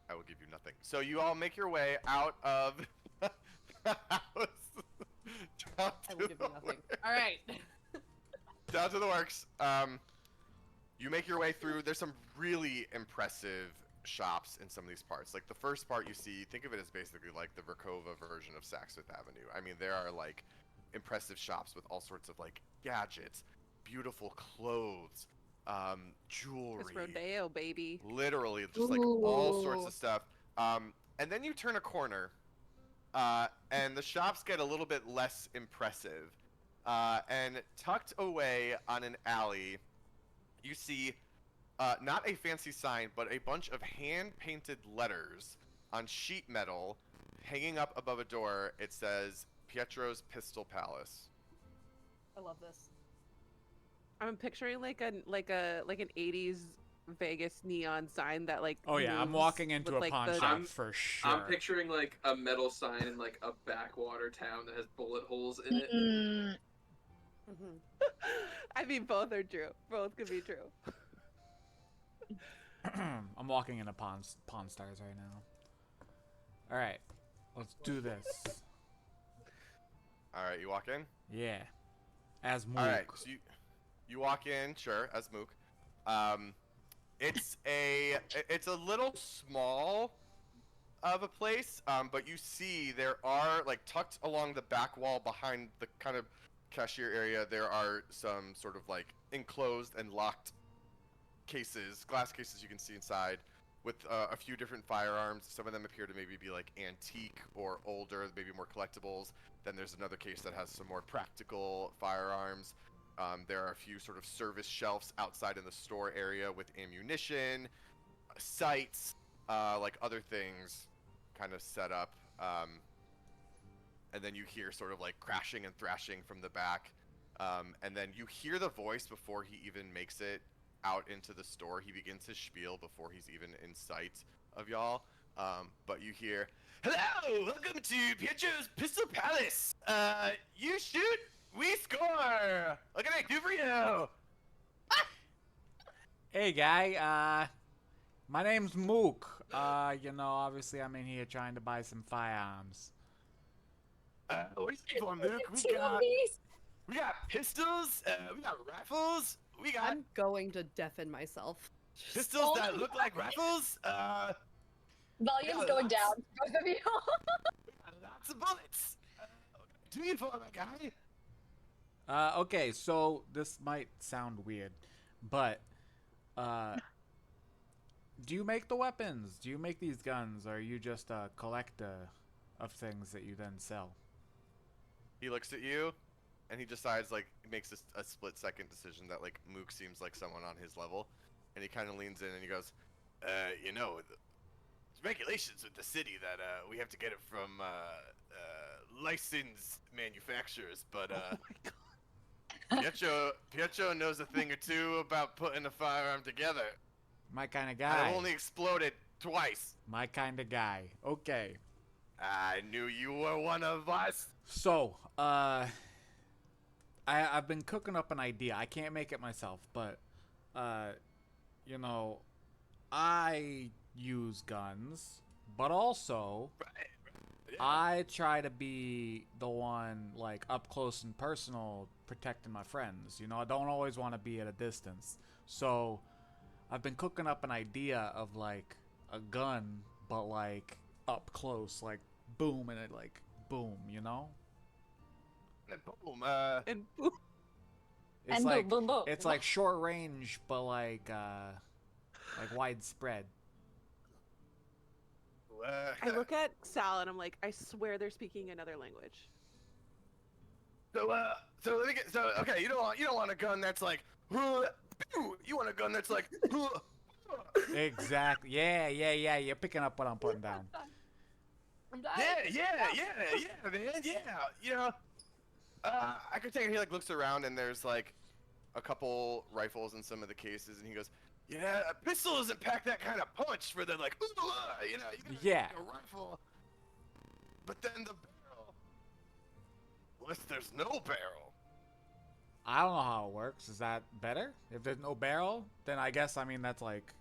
I will give you nothing. So you all make your way out of the house. Down I to will give the you nothing. works. All right. Down to the works. You make your way through. There's some really impressive shops in some of these parts. Like the first part you see, think of it as basically like the Verkhova version of Saxford Avenue. I mean, there are like impressive shops with all sorts of like gadgets, beautiful clothes, jewelry. It's rodeo, baby. Literally, just like all sorts Ooh. of stuff. And then you turn a corner, and the shops get a little bit less impressive. And tucked away on an alley, you see not a fancy sign, but a bunch of hand-painted letters on sheet metal hanging up above a door. It says Pietro's Pistol Palace. I love this. I'm picturing like an 80s Vegas neon sign that like. Oh yeah, I'm moves walking into with, a like, pawn the- shop for sure. I'm picturing like a metal sign in like a backwater town that has bullet holes in it. Mm, Mm-hmm. I mean, both are true. Both could be true. I'm walking into Pawn Stars right now. All right, let's do this. All right, you walk in. Yeah, as Mook. All right, so you walk in, sure, as Mook. It's a little small of a place, but you see there are like tucked along the back wall behind the kind of cashier area. There are some sort of like enclosed and locked cases, glass cases you can see inside, with a few different firearms. Some of them appear to maybe be like antique or older, maybe more collectibles. Then there's another case that has some more practical firearms. There are a few sort of service shelves outside in the store area with ammunition, sights, like other things kind of set up. And then you hear sort of like crashing and thrashing from the back. And then you hear the voice before he even makes it out into the store. He begins his spiel before he's even in sight of y'all. But you hear, "Hello, welcome to Pietro's Pistol Palace. You shoot, we score. What can I do for you?" Hey guy, my name's Mook. You know, obviously I'm in here trying to buy some firearms. What are you looking for, Luke? two of these. We got pistols. We got rifles. We got I'm going to deafen myself. pistols that look like rifles. Volume's Yeah, going lots. down. Both of you. We got lots of bullets. What do you for, my guy? Okay, so this might sound weird, but do you make the weapons? Do you make these guns, or are you just a collector of things that you then sell? He looks at you, and he decides, like, makes a split-second decision that, like, Mook seems like someone on his level, and he kind of leans in and he goes, you know, there's regulations with the city that we have to get it from licensed manufacturers, but Oh my god. Pietro knows a thing or two about putting a firearm together. My kind of I've guy. only exploded twice. My kind of guy. Okay. I knew you were one of us. So, I've been cooking up an idea. I can't make it myself, but, you know, I use guns, but also Yeah. I try to be the one, like, up close and personal, protecting my friends. You know, I don't always want to be at a distance. So, I've been cooking up an idea of, like, a gun, but, like, up close, like, boom, and it, like, boom, you know? And boom. And It's And like boom, boom, boom. it's like short range, but like widespread. I look at Sal and I'm like, I swear they're speaking another language. So let me get. So okay, you don't want a gun that's like. You want a gun that's like. Exactly. Yeah. You're picking up what I'm putting down. I'm dying. Yeah, man. Yeah. You know. I could take it. He like looks around and there's like a couple rifles in some of the cases, and he goes, "Yeah, a pistol doesn't pack that kind of punch for the like, you know, you gotta Yeah. take a rifle." But then the barrel. Unless there's no barrel. I don't know how it works. Is that better? If there's no barrel, then I guess that's like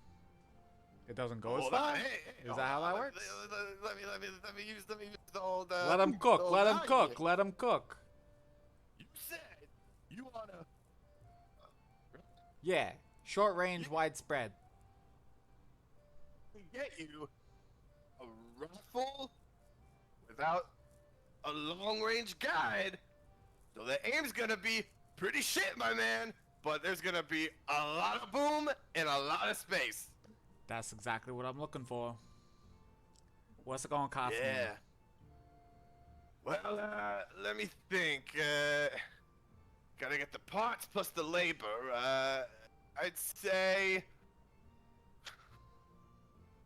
it doesn't go as Hold far. on, hey, Is hold that how on, that let- works? Let me use the old. Let him the cook. old Let him line cook. here. Let him cook. You said you wanna. Yeah. Short range, widespread. Get you a rifle without a long range guide So the aim's gonna be pretty shit, my man. But there's gonna be a lot of boom and a lot of space. That's exactly what I'm looking for. What's it gonna cost me? Yeah. Well, let me think. Gotta get the parts plus the labor. I'd say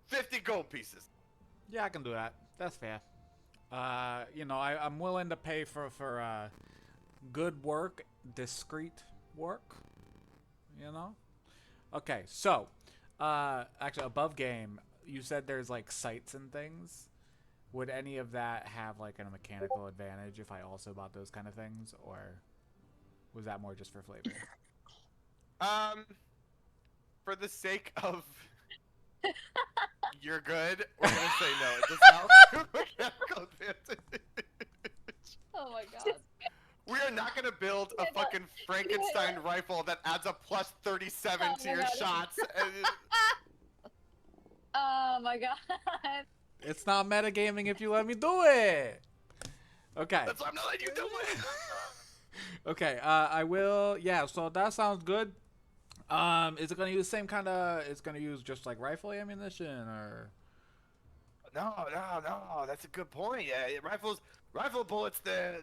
50 gold pieces. Yeah, I can do that. That's fair. You know, I'm willing to pay for good work, discreet work. You know. Okay, so actually above game, you said there's like sights and things. Would any of that have like a mechanical advantage if I also bought those kind of things, or was that more just for flavor? For the sake of you're good, we're gonna say no. It does not have mechanical advantage. Oh my god. We are not gonna build a fucking Frankenstein rifle that adds a plus 37 to your shots. Oh my god. It's not metagaming if you let me do it. Okay. That's why I'm not letting you do it. Okay. I will. Yeah. So that sounds good. Is it gonna use the same kind of? It's gonna use just like rifle ammunition, or? No. That's a good point. Yeah, rifle bullets. They're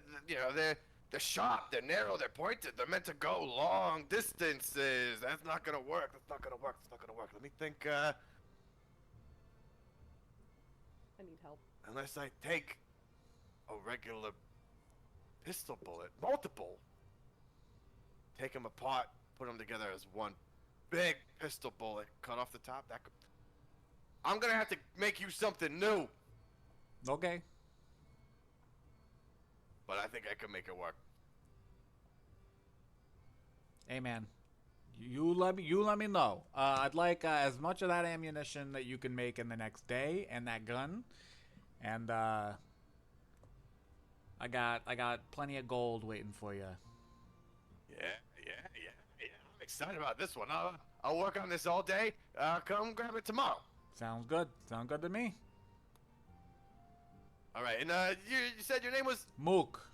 sharp. They're narrow. They're pointed. They're meant to go long distances. That's not gonna work. Let me think. I need help. Unless I take a regular pistol bullet, multiple, take them apart, put them together as one big pistol bullet, cut off the top. I'm gonna have to make you something new, Okay. but I think I can make it work. Hey man, you let me know. I'd like as much of that ammunition that you can make in the next day, and that gun, and I got plenty of gold waiting for you. Yeah. I'm excited about this one. I'll work on this all day. Come grab it tomorrow. Sounds good. Sounds good to me. All right, and you said your name was Mook.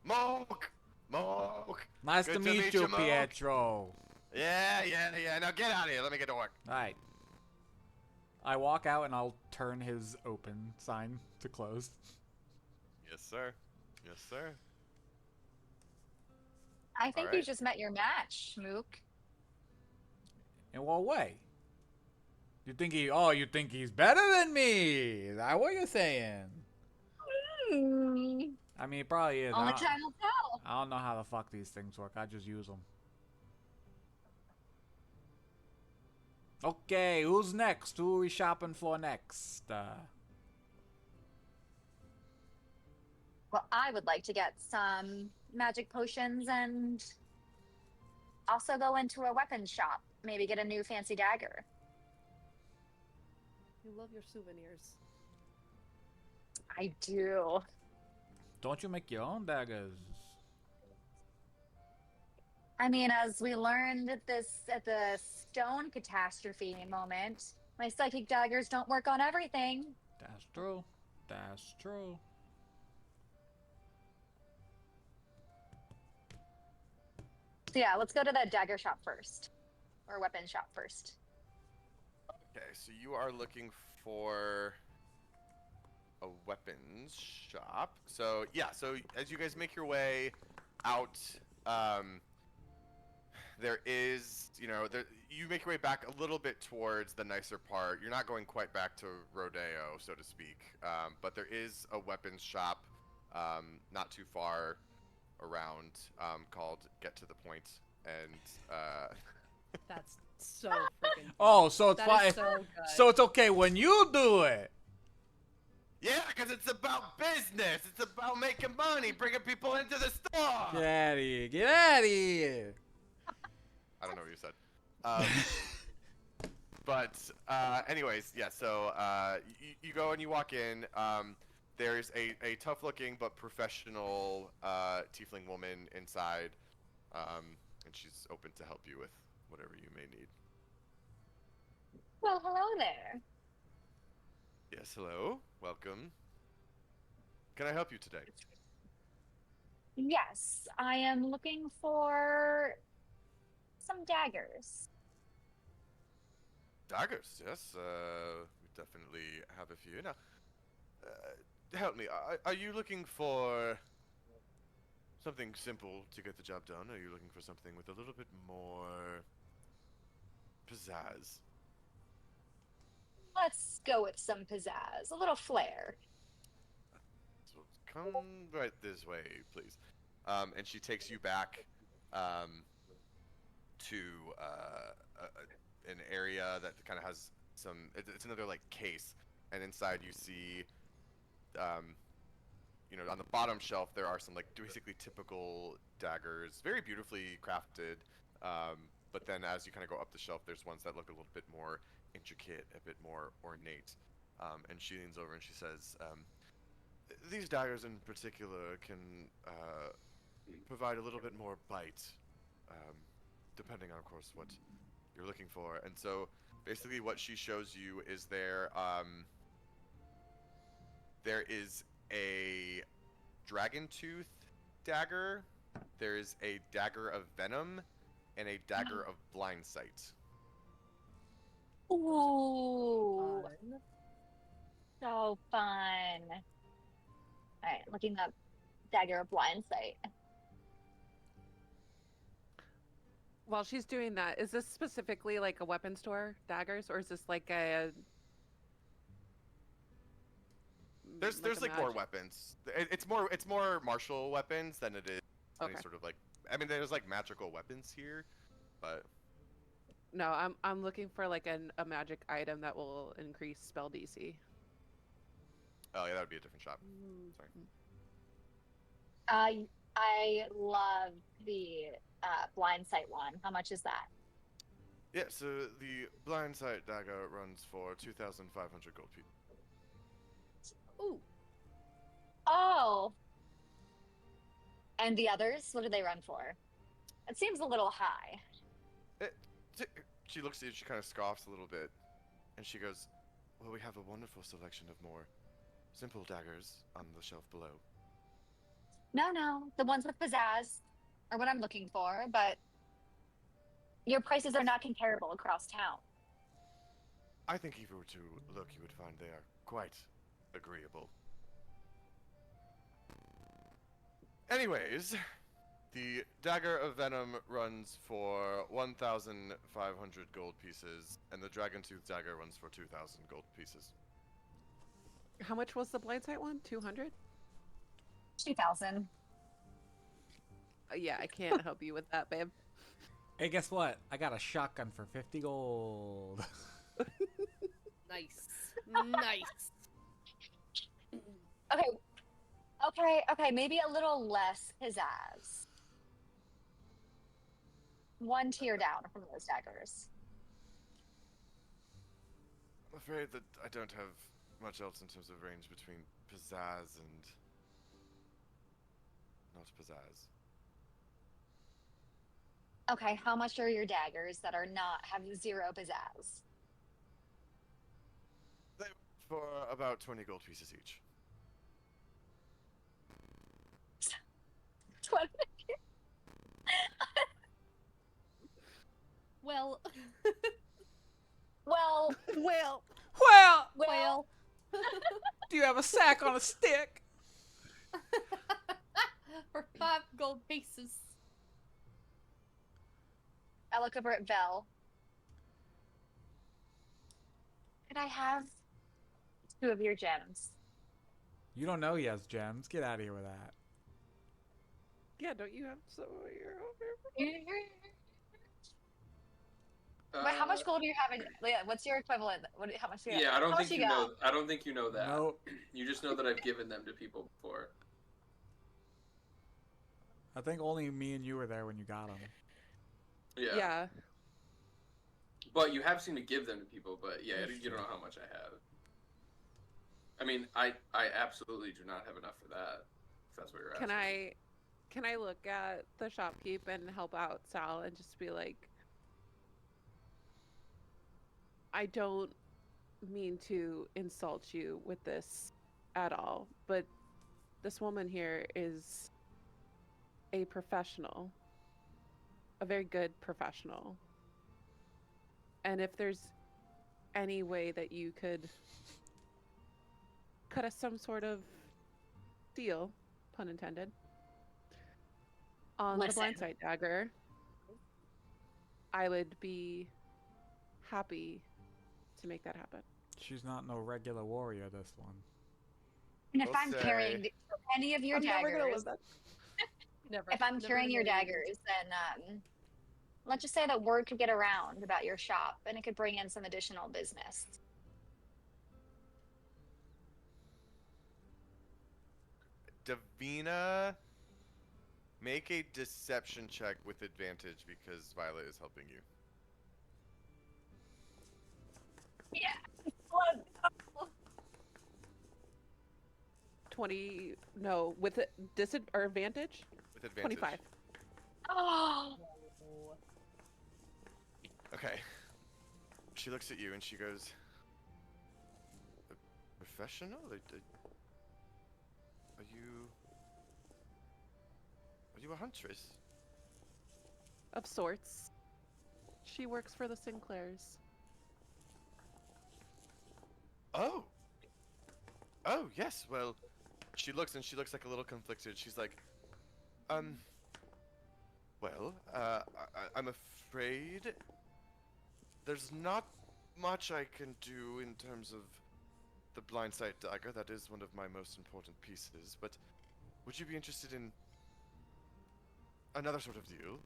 Mook. Nice Good to meet you, Mook. Pietro. Yeah. Now get out of here. Let me get to work. All right. I walk out and I'll turn his open sign to closed. Yes, sir. I think you Alright. just met your match, Mook. In what way? You think he's better than me? Is that what you're saying? I mean, he probably is. Only time will tell. I don't know how the fuck these things work. I just use them. Okay, who's next? Who are we shopping for next? Well, I would like to get some magic potions and also go into a weapons shop. Maybe get a new fancy dagger. You love your souvenirs. I do. Don't you make your own daggers? I mean, as we learned at the stone catastrophe moment, my psychic daggers don't work on everything. That's true. That's true. So yeah, let's go to the dagger shop first. Or weapon shop first. Okay, so you are looking for a weapons shop. So yeah, so as you guys make your way out, there is, you make your way back a little bit towards the nicer part. You're not going quite back to Rodeo, so to speak, but there is a weapons shop not too far around called Get to the Point, and That's so freaking. Oh, so it's That fine. is so good. So it's okay when you do it. yeah, because it's about business. It's about making money, bringing people into the store. Get out of here. Get out of here. I don't know what you said. But anyways, yeah, so you go and you walk in. There's a tough-looking but professional tiefling woman inside, and she's open to help you with whatever you may need. Well, hello there. Yes, hello. Welcome. Can I help you today? Yes, I am looking for some daggers. Daggers, yes. We definitely have a few. Now, help me. Are you looking for something simple to get the job done? Or are you looking for something with a little bit more pizzazz? Let's go with some pizzazz, a little flair. So come right this way, please. And she takes you back um, to an area that kind of has some. It's another like case, and inside you see, um, on the bottom shelf there are some like basically typical daggers, very beautifully crafted. But then as you kind of go up the shelf, there's ones that look a little bit more intricate, a bit more ornate. And she leans over and she says, "These daggers in particular can provide a little bit more bite, um, depending on, of course, what you're looking for." And so, basically, what she shows you is there is a dragon tooth dagger, there is a dagger of venom, and a dagger of blind sight. Ooh, Fun. so fun. All right, looking up dagger of blind sight. While she's doing that, is this specifically like a weapon store daggers, or is this like a There's like more magic? weapons. It's more martial weapons than it is any Okay. sort of like. I mean, there's like magical weapons here, but No, I'm looking for like a magic item that will increase spell DC. oh yeah, that would be a different shop. Mm. Sorry. I love the blind sight one. How much is that? Yeah, so the blind sight dagger runs for 2,500 gold pieces. Ooh, Oh, and the others, what do they run for? It seems a little high. She looks at you, she kind of scoffs a little bit, and she goes, "Well, we have a wonderful selection of more simple daggers on the shelf below." No, the ones with pizzazz are what I'm looking for, but your prices are not comparable across town. I think if you were to look, you would find they are quite agreeable. Anyways, the dagger of venom runs for 1,500 gold pieces, and the dragon tooth dagger runs for 2,000 gold pieces. How much was the blind sight one? 200? 2,000. Yeah, I can't help you with that, babe. Hey, guess what? I got a shotgun for 50 gold. nice. Nice. Okay, maybe a little less pizzazz. One tier down from those daggers. I'm afraid that I don't have much else in terms of range between pizzazz and not pizzazz. Okay, how much are your daggers that are not have zero pizzazz? They for about 20 gold pieces each. 20. Well, Well, Well, well. Do you have a sack on a stick? for 5 gold pieces. I look over at Vel. Could I have 2 of your gems? You don't know he has gems. Get out of here with that. yeah, don't you have some of your own? Wait, how much gold do you have in? Leah, what's your equivalent? How much do you have? Yeah, I don't How much think you got? know. I don't think you know that. Nope. You just know that I've given them to people before. I think only me and you were there when you got them. Yeah. Yeah. But you have seen me give them to people. But yeah, That's you don't know how much I have. I mean, I absolutely do not have enough for that. If that's what you're asking. Can I look at the shopkeep and help out Sal and just be like, I don't mean to insult you with this at all, but this woman here is a professional, a very good professional. And if there's any way that you could cut us some sort of deal, pun intended, on the Listen. blindside dagger, I would be happy to make that happen. She's not no regular warrior, this one. And if We'll I'm say- carrying any of your I'm never gonna daggers, live that. Never. if I'm never carrying your gonna believe you. daggers, then let's just say that word could get around about your shop, and it could bring in some additional business. Davina, make a deception check with advantage because Violet is helping you. Yeah. 20, no, with a or advantage? With advantage. 25. Oh. Oh. Okay. She looks at you and she goes, "A professional? Are you a huntress?" Of sorts. She works for the Sinclairs. Oh. Oh, yes. Well, she looks like a little conflicted. She's like, well, I'm afraid there's not much I can do in terms of the blindside dagger. That is one of my most important pieces. But would you be interested in another sort of deal?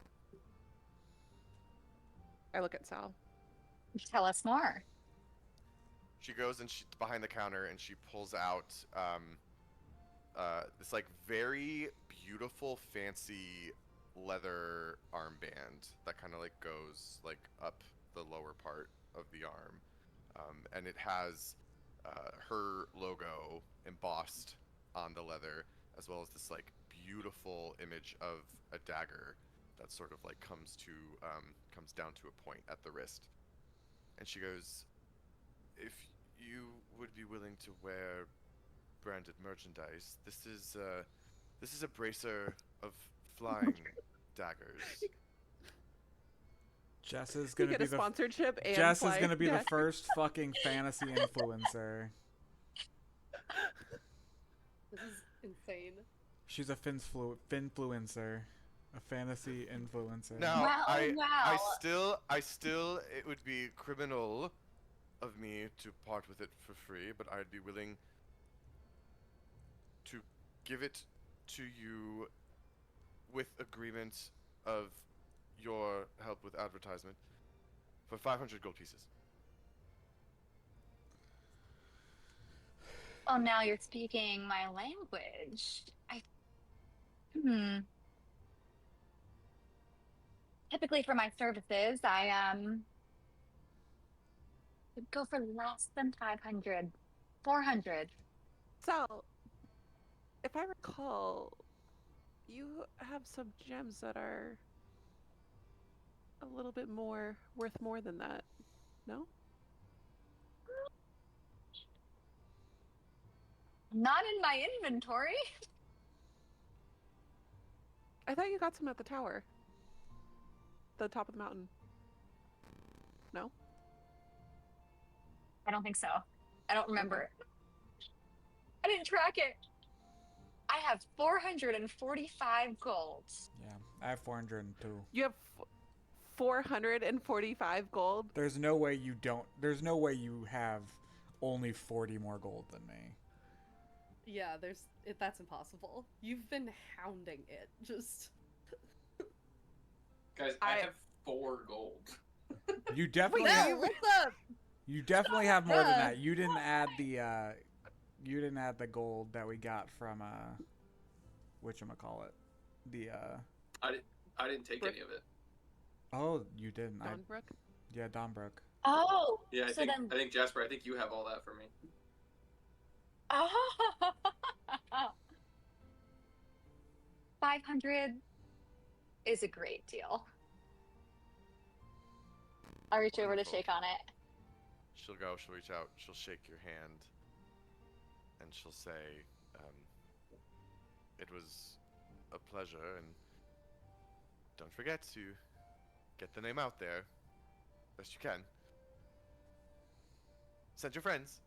I look at Sal. Tell us more. She goes and behind the counter and she pulls out this like very beautiful, fancy leather armband that kind of like goes like up the lower part of the arm, and it has her logo embossed on the leather, as well as this like beautiful image of a dagger that sort of like comes down to a point at the wrist. And she goes, "If you would be willing to wear branded merchandise, this is a bracer of flying daggers." Jess is You gonna get be a the sponsorship and Jess is fly gonna be the dagger. first fucking fantasy influencer. This is insane. She's a finfluencer, a fantasy influencer. Now, Wow, I wow. still, it would be criminal of me to part with it for free, but I'd be willing to give it to you with agreement of your help with advertisement for 500 gold pieces. Oh, now you're speaking my language. Typically for my services, I would go for less than 500. 400. Sal, if I recall, you have some gems that are a little bit more worth more than that. No? Not in my inventory. I thought you got some at the tower. The top of the mountain. No? I don't think so. I don't remember. I didn't track it. I have 445 gold. Yeah, I have 402. You have 445 gold? There's no way you don't. There's no way you have only 40 more gold than me. Yeah, that's impossible. You've been hounding it. Just Guys, I have 4 gold. You definitely. Wait, have, you- what's up? you definitely have more than that. You didn't add the. You didn't add the gold that we got from whatchamacallit. The I didn't take any of it. Oh, you didn't. Dawnbrook? Yeah, Donbrook. Oh. Yeah, I so then. think Jasper, I think you have all that for me. Oh. 500 is a great deal. I'll reach over to Wonderful. shake on it. She'll reach out, she'll shake your hand, and she'll say, "It was a pleasure, and don't forget to get the name out there best you can. Send your friends.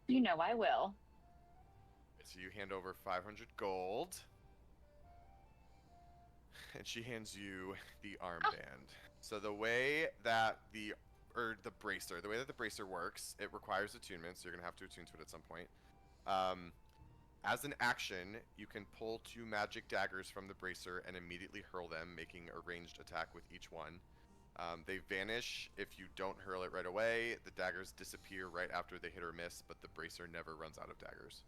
You know I will. So you hand over 500 gold. And she hands you the armband. So the way that the bracer works, it requires attunement, so you're gonna have to attune to it at some point. As an action, you can pull 2 magic daggers from the bracer and immediately hurl them, making a ranged attack with each one. They vanish if you don't hurl it right away. The daggers disappear right after they hit or miss, but the bracer never runs out of daggers.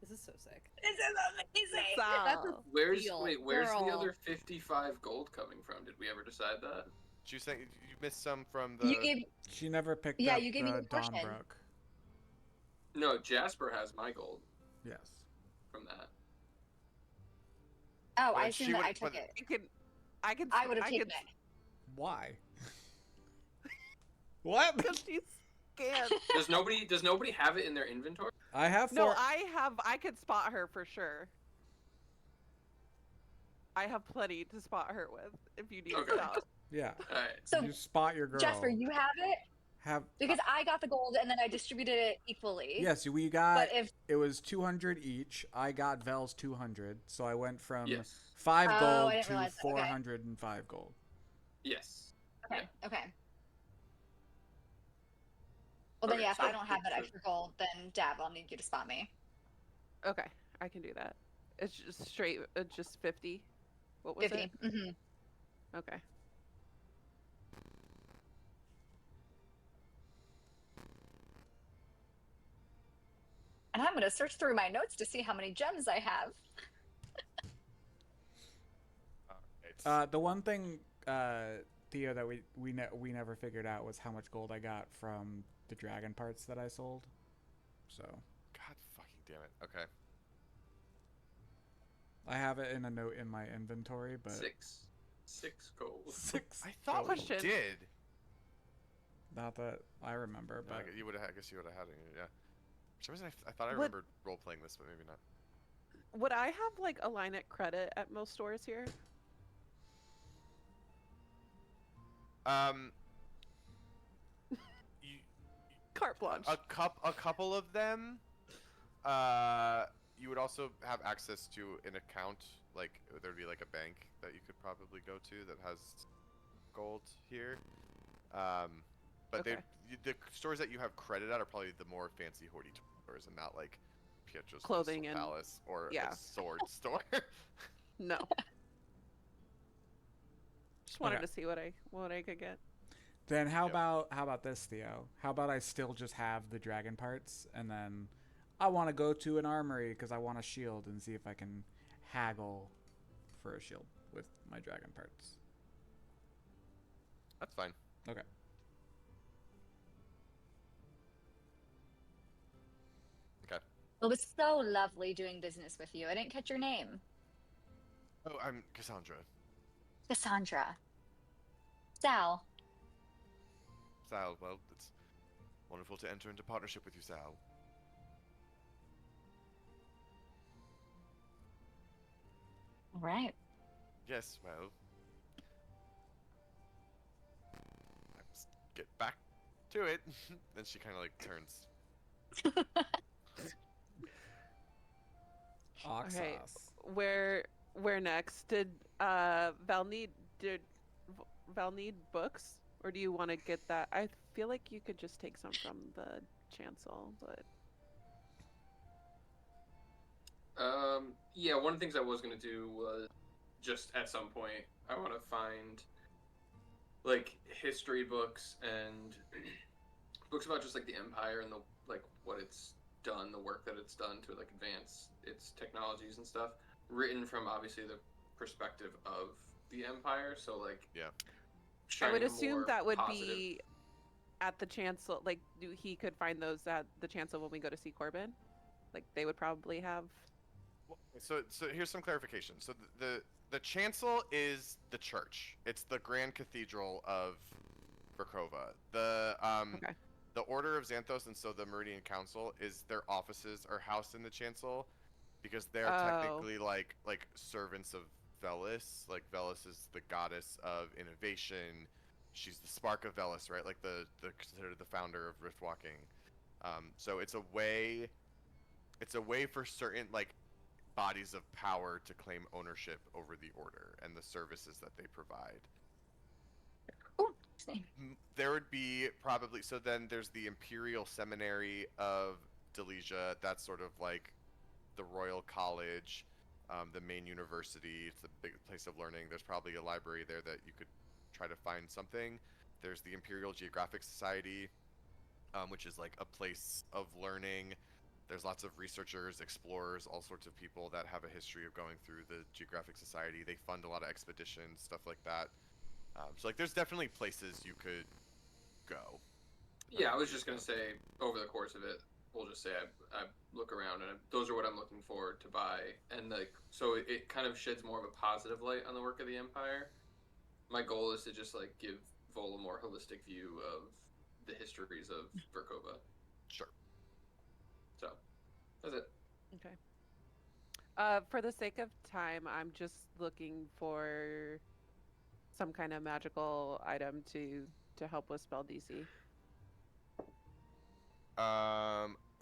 This is so sick. This is amazing. That's a Where's steal, where's the girl. other 55 gold coming from? Did we ever decide that? She was saying you missed some from the. You gave She never picked Yeah, up you gave me the the portion. Dawnbrook. No, Jasper has my gold Yes. from that. Oh, But I she assumed that would- I took but- it. I I would have taken could, it. Why? What? Because she's scared. Does nobody have it in their inventory? I have 4. No, I could spot her for sure. I have plenty to spot her with if you need Okay. stuff. Yeah. All right. So, You spot your girl. Jasper, you have it have. because I got the gold and then I distributed it equally. Yes, we got. But if It was 200 each. I got Vel's 200, so I went from Yes. 5 Oh, gold I didn't to realize that. Okay. 405 gold. Yes. okay, okay. Well then, Okay, yeah. If so- I don't have that extra gold, then Dav, I'll need you to spot me. Okay, I can do that. It's just straight, just 50. What was 50. it? Mm-hmm. Okay. And I'm gonna search through my notes to see how many gems I have. Alright. The one thing, Theo, that we never figured out was how much gold I got from the dragon parts that I sold. So God fucking damn it. Okay. I have it in a note in my inventory, but 6 gold. 6. I thought gold. we Question. did. Not that I remember, No, but you would have. I guess you would have had it. Yeah. For some reason, I thought I What- remembered role playing this, but maybe not. Would I have like a line at credit at most stores here? You, Carte blanche. a couple of them. You would also have access to an account, like there'd be like a bank that you could probably go to that has gold here. But Okay. the stores that you have credit at are probably the more fancy hoardy stores, and not like Pietro's Clothing Crystal and- Palace or yeah. a sword store. No. Just wanted Okay. to see what I could get. then how Yep. about this, Theo? How about I still just have the dragon parts, and then I want to go to an armory because I want a shield and see if I can haggle for a shield with my dragon parts. That's fine. Okay. Okay. It was so lovely doing business with you. I didn't catch your name. Oh, I'm Cassandra. Cassandra. Sal. Sal, well, it's wonderful to enter into partnership with you, Sal. All right. Yes, well. Let's get back to it. Then she kind of like turns. Okay. Oxos. Where next? Did Val need books, or do you want to get that? I feel like you could just take some from the chancel, but Yeah, one of the things I was gonna do was just at some point I want to find like history books and books about just like the empire and the like what it's done, the work that it's done to like advance its technologies and stuff, written from obviously the perspective of the empire. So like Yeah. I would shining a assume more that would positive- be at the chancel. Like, he could find those at the chancel when we go to see Corbin. Like, they would probably have. So here's some clarification. So the chancel is the church. It's the grand cathedral of Verkhova. Okay. The Order of Xanthos and so the Meridian Council is their offices are housed in the chancel. because they're technically like servants of Velis. Like Velis is the goddess of innovation. She's the spark of Velis, right? Like the considered the founder of Riftwalking. So it's a way for certain like bodies of power to claim ownership over the order and the services that they provide. Cool. Interesting. There would be probably, so then there's the Imperial Seminary of Delesia. That's sort of like the Royal College, the main university. It's a big place of learning. There's probably a library there that you could try to find something. There's the Imperial Geographic Society, which is like a place of learning. There's lots of researchers, explorers, all sorts of people that have a history of going through the Geographic Society. They fund a lot of expeditions, stuff like that. So like, there's definitely places you could go. Yeah, I was just gonna say over the course of it, we'll just say I look around and those are what I'm looking for to buy, and like so it kind of sheds more of a positive light on the work of the Empire. My goal is to just like give Vol a more holistic view of the histories of Verkhova. Sure. So that's it. Okay. For the sake of time, I'm just looking for some kind of magical item to help with spell DC.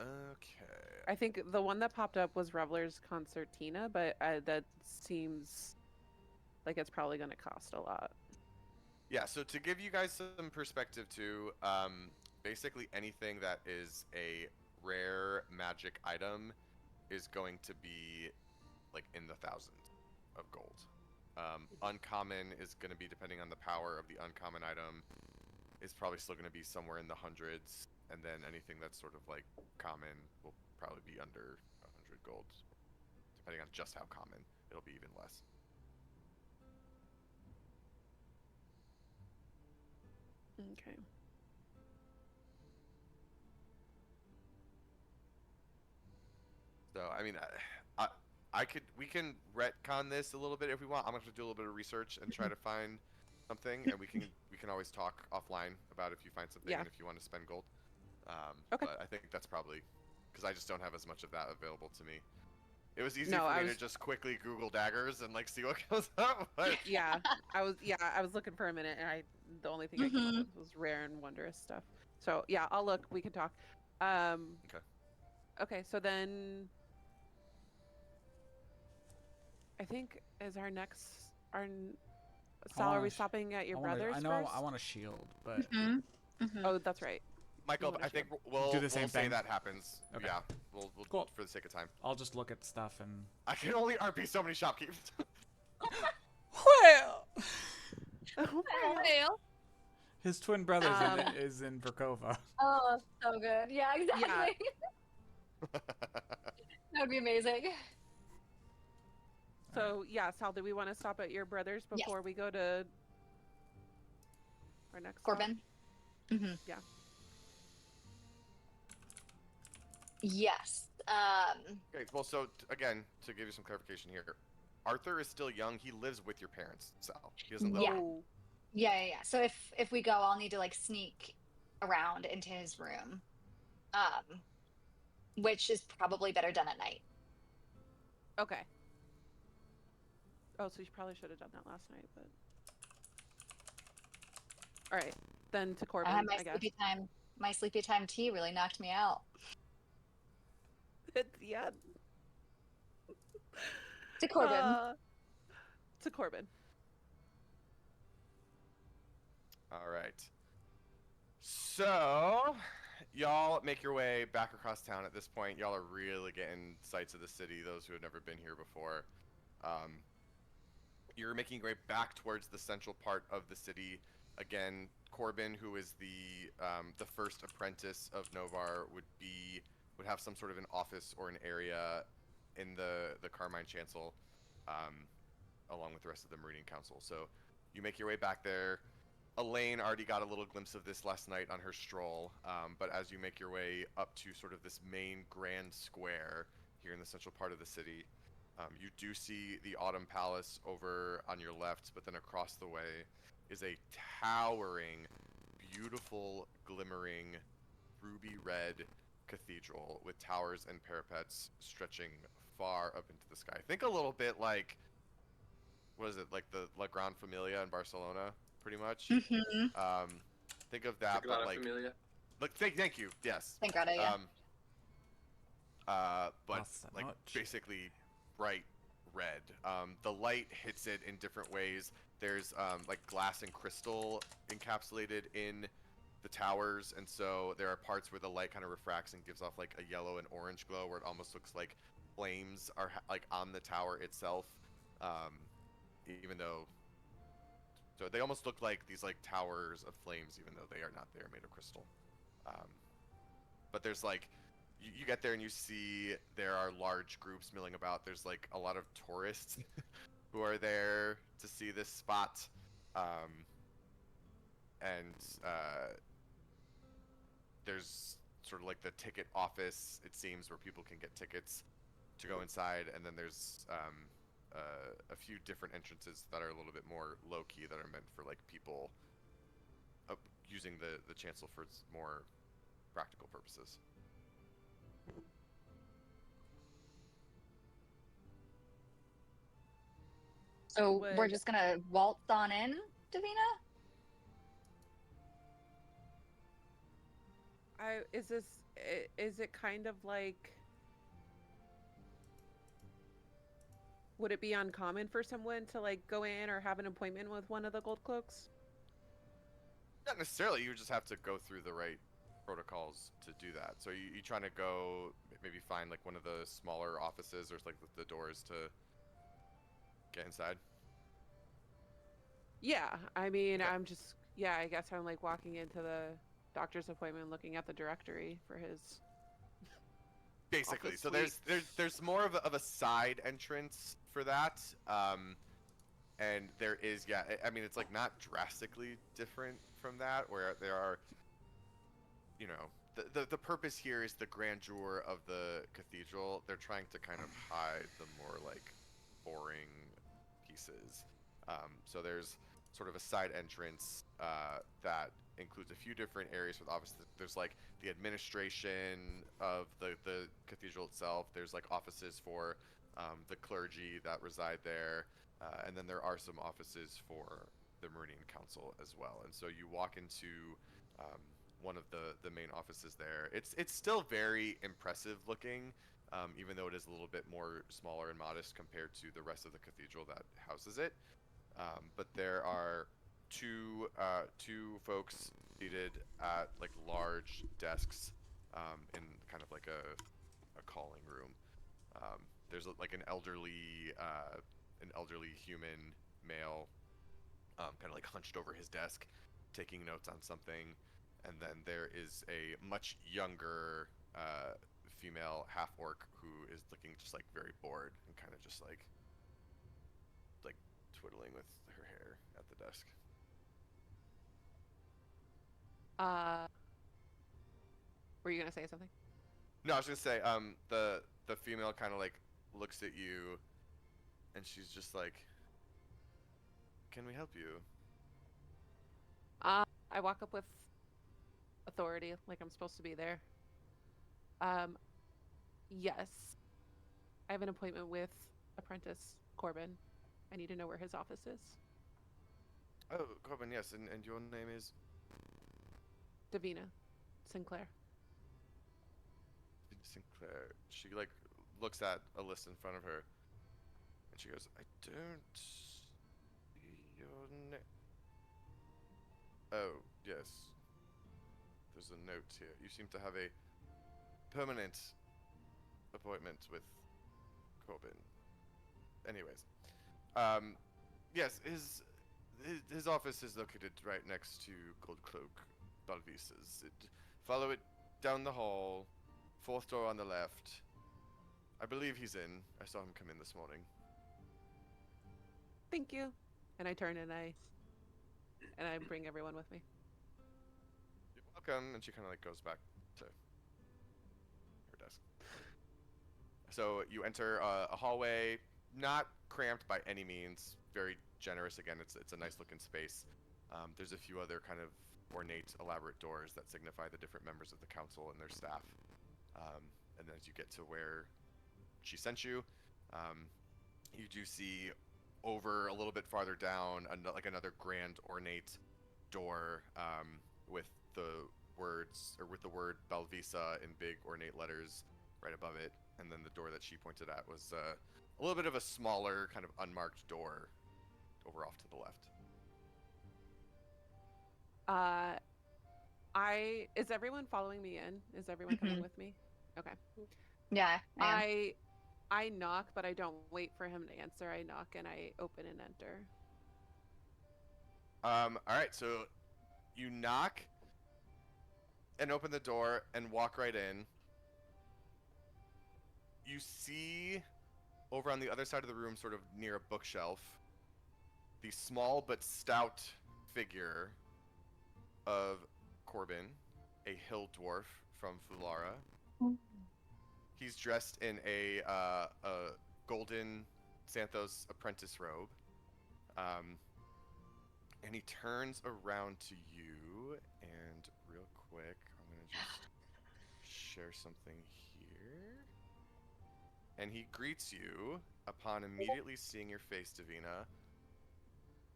Okay. I think the one that popped up was Reveler's Concertina, but that seems like it's probably going to cost a lot. Yeah, so to give you guys some perspective too, basically anything that is a rare magic item is going to be like in the thousands of gold. Uncommon is going to be, depending on the power of the uncommon item, is probably still going to be somewhere in the hundreds, and then anything that's sort of like common will probably be under 100 gold. Depending on just how common, it'll be even less. Okay. So I mean, we can retcon this a little bit if we want. I'm gonna have to do a little bit of research and try to find something, and we can always talk offline about if you find something and if you want to spend gold. Okay. But I think that's probably because I just don't have as much of that available to me. It was easy No, for I me was- to just quickly Google daggers and like see what comes up. But Yeah, I was looking for a minute, and the only thing I came up with was rare and wondrous stuff. So yeah, I'll look. We can talk. Okay. Okay, so then I think is our next Sal, are we stopping at your brother's I know first? I want a shield, but Oh, that's right. Michael, wanna I think shield. we'll Do the same say thing. that happens. Okay. Yeah, we'll Cool. for the sake of time. I'll just look at stuff and. I can only RP so many shopkeepers. Well, Well, his twin brother is in Verkhova. oh, so good. Yeah, exactly. That would be amazing. So yeah, Sal, do we want to stop at your brother's Yes. before we go to our next stop? Corbin? Mm-hmm. Yeah. Yes. Okay, well, so again, to give you some clarification here, Arthur is still young. He lives with your parents, Sal. He doesn't live. Yeah. Oh, Yeah. So if we go, I'll need to like sneak around into his room, which is probably better done at night. okay. Oh, so you probably should have done that last night, but all right, then to Corbin, I had my I guess. sleepy time. My sleepy time tea really knocked me out. Yeah. To Corbin. To Corbin. All right. So, y'all make your way back across town. At this point, y'all are really getting sights of the city. Those who have never been here before. You're making your way back towards the central part of the city. Again, Corbin, who is the first apprentice of Novar, would have some sort of an office or an area in the Carmine Chancel, along with the rest of the Meridian Council. So you make your way back there. Elaine already got a little glimpse of this last night on her stroll, but as you make your way up to sort of this main grand square here in the central part of the city, you do see the Autumn Palace over on your left, but then across the way is a towering, beautiful, glimmering, ruby red cathedral with towers and parapets stretching far up into the sky. Think a little bit like, what is it, like the La Gran Familia in Barcelona, pretty much. Mm-hmm. Think of that, but Sagrada like, Familia. thank you, yes. Thank God, yeah. But Hasta like noche. basically bright red. The light hits it in different ways. There's like glass and crystal encapsulated in the towers, and so there are parts where the light kind of refracts and gives off like a yellow and orange glow, where it almost looks like flames are like on the tower itself. Even though, so they almost look like these like towers of flames, even though they are not. They are made of crystal. But there's like, you get there and you see there are large groups milling about. There's like a lot of tourists who are there to see this spot. And there's sort of like the ticket office, it seems, where people can get tickets to go inside. And then there's a few different entrances that are a little bit more low-key, that are meant for like people using the chancel for its more practical purposes. So we're Would- just gonna waltz on in, Davina? Is it kind of like, would it be uncommon for someone to like go in or have an appointment with one of the gold cloaks? Not necessarily. You just have to go through the right protocols to do that. So you trying to go maybe find like one of the smaller offices or like the doors to get inside? Yeah, I mean, Okay. I guess I'm like walking into the doctor's appointment, looking at the directory for his. Basically. Office So suite. there's more of a side entrance for that. And there is, yeah, I mean, it's like not drastically different from that, where there are, you know, the purpose here is the grandeur of the cathedral. They're trying to kind of hide the more like boring pieces. So there's sort of a side entrance that includes a few different areas with offices. There's like the administration of the cathedral itself. There's like offices for the clergy that reside there. And then there are some offices for the Meridian Council as well. And so you walk into one of the main offices there. It's still very impressive looking, even though it is a little bit more smaller and modest compared to the rest of the cathedral that houses it. But there are two folks seated at like large desks in kind of like a calling room. There's like an elderly human male, kind of like hunched over his desk, taking notes on something, and then there is a much younger female half orc who is looking just like very bored and kind of just like twiddling with her hair at the desk. Were you gonna say something? No, I was gonna say, the female kind of like looks at you, and she's just like, "Can we help you?" I walk up with authority, like I'm supposed to be there. Yes, I have an appointment with apprentice Corbin. I need to know where his office is. Oh, Corbin, yes, and your name is Davina Sinclair. Sinclair. She like looks at a list in front of her, and she goes, "I don't see your name." Oh, yes. There's a note here. You seem to have a permanent appointment with Corbin. Anyways, yes, his office is located right next to Gold Cloak Balvisa's. Follow it down the hall, fourth door on the left. I believe he's in. I saw him come in this morning. Thank you. And I turn and I bring everyone with me. You're welcome. And she kind of like goes back to her desk. So you enter a hallway, not cramped by any means. Very generous. Again, it's a nice looking space. There's a few other kind of ornate, elaborate doors that signify the different members of the council and their staff. And then as you get to where she sent you, you do see over a little bit farther down, like another grand ornate door with the words, or with the word Belvisa in big ornate letters right above it. And then the door that she pointed at was a little bit of a smaller, kind of unmarked door over off to the left. Is everyone following me in? Is everyone coming Mhm. with me? Okay. Yeah, I am. I knock, but I don't wait for him to answer. I knock and I open and enter. All right, so you knock and open the door and walk right in. You see over on the other side of the room, sort of near a bookshelf, the small but stout figure of Corbin, a hill dwarf from Fulara. He's dressed in a golden Xanthos apprentice robe. And he turns around to you, and real quick, I'm going to just share something here. And he greets you upon immediately seeing your face, Davina.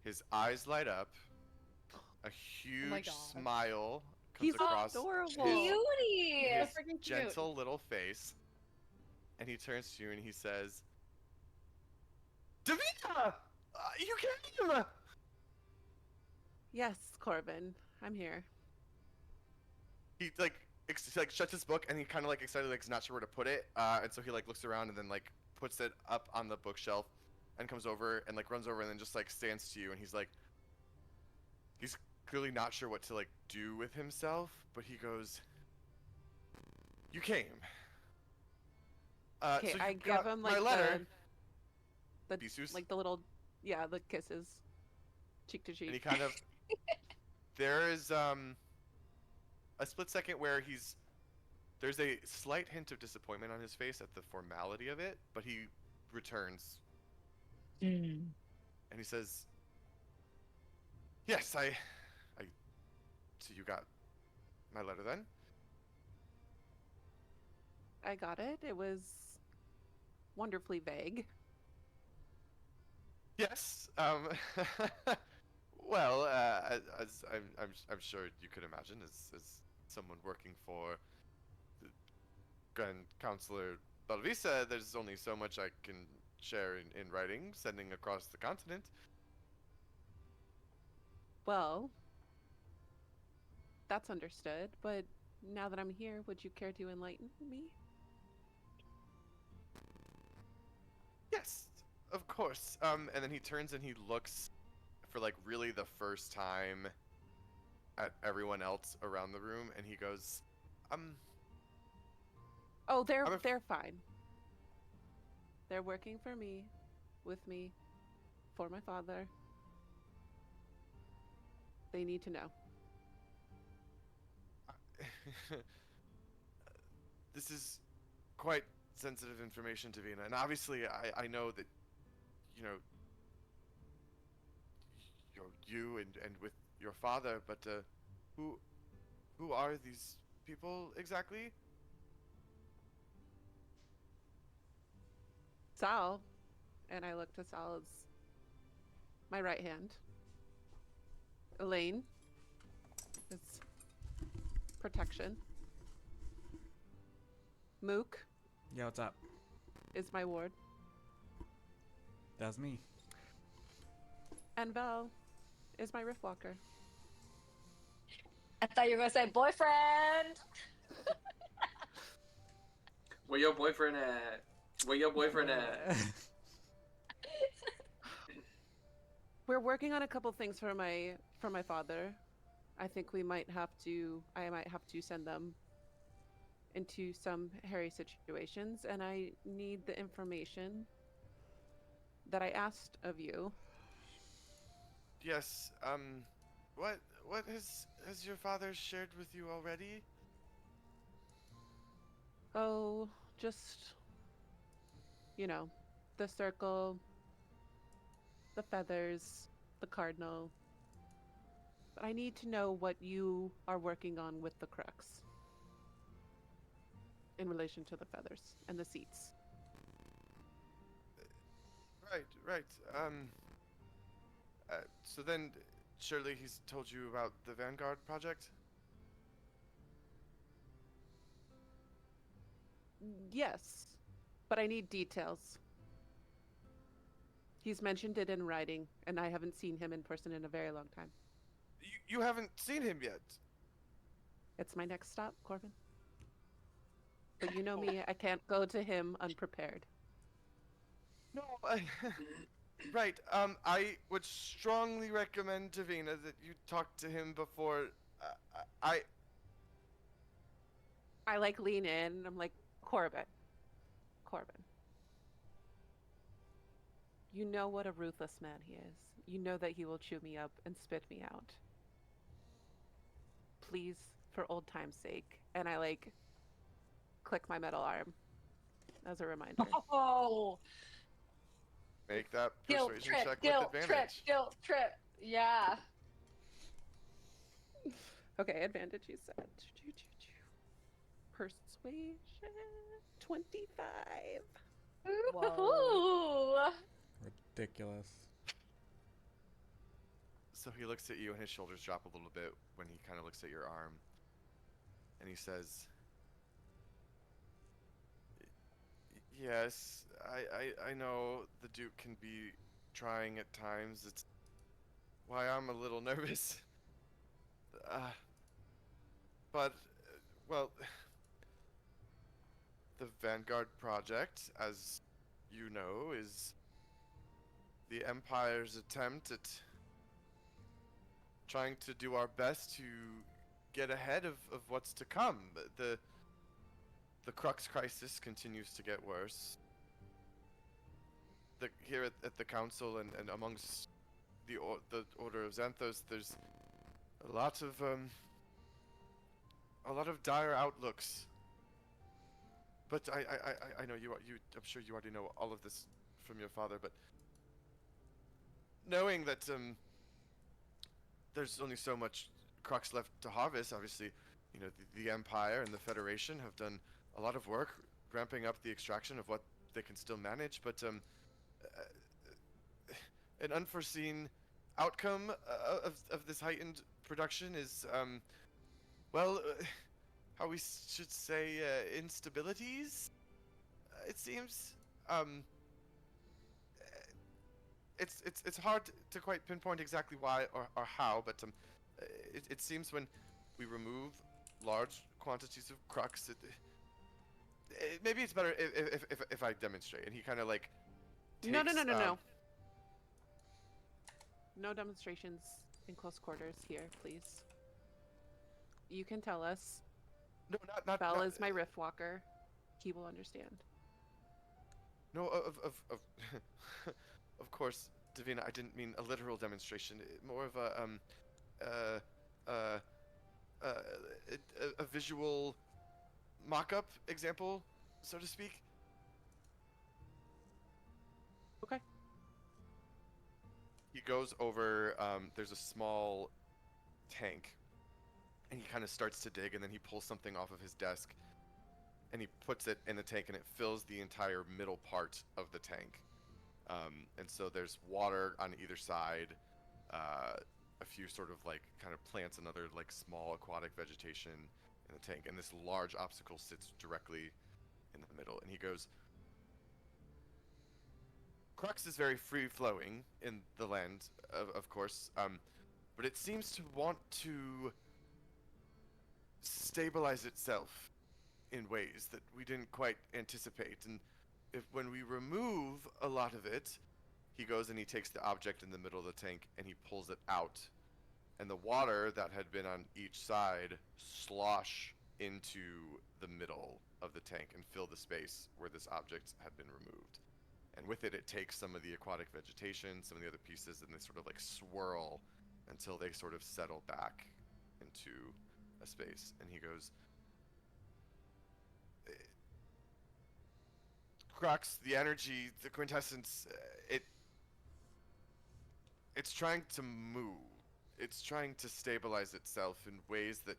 His eyes light up. A my huge God. smile comes He's across adorable. his, Beauty! his Freaking cute. gentle little face. And he turns to you and he says, Davina! You came! Yes, Corbin, I'm here. He like shuts his book and he kind of like excitedly like is not sure where to put it, and so he like looks around and then like puts it up on the bookshelf and comes over and like runs over and then just like stands to you, and he's clearly not sure what to like do with himself, but he goes, "You came. Okay, So I you give got him my like letter." the Bisous. like the little, yeah, the kisses, cheek to And he cheek. kind of there is a split second where there's a slight hint of disappointment on his face at the formality of it, but he returns Mm. and he says, "Yes, I so you got my letter then?" I got it. It was wonderfully vague. Yes. Well, as I'm sure you could imagine, as someone working for the Grand Counselor Balvisa, there's only so much I can share in writing, sending across the continent. Well, that's understood, but now that I'm here, would you care to enlighten me? Yes, of course. And then he turns and he looks for like really the first time at everyone else around the room, and he goes, Oh, they're I'm they're fine. They're working for me, with me, for my father. They need to know. This is quite sensitive information, Davina, and obviously I know that, you know, you and with your father, but who are these people exactly? Sal, and I look to Sal as my right hand. Elaine is protection. Mook Yeah, what's up? is my ward. That's me. And Val is my riftwalker. I thought you were gonna say boyfriend. Where your boyfriend at? Where your boyfriend at? We're working on a couple things for my father. I think I might have to send them into some hairy situations, and I need the information that I asked of you. Yes. What has your father shared with you already? Oh, just, you know, the circle, the feathers, the cardinal. But I need to know what you are working on with the crux. in relation to the feathers and the seats. Right. So then, surely he's told you about the Vanguard project? Yes, but I need details. He's mentioned it in writing, and I haven't seen him in person in a very long time. You haven't seen him yet. It's my next stop, Corbin. But you know me, I can't go to him unprepared. No, right. I would strongly recommend Davina that you talk to him before. I. I like lean in. I'm like, Corbin. You know what a ruthless man he is. You know that he will chew me up and spit me out. Please, for old time's sake. And I like click my metal arm as a reminder. Oh, Make that guilt persuasion trip, check guilt with trip, advantage. guilt trip. Yeah. Okay, advantage you said. Persuasion 25. Ooh. Ridiculous. So he looks at you and his shoulders drop a little bit when he kind of looks at your arm. And he says, "Yes, I know the Duke can be trying at times. It's why I'm a little nervous. But, well, the Vanguard project, as you know, is the Empire's attempt at trying to do our best to get ahead of what's to come. The Crux crisis continues to get worse. Here at the Council and amongst the Order of Xanthos, there's a lot of dire outlooks. But I know you I'm sure you already know all of this from your father, but knowing that there's only so much crux left to harvest, obviously, you know, the Empire and the Federation have done a lot of work ramping up the extraction of what they can still manage, but an unforeseen outcome of this heightened production is, well, how we should say, instabilities, it seems. It's hard to quite pinpoint exactly why or how, but it seems when we remove large quantities of crux, maybe it's better if I demonstrate. And he kind of like takes, No. No demonstrations in close quarters here, please. You can tell us. No, not Bell not, is my rift walker. He will understand. No, of of course, Davina. I didn't mean a literal demonstration. More of uh, a visual mock-up example, so to speak. Okay. He goes over. There's a small tank, and he kind of starts to dig, and then he pulls something off of his desk, and he puts it in the tank, and it fills the entire middle part of the tank. And so there's water on either side, a few sort of like kind of plants and other like small aquatic vegetation in the tank, and this large obstacle sits directly in the middle. And he goes, Crux is very free-flowing in the land, of course, but it seems to want to stabilize itself in ways that we didn't quite anticipate. And when we remove a lot of it, he goes and he takes the object in the middle of the tank and he pulls it out. And the water that had been on each side slosh into the middle of the tank and fill the space where this object had been removed. And with it, it takes some of the aquatic vegetation, some of the other pieces, and they sort of like swirl until they sort of settle back into a space. And he goes, Crux, the energy, the quintessence, it's trying to move. It's trying to stabilize itself in ways that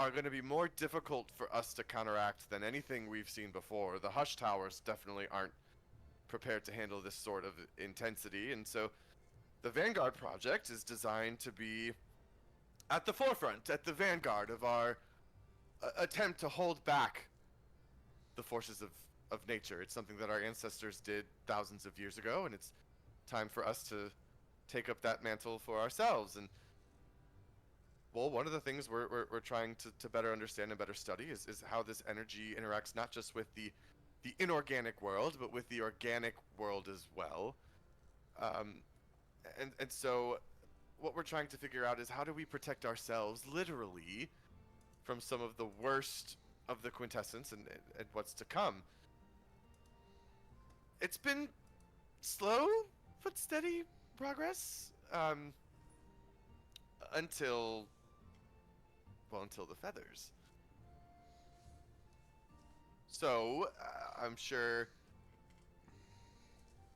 are going to be more difficult for us to counteract than anything we've seen before. The Hush Towers definitely aren't prepared to handle this sort of intensity, and so the Vanguard project is designed to be at the forefront, at the vanguard of our attempt to hold back the forces of nature. It's something that our ancestors did thousands of years ago, and it's time for us to take up that mantle for ourselves. And well, one of the things we're trying to better understand and better study is how this energy interacts not just with the inorganic world, but with the organic world as well. And so what we're trying to figure out is how do we protect ourselves literally from some of the worst of the quintessence and what's to come. It's been slow but steady progress until the feathers. So I'm sure,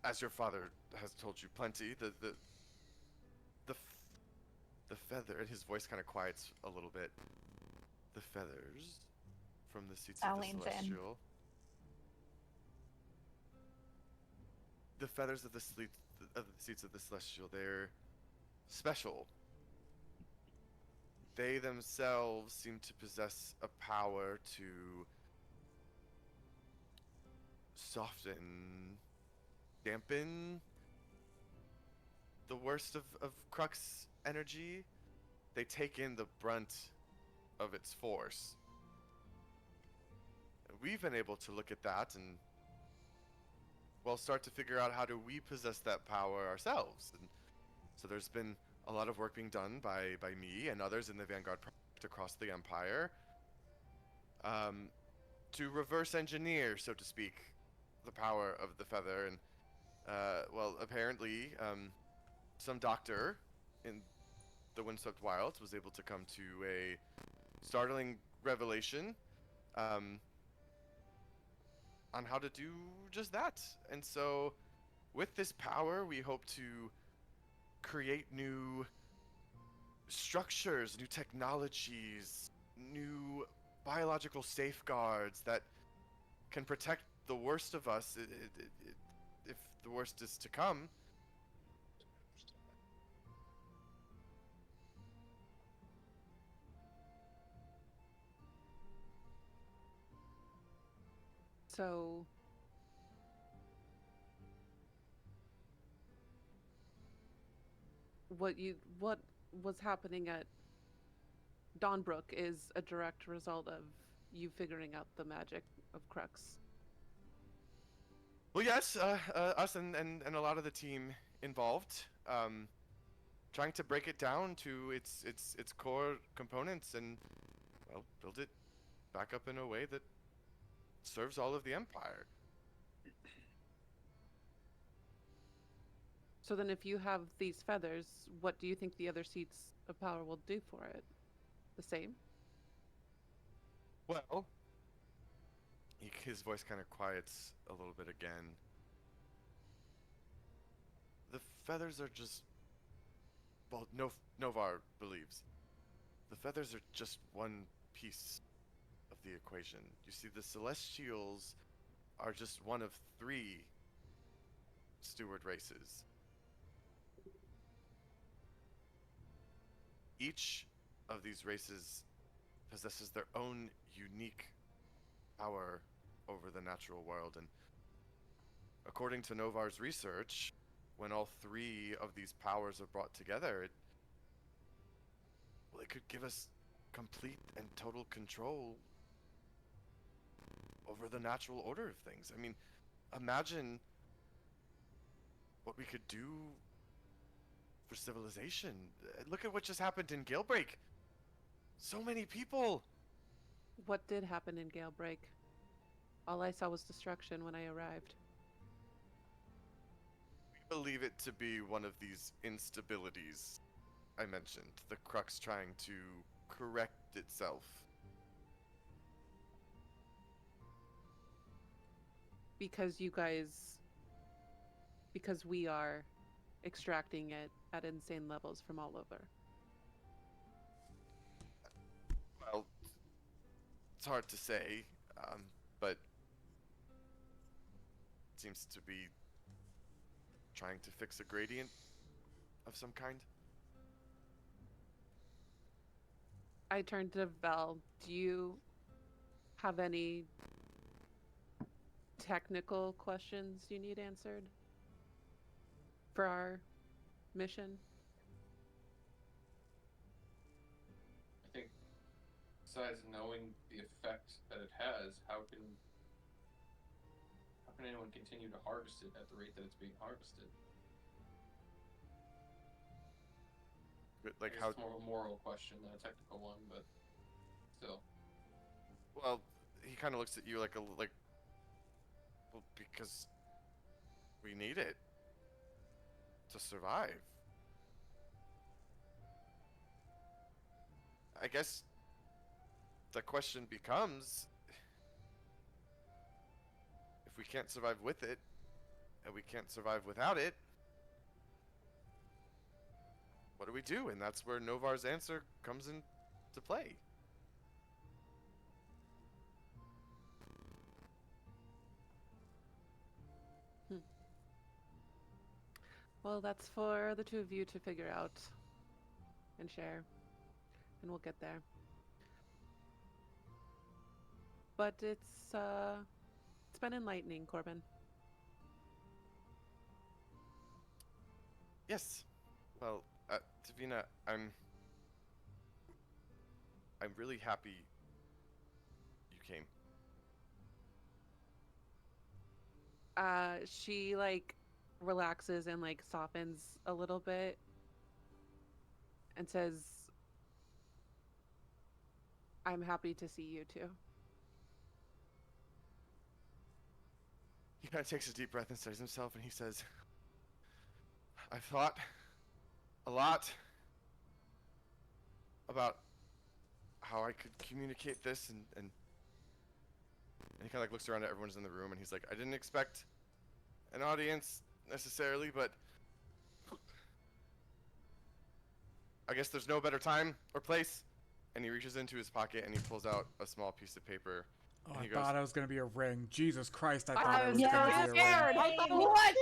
as your father has told you plenty, the feather, and his voice kind of quiets a little bit. The feathers from the seats of the Leans in. celestial. The feathers of the seats of the celestial, they're special. They themselves seem to possess a power to soften, dampen the worst of Crux energy. They take in the brunt of its force. We've been able to look at that and, well, start to figure out how do we possess that power ourselves. And so there's been a lot of work being done by me and others in the Vanguard project across the Empire to reverse engineer, so to speak, the power of the feather. And, well, apparently, some doctor in the Windswept Wilds was able to come to a startling revelation on how to do just that. And so with this power, we hope to create new structures, new technologies, new biological safeguards that can protect the worst of us if the worst is to come. So what was happening at Dawnbrook is a direct result of you figuring out the magic of Crux. Well, yes, us and a lot of the team involved, trying to break it down to its core components and, well, build it back up in a way that serves all of the Empire. So then if you have these feathers, what do you think the other seats of power will do for it? The same? Well, his voice kind of quiets a little bit again. The feathers are just, well, Novar believes, the feathers are just one piece of the equation. You see, the Celestials are just one of 3 steward races. Each of these races possesses their own unique power over the natural world, and according to Novar's research, when all 3 of these powers are brought together, it could give us complete and total control over the natural order of things. I mean, imagine what we could do for civilization. Look at what just happened in Gale Break. So many people. What did happen in Gale Break? All I saw was destruction when I arrived. We believe it to be one of these instabilities I mentioned. The Crux trying to correct itself. Because we are extracting it at insane levels from all over. Well, It's hard to say, but it seems to be trying to fix a gradient of some kind. I turn to Vel. Do you have any technical questions you need answered for our mission? I think besides knowing the effect that it has, how can anyone continue to harvest it at the rate that it's being harvested? Like I guess how? it's more of a moral question than a technical one, but still. Well, he kind of looks at you like well, because we need it to survive. I guess the question becomes, if we can't survive with it, and we can't survive without it, what do we do? And that's where Novar's answer comes into play. Well, that's for the two of you to figure out and share, and we'll get there. But it's been enlightening, Corbin. Yes. Well, Davina, I'm really happy you came. She like relaxes and like softens a little bit and says, I'm happy to see you too. He kind of takes a deep breath and steadies himself, and he says, I've thought a lot about how I could communicate this, and he kind of like looks around at everyone's in the room, and he's like, I didn't expect an audience necessarily, but I guess there's no better time or place. And he reaches into his pocket and he pulls out a small piece of paper. Oh, and I he goes, thought it was gonna be a ring. Jesus Christ, I thought I it was was so gonna be a scared. ring. I thought, What?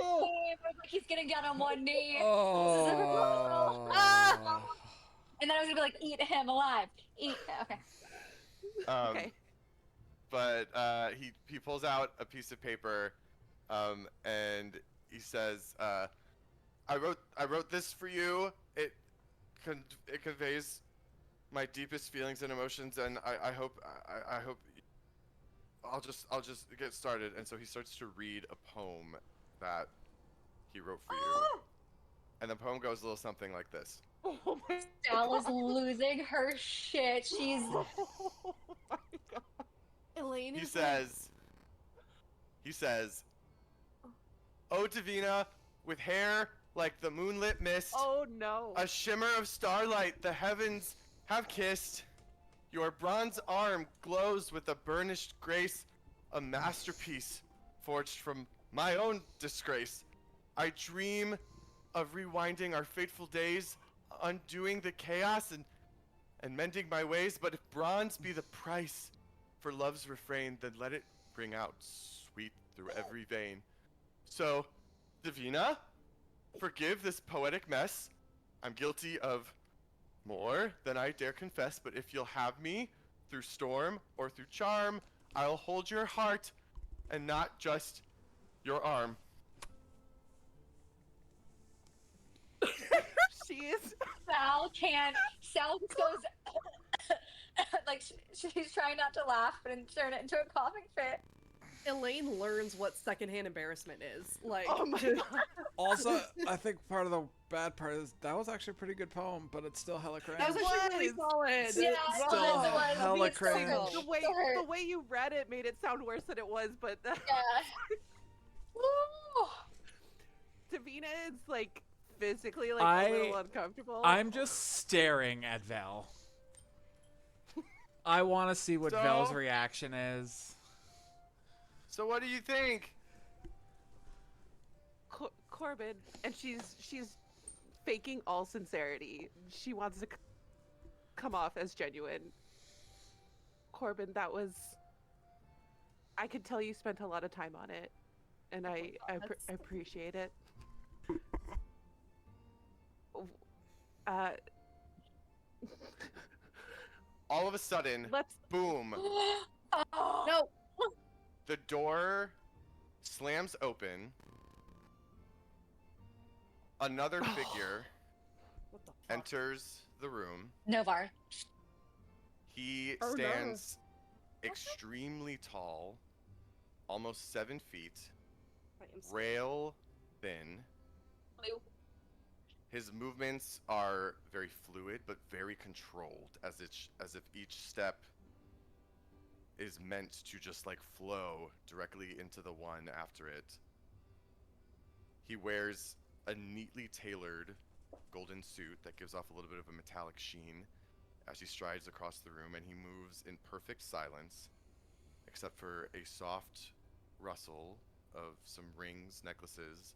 He's getting down on one knee. Oh. And then I was gonna be like, eat him alive. Eat. Okay. okay. But he pulls out a piece of paper, and he says, I wrote this for you. It conveys my deepest feelings and emotions, and I hope I'll just get started. And so he starts to read a poem that he wrote for you, and the poem goes a little something like this. Oh my Sal is losing her shit. She's Oh my god. Elaine He is says, "Oh Davina, with hair like the moonlit mist, Oh no. a shimmer of starlight, the heavens have kissed. Your bronze arm glows with a burnished grace, a masterpiece forged from my own disgrace. I dream of rewinding our fateful days, undoing the chaos and mending my ways, but if bronze be the price for love's refrain, then let it bring out sweet through every vein. So, Davina, forgive this poetic mess. I'm guilty of more than I dare confess, but if you'll have me, through storm or through charm, I'll hold your heart and not just your arm." She is. Sal can't. Sal just goes like she's trying not to laugh, but turn it into a coughing fit. Elaine learns what secondhand embarrassment is. Like, Oh my god. Also, I think part of the bad part is that was actually a pretty good poem, but it's still hella cringe. That was actually really solid. Yeah, Still it was. hella It's so cringe. good. The way Still hurt. the way you read it made it sound worse than it was, but Yeah. Woo. Davina is like physically like I- a little uncomfortable. I'm just staring at Vel. I want to see what So? Vel's reaction is. So what do you think? Corbin, and she's faking all sincerity. She wants to come off as genuine. Corbin, that was. I could tell you spent a lot of time on it, and I appreciate it. Uh, All of a sudden, let's. boom, No. the door slams open. Another figure What the fuck? enters the room. Novar. He Oh, no. stands extremely tall, almost 7 feet, I am scared. rail thin. His movements are very fluid, but very controlled, as if each step is meant to just like flow directly into the one after it. He wears a neatly tailored golden suit that gives off a little bit of a metallic sheen as he strides across the room, and he moves in perfect silence, except for a soft rustle of some rings, necklaces,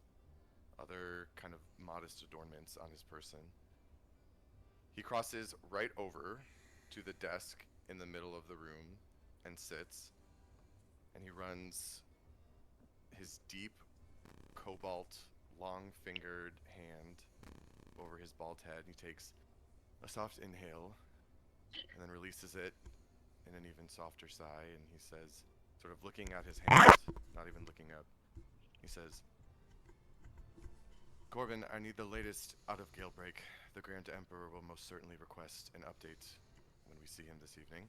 other kind of modest adornments on his person. He crosses right over to the desk in the middle of the room and sits, and he runs his deep cobalt long-fingered hand over his bald head. He takes a soft inhale and then releases it in an even softer sigh, and he says, sort of looking at his hand, not even looking up, he says, Corbin, I need the latest out of Gale Break. The Grand Emperor will most certainly request an update when we see him this evening.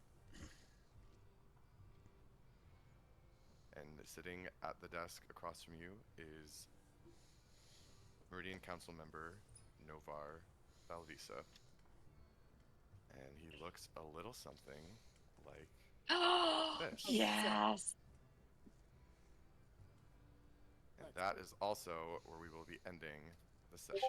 And sitting at the desk across from you is Meridian Council member Novar Valvisa. And he looks a little something like this. Yes. And that is also where we will be ending the session.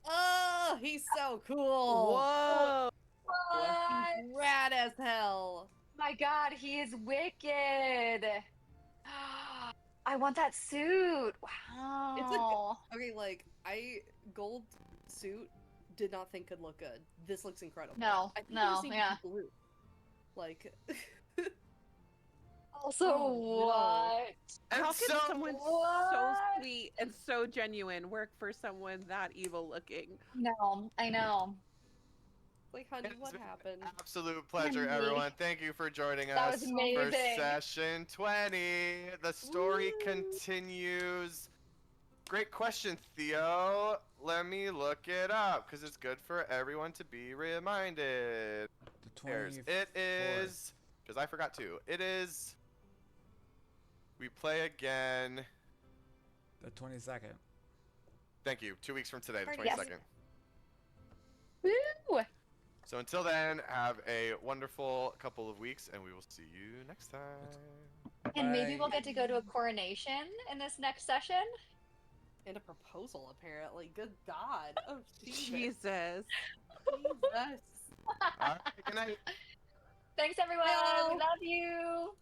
Oh, he's so cool. Whoa! What? He's rad as hell. My God, he is wicked. I want that suit. Wow. Okay, like gold suit did not think could look good. This looks incredible. No, I think no, it was even yeah. blue. Like Also, Oh, no. what? And How can so, someone so What? sweet and so genuine work for someone that evil looking? No, I know. like honey, It's what been happened? absolute pleasure, Henry. everyone. Thank you for joining That us was for amazing. session 20. The story Woo. continues. Great question, Theo. Let me look it up because it's good for everyone to be reminded. The There's, 24th. it is, because I forgot to. It is, we play again. The 22nd. Thank you. 2 weeks from today, the Yes. 22nd. Woo! So until then, have a wonderful couple of weeks, and we will see you next time. And maybe Bye. we'll get to go to a coronation in this next session. And a proposal, apparently. Good God. Oh, Jesus. Jesus. Jesus. All right, good night. Thanks, everyone. Bye. We love you.